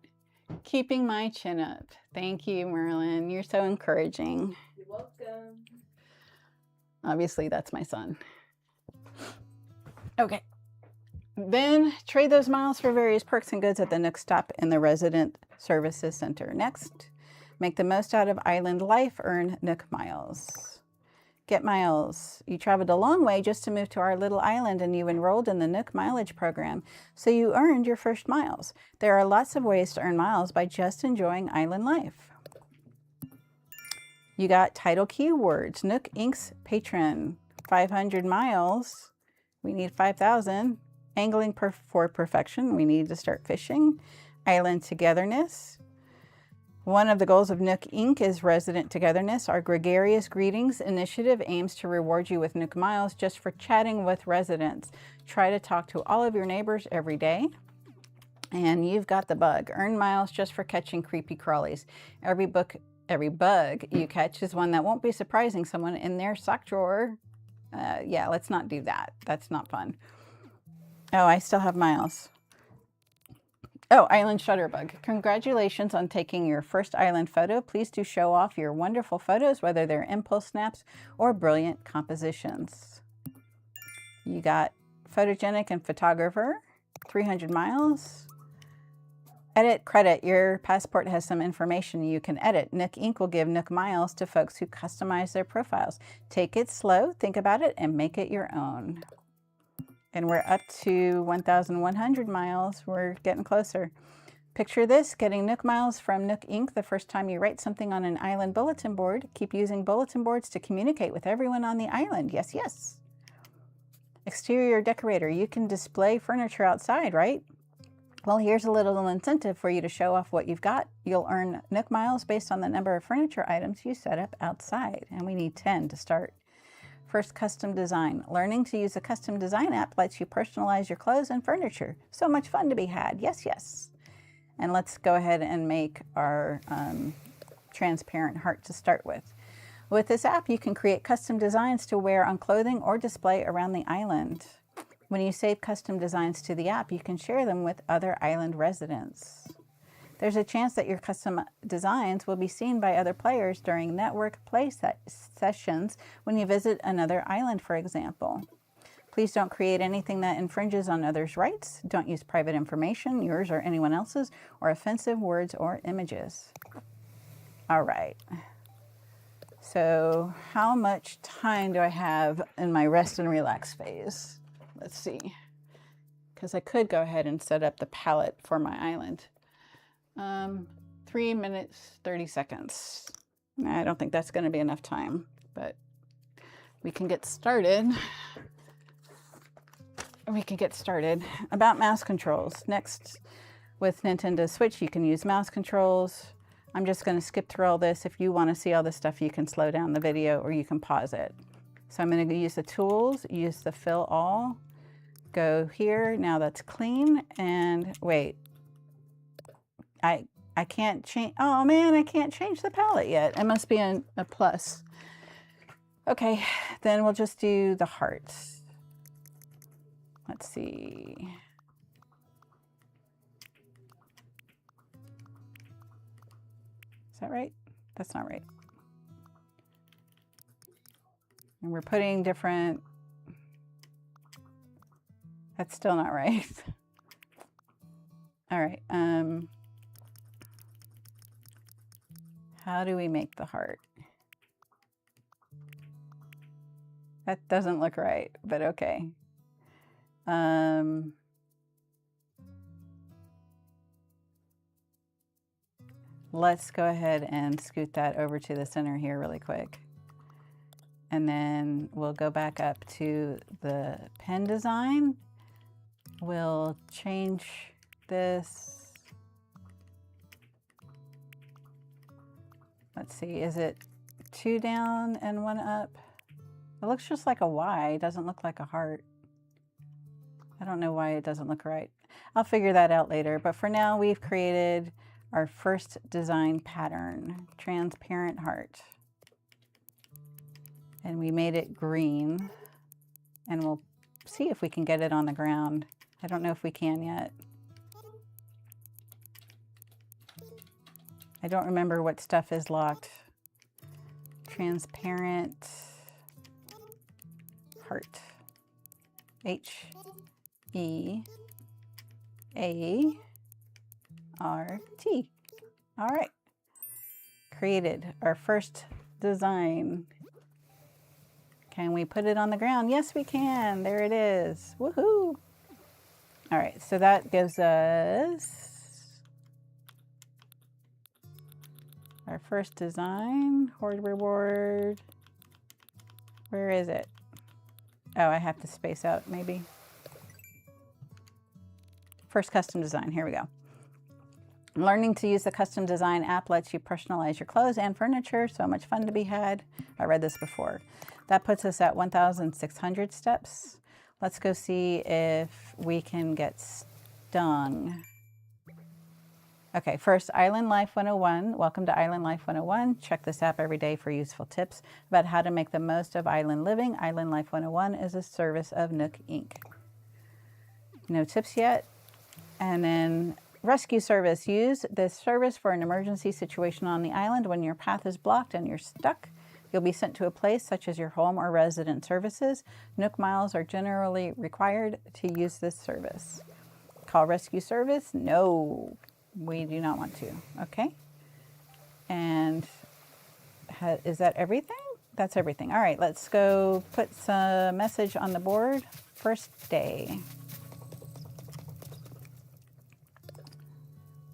Keeping my chin up. Thank you, Merlin. You're so encouraging. You're welcome. Obviously, that's my son. Okay. Then trade those miles for various perks and goods at the Nook stop in the Resident Services Center. Next, make the most out of island life. Earn Nook Miles. Get miles. You traveled a long way just to move to our little island and you enrolled in the Nook Mileage program, so you earned your first miles. There are lots of ways to earn miles by just enjoying island life. You got title keywords. Nook Inc.'s patron. 500 miles. We need 5,000. Angling for perfection. We need to start fishing. Island togetherness. One of the goals of Nook Inc. is resident togetherness. Our Gregarious Greetings initiative aims to reward you with Nook Miles just for chatting with residents. Try to talk to all of your neighbors every day. And you've got the bug. Earn miles just for catching creepy crawlies. Every bug you catch is one that won't be surprising someone in their sock drawer. Yeah, let's not do that. That's not fun. Oh, I still have miles. Oh, Island Shutterbug. Congratulations on taking your first island photo. Please do show off your wonderful photos, whether they're impulse snaps or brilliant compositions. You got photogenic and photographer, 300 miles. Edit credit. Your passport has some information you can edit. Nook Inc. will give Nook Miles to folks who customize their profiles. Take it slow, think about it, and make it your own. And we're up to 1,100 miles. We're getting closer. Picture this, getting Nook Miles from Nook Inc. the first time you write something on an island bulletin board. Keep using bulletin boards to communicate with everyone on the island. Yes, yes. Exterior decorator. You can display furniture outside, right? Well, here's a little incentive for you to show off what you've got. You'll earn Nook Miles based on the number of furniture items you set up outside. And we need 10 to start. First, custom design. Learning to use a custom design app lets you personalize your clothes and furniture. So much fun to be had. Yes, yes. And let's go ahead and make our transparent heart to start with. With this app, you can create custom designs to wear on clothing or display around the island. When you save custom designs to the app, you can share them with other island residents. There's a chance that your custom designs will be seen by other players during network play sessions when you visit another island, for example. Please don't create anything that infringes on others' rights. Don't use private information, yours or anyone else's, or offensive words or images. All right. So how much time do I have in my rest and relax phase? Let's see. Because I could go ahead and set up the palette for my island. 3 minutes, 30 seconds. I don't think that's going to be enough time, but we can get started. About mouse controls. Next, with Nintendo Switch, you can use mouse controls. I'm just going to skip through all this. If you want to see all this stuff, you can slow down the video or you can pause it. So I'm going to use the tools, use the fill all, go here. Now that's clean, and wait. I can't change, oh man, I can't change the palette yet. It must be a plus. Okay, then we'll just do the hearts. Let's see. Is that right? That's not right. And we're putting different, that's still not right. All right, how do we make the heart? That doesn't look right, but okay. Let's go ahead and scoot that over to the center here really quick. And then we'll go back up to the pen design. We'll change this. Let's see, is it 2 down and 1 up. It looks just like a Y. It doesn't look like a heart. I don't know why it doesn't look right. I'll figure that out later. But for now, we've created our first design pattern, transparent heart. And we made it green. And we'll see if we can get it on the ground. I don't know if we can yet. I don't remember what stuff is locked. Transparent heart. H-E-A-R-T. All right. Created our first design. Can we put it on the ground? Yes, we can. There it is. Woohoo. All right, so that gives us our first design. Hoard reward. Where is it? Oh, I have to space out maybe. First custom design, here we go. Learning to use the custom design app lets you personalize your clothes and furniture. So much fun to be had. I read this before. That puts us at 1,600 steps. Let's go see if we can get stung. Okay, first, Island Life 101. Welcome to Island Life 101. Check this app every day for useful tips about how to make the most of island living. Island Life 101 is a service of Nook Inc. No tips yet. And then rescue service. Use this service for an emergency situation on the island. When your path is blocked and you're stuck, you'll be sent to a place such as your home or resident services. Nook miles are generally required to use this service. Call rescue service? No, we do not want to. Okay. And is that everything? That's everything. All right, let's go put some message on the board. First day.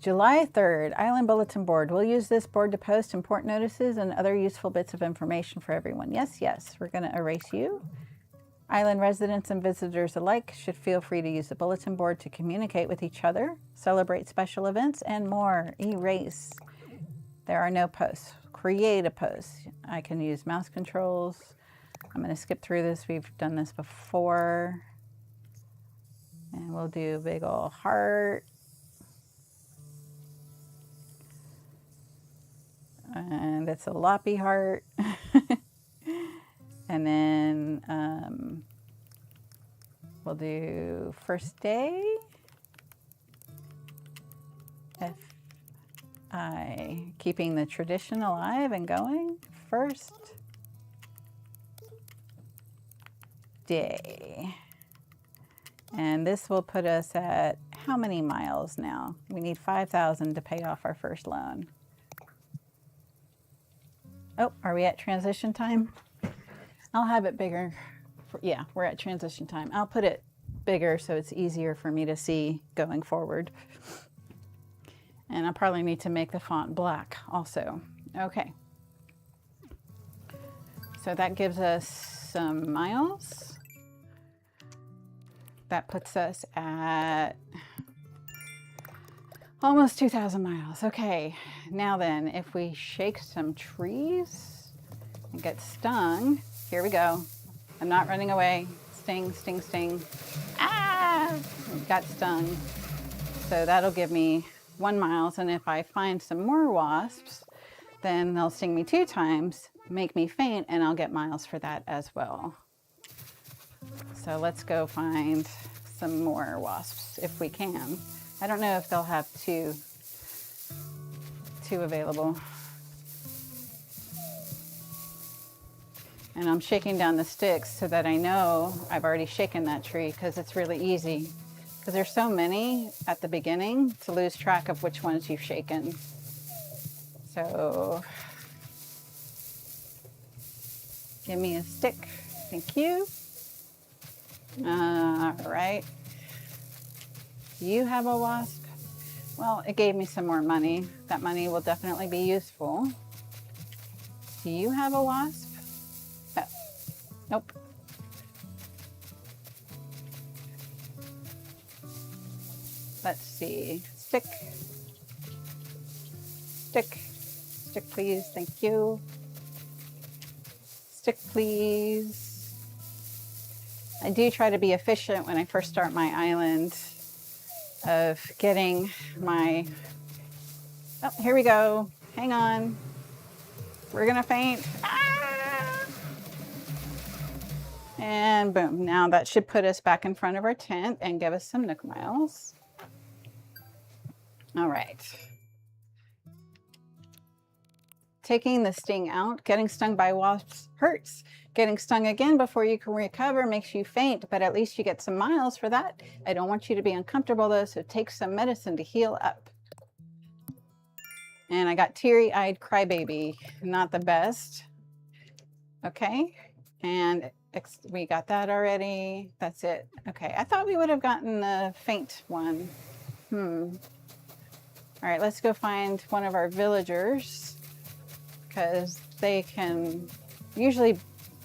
July 3rd, Island Bulletin Board. We'll use this board to post important notices and other useful bits of information for everyone. Yes, yes, we're going to erase you. Island residents and visitors alike should feel free to use the bulletin board to communicate with each other, celebrate special events, and more. Erase. There are no posts. Create a post. I can use mouse controls. I'm going to skip through this. We've done this before. And we'll do a big ol' heart. And it's a loppy heart. And then we'll do first day. F-I, keeping the tradition alive and going. First day. And this will put us at how many miles now? We need 5,000 to pay off our first loan. Oh, are we at transition time? I'll have it bigger. Yeah, we're at transition time. I'll put it bigger so it's easier for me to see going forward. And I'll probably need to make the font black also. Okay. So that gives us some miles. That puts us at almost 2,000 miles. Okay, now then, if we shake some trees and get stung, here we go. I'm not running away. Sting, sting, sting. Ah! Got stung. So that'll give me 1 mile. And if I find some more wasps, then they'll sting me 2 times, make me faint, and I'll get miles for that as well. So let's go find some more wasps if we can. I don't know if they'll have two available. And I'm shaking down the sticks so that I know I've already shaken that tree, because it's really easy. Because there's so many at the beginning to lose track of which ones you've shaken. So give me a stick. Thank you. All right. Do you have a wasp? Well, it gave me some more money. That money will definitely be useful. Do you have a wasp? Oh. Nope. Let's see. Stick. Stick. Stick, please. Thank you. stick, please. I do try to be efficient when I first start my island of getting my, oh, here we go. Hang on. We're gonna faint. Ah! And boom, now that should put us back in front of our tent and give us some Nook miles. All right. Taking the sting out, getting stung by wasps hurts. Getting stung again before you can recover makes you faint, but at least you get some miles for that. I don't want you to be uncomfortable though, so take some medicine to heal up. And I got teary-eyed crybaby, not the best. Okay, and we got that already. That's it. Okay, I thought we would have gotten the faint one. All right, let's go find one of our villagers because they can usually,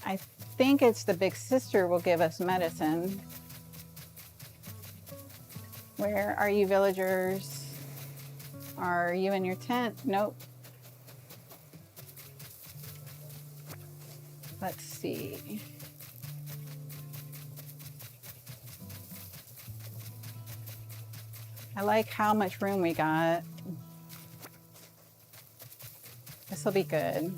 I think it's the big sister will give us medicine. Where are you, villagers? Are you in your tent? Nope. Let's see. I like how much room we got. This will be good.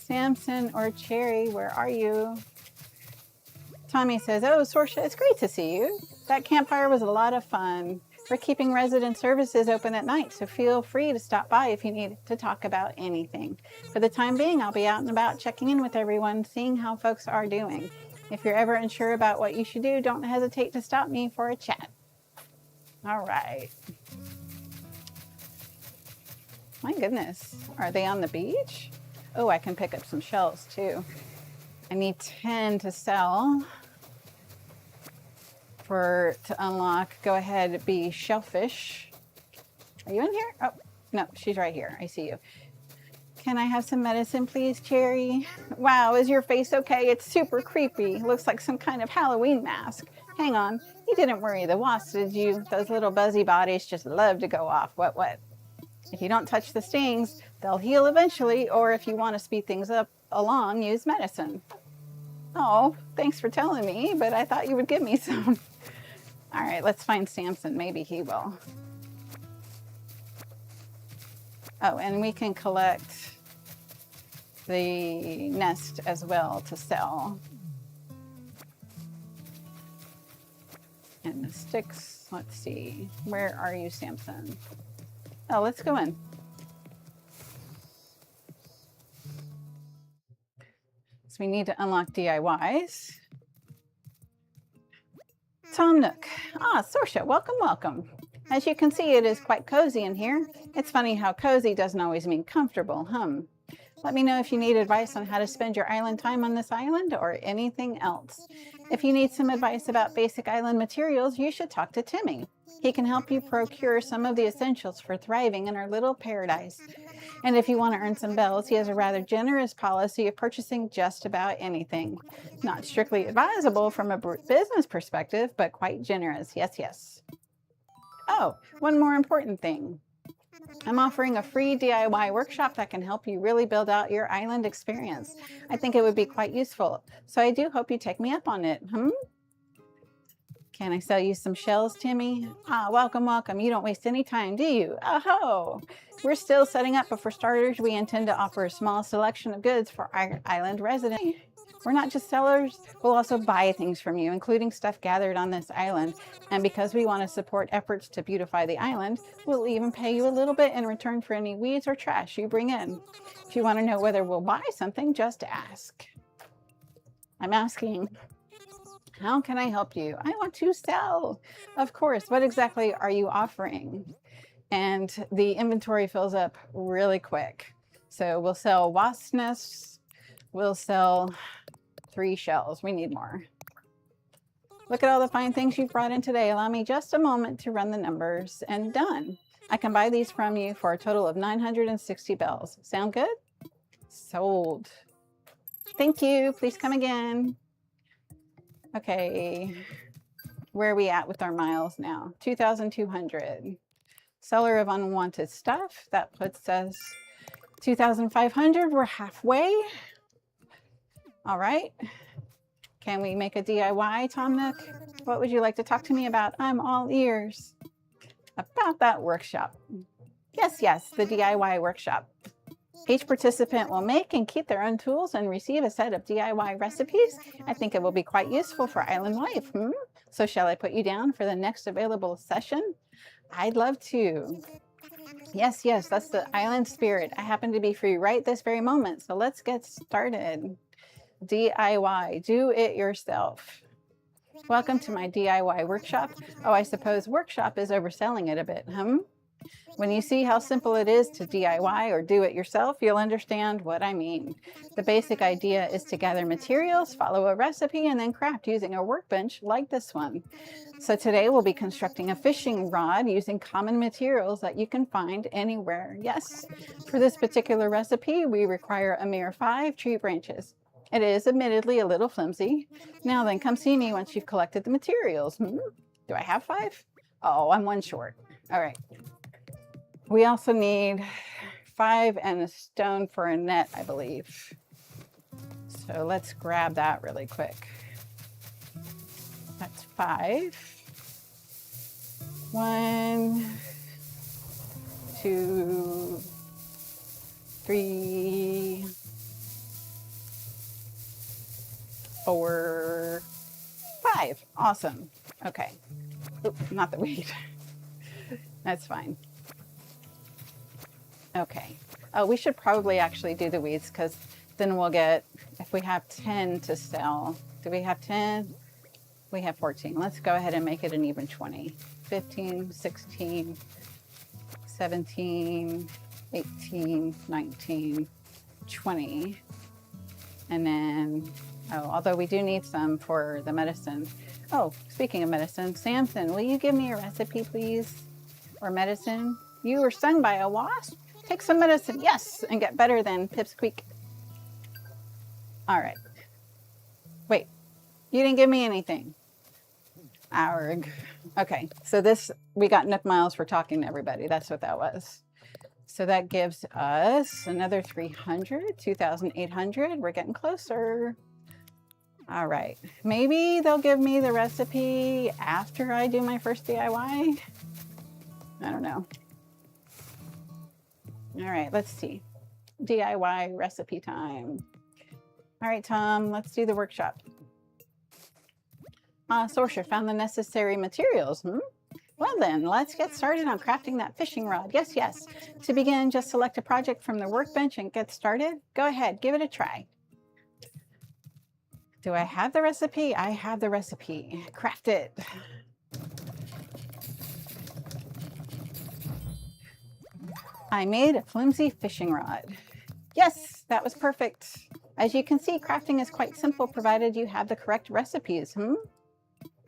Samson or Cherry, where are you? Tommy says, oh, Sorsha, it's great to see you. That campfire was a lot of fun. We're keeping resident services open at night, so feel free to stop by if you need to talk about anything. For the time being, I'll be out and about checking in with everyone, seeing how folks are doing. If you're ever unsure about what you should do, don't hesitate to stop me for a chat. All right. My goodness, are they on the beach? Oh, I can pick up some shells too. I need 10 to sell. To unlock, go ahead, be shellfish. Are you in here? Oh, no, she's right here. I see you. Can I have some medicine, please, Cherry? Wow, is your face okay? It's super creepy. Looks like some kind of Halloween mask. Hang on, you didn't worry the wasps, did you? Those little buzzy bodies just love to go off. What? If you don't touch the stings, they'll heal eventually, or if you want to speed things up along, use medicine. Oh, thanks for telling me, but I thought you would give me some. All right, let's find Samson. Maybe he will. Oh, and we can collect the nest as well to sell. And the sticks, let's see. Where are you, Samson? Oh, let's go in. So we need to unlock DIYs. Tom Nook. Ah, Sorsha, welcome, welcome. As you can see, it is quite cozy in here. It's funny how cozy doesn't always mean comfortable, Let me know if you need advice on how to spend your island time on this island or anything else. If you need some advice about basic island materials, you should talk to Timmy. He can help you procure some of the essentials for thriving in our little paradise. And if you want to earn some bells, he has a rather generous policy of purchasing just about anything. Not strictly advisable from a business perspective, but quite generous. Yes, yes. Oh, one more important thing. I'm offering a free DIY workshop that can help you really build out your island experience. I think it would be quite useful. So I do hope you take me up on it. Can I sell you some shells, Timmy? Ah, welcome, welcome. You don't waste any time, do you? Oh, we're still setting up, but for starters, we intend to offer a small selection of goods for our island residents. We're not just sellers, we'll also buy things from you, including stuff gathered on this island. And because we want to support efforts to beautify the island, we'll even pay you a little bit in return for any weeds or trash you bring in. If you want to know whether we'll buy something, just ask. I'm asking. How can I help you? I want to sell. Of course. What exactly are you offering? And the inventory fills up really quick. So we'll sell wasp nests. We'll sell 3 shells. We need more. Look at all the fine things you've brought in today. Allow me just a moment to run the numbers, and done. I can buy these from you for a total of 960 bells. Sound good? Sold. Thank you. Please come again. Okay. Where are we at with our miles now? 2,200. Seller of unwanted stuff. That puts us 2,500. We're halfway. All right. Can we make a DIY, Tom Nook? What would you like to talk to me about? I'm all ears. About that workshop. Yes, yes, the DIY workshop. Each participant will make and keep their own tools and receive a set of DIY recipes. I think it will be quite useful for island life. So shall I put you down for the next available session? I'd love to. Yes, yes, that's the island spirit. I happen to be free right this very moment. So let's get started. DIY, do it yourself. Welcome to my DIY workshop. Oh, I suppose workshop is overselling it a bit, When you see how simple it is to DIY or do it yourself, you'll understand what I mean. The basic idea is to gather materials, follow a recipe, and then craft using a workbench like this one. So today we'll be constructing a fishing rod using common materials that you can find anywhere. Yes, for this particular recipe, we require a mere 5 tree branches. It is admittedly a little flimsy. Now then, come see me once you've collected the materials. Do I have 5? Oh, I'm 1 short. All right. We also need 5 and a stone for a net, I believe. So let's grab that really quick. That's 5. 1, 2, 3, 4, 5. Awesome. Okay. Oop, not the weed. That's fine. Okay. Oh, we should probably actually do the weeds because then we'll get, if we have 10 to sell. Do we have 10? We have 14. Let's go ahead and make it an even 20. 15, 16, 17, 18, 19, 20. And then, oh, although we do need some for the medicine. Oh, speaking of medicine, Samson, will you give me a recipe, please? Or medicine? You were stung by a wasp? Take some medicine, yes, and get better than Pipsqueak. All right. Wait, you didn't give me anything. Arg. Okay, so this, we got Nook miles for talking to everybody. That's what that was. So that gives us another 300, 2,800. We're getting closer. All right, maybe they'll give me the recipe after I do my first DIY. I don't know. All right, let's see. DIY recipe time. All right, Tom, let's do the workshop. Sorsha found the necessary materials. Well then, let's get started on crafting that fishing rod. Yes, yes. To begin, just select a project from the workbench and get started. Go ahead, give it a try. Do I have the recipe? I have the recipe. Craft it. I made a flimsy fishing rod. Yes, that was perfect. As you can see, crafting is quite simple provided you have the correct recipes.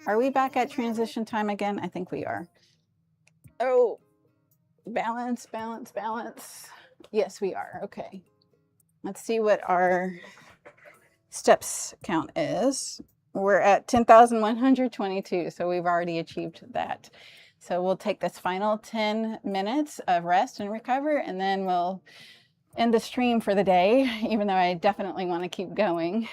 Are we back at transition time again? I think we are. Oh, balance, balance, balance. Yes, we are. Okay. Let's see what our steps count is. We're at 10,122, so we've already achieved that. So we'll take this final 10 minutes of rest and recover, and then we'll end the stream for the day, even though I definitely want to keep going.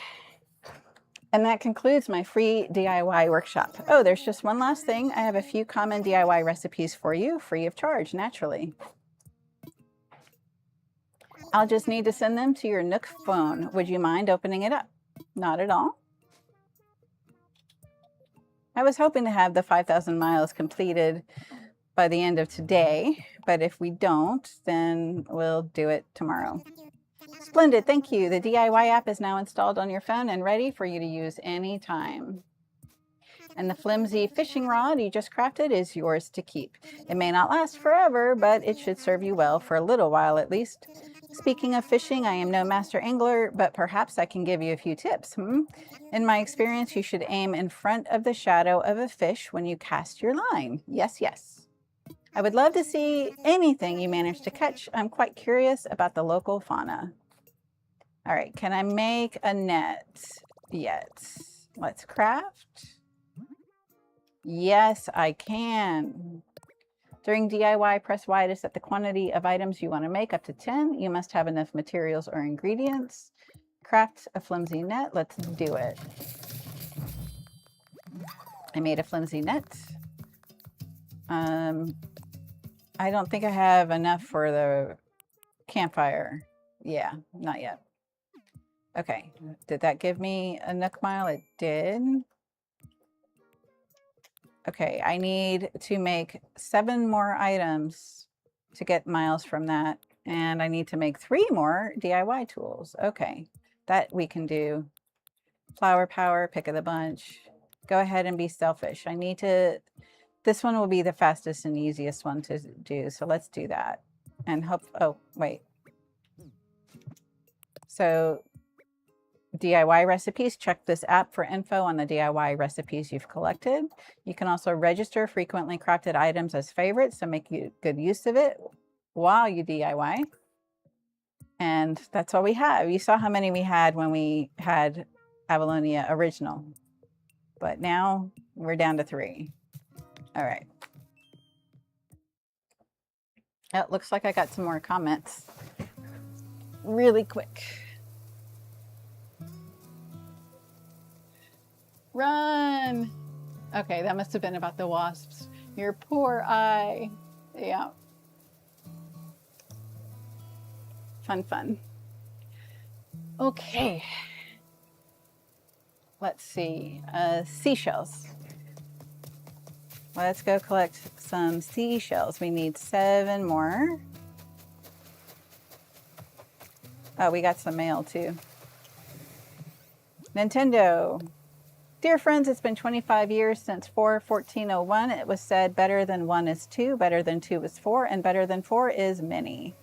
And that concludes my free DIY workshop. Oh, there's just one last thing. I have a few common DIY recipes for you, free of charge, naturally. I'll just need to send them to your Nook phone. Would you mind opening it up? Not at all. I was hoping to have the 5,000 miles completed by the end of today, but if we don't, then we'll do it tomorrow. Splendid, thank you. The DIY app is now installed on your phone and ready for you to use anytime. And the flimsy fishing rod you just crafted is yours to keep. It may not last forever, but it should serve you well for a little while at least. Speaking of fishing, I am no master angler, but perhaps I can give you a few tips. In my experience, you should aim in front of the shadow of a fish when you cast your line. Yes, yes. I would love to see anything you manage to catch. I'm quite curious about the local fauna. All right, can I make a net yet? Let's craft. Yes, I can. During DIY, press Y to set the quantity of items you want to make up to 10. You must have enough materials or ingredients. Craft a flimsy net. Let's do it. I made a flimsy net. I don't think I have enough for the campfire. Yeah, not yet. Okay, did that give me a nook mile? It did. Okay, I need to make 7 more items to get miles from that. And I need to make 3 more DIY tools. Okay, that we can do. Flower power, pick of the bunch. Go ahead and be selfish. I need to, this one will be the fastest and easiest one to do. So let's do that. And hope, oh, wait. So DIY recipes, check this app for info on the DIY recipes you've collected. You can also register frequently crafted items as favorites, so make good use of it while you DIY. And that's all we have. You saw how many we had when we had Avalonia original, but now we're down to 3. All right. Oh, it looks like I got some more comments really quick. Run! Okay, that must have been about the wasps. Your poor eye. Yeah. Fun, fun. Okay. Let's see. Seashells. Let's go collect some seashells. We need 7 more. Oh, we got some mail too. Nintendo. Dear friends, it's been 25 years since 4/14/01. It was said better than 1 is 2, better than 2 is 4, and better than 4 is many.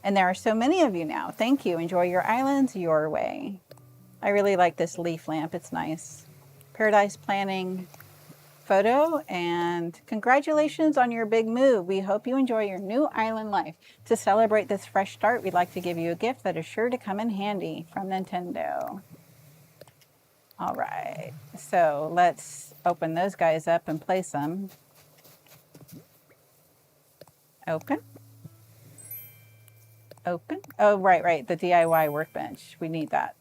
And there are so many of you now. Thank you. Enjoy your islands your way. I really like this leaf lamp. It's nice. Paradise planning photo, and congratulations on your big move. We hope you enjoy your new island life. To celebrate this fresh start, we'd like to give you a gift that is sure to come in handy from Nintendo. All right, so let's open those guys up and place them. Open. Open. Oh, right, the DIY workbench. We need that.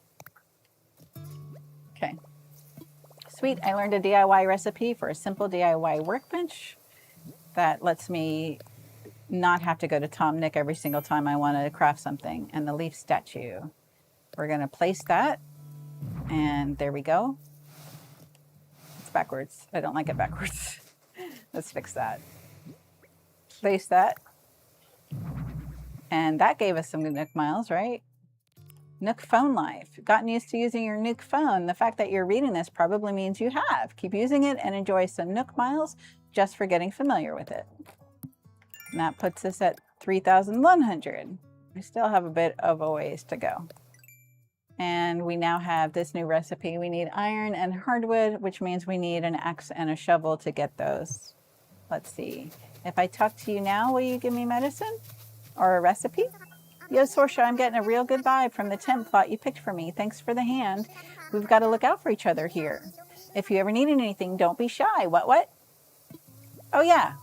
Okay. Sweet, I learned a DIY recipe for a simple DIY workbench that lets me not have to go to Tom Nick every single time I want to craft something. And the leaf statue. We're going to place that. And there we go. It's backwards. I don't like it backwards. Let's fix that. Place that. And that gave us some Nook miles, right? Nook phone life. Gotten used to using your Nook phone. The fact that you're reading this probably means you have. Keep using it and enjoy some Nook miles just for getting familiar with it. And that puts us at 3,100. We still have a bit of a ways to go. And we now have this new recipe. We need iron and hardwood, which means we need an axe and a shovel to get those. Let's see. If I talk to you now, will you give me medicine or a recipe? Yo, Sorsha, I'm getting a real good vibe from the tent plot you picked for me. Thanks for the hand. We've got to look out for each other here. If you ever need anything, don't be shy. What? Oh, yeah.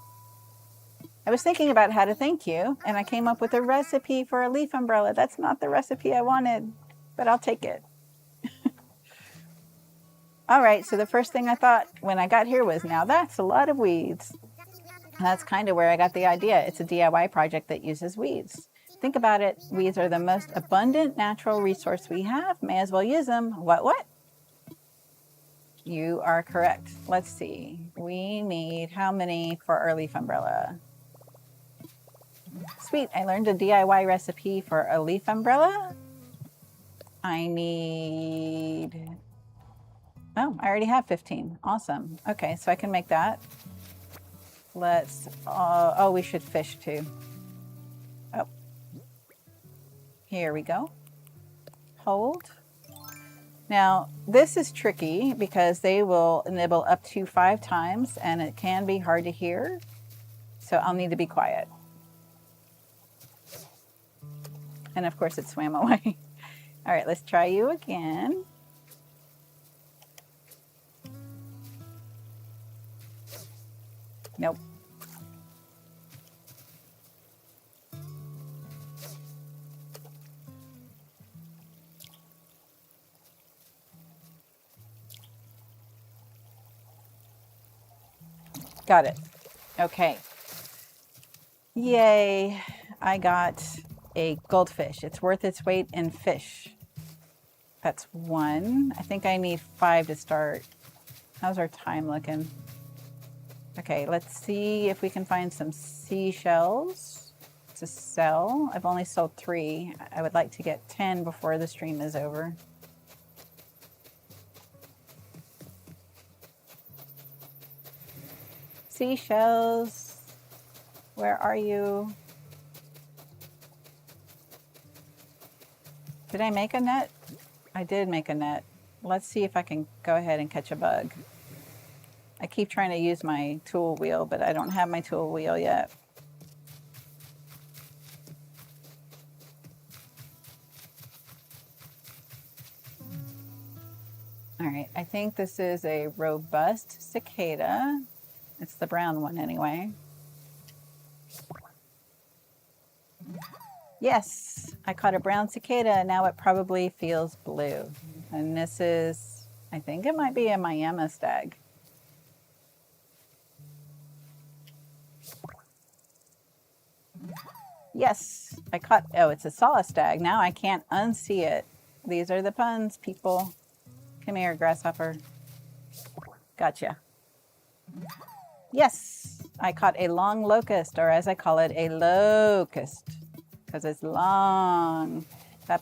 I was thinking about how to thank you, and I came up with a recipe for a leaf umbrella. That's not the recipe I wanted, but I'll take it. All right, so the first thing I thought when I got here was, now that's a lot of weeds. And that's kind of where I got the idea. It's a DIY project that uses weeds. Think about it. Weeds are the most abundant natural resource we have. May as well use them. What? You are correct. Let's see. We need how many for our leaf umbrella? Sweet. I learned a DIY recipe for a leaf umbrella. I need... Oh, I already have 15. Awesome. Okay, so I can make that. Let's... oh, we should fish too. Oh. Here we go. Hold. Now, this is tricky because they will nibble up to 5 times and it can be hard to hear. So I'll need to be quiet. And of course it swam away. All right, let's try you again. Nope. Got it. Okay. Yay. I got a goldfish. It's worth its weight in fish. That's 1. I think I need 5 to start. How's our time looking? Okay, let's see if we can find some seashells to sell. I've only sold 3. I would like to get 10 before the stream is over. Seashells, where are you? Did I make a net? I did make a net. Let's see if I can go ahead and catch a bug. I keep trying to use my tool wheel, but I don't have my tool wheel yet. All right, I think this is a robust cicada. It's the brown one anyway. Yes, I caught a brown cicada. Now it probably feels blue. And this is, I think it might be a Miami stag. Yes, I caught, oh, it's a saw stag. Now I can't unsee it. These are the puns, people. Come here, grasshopper. Gotcha. Yes, I caught a long locust, or as I call it, a locust, because it's long. That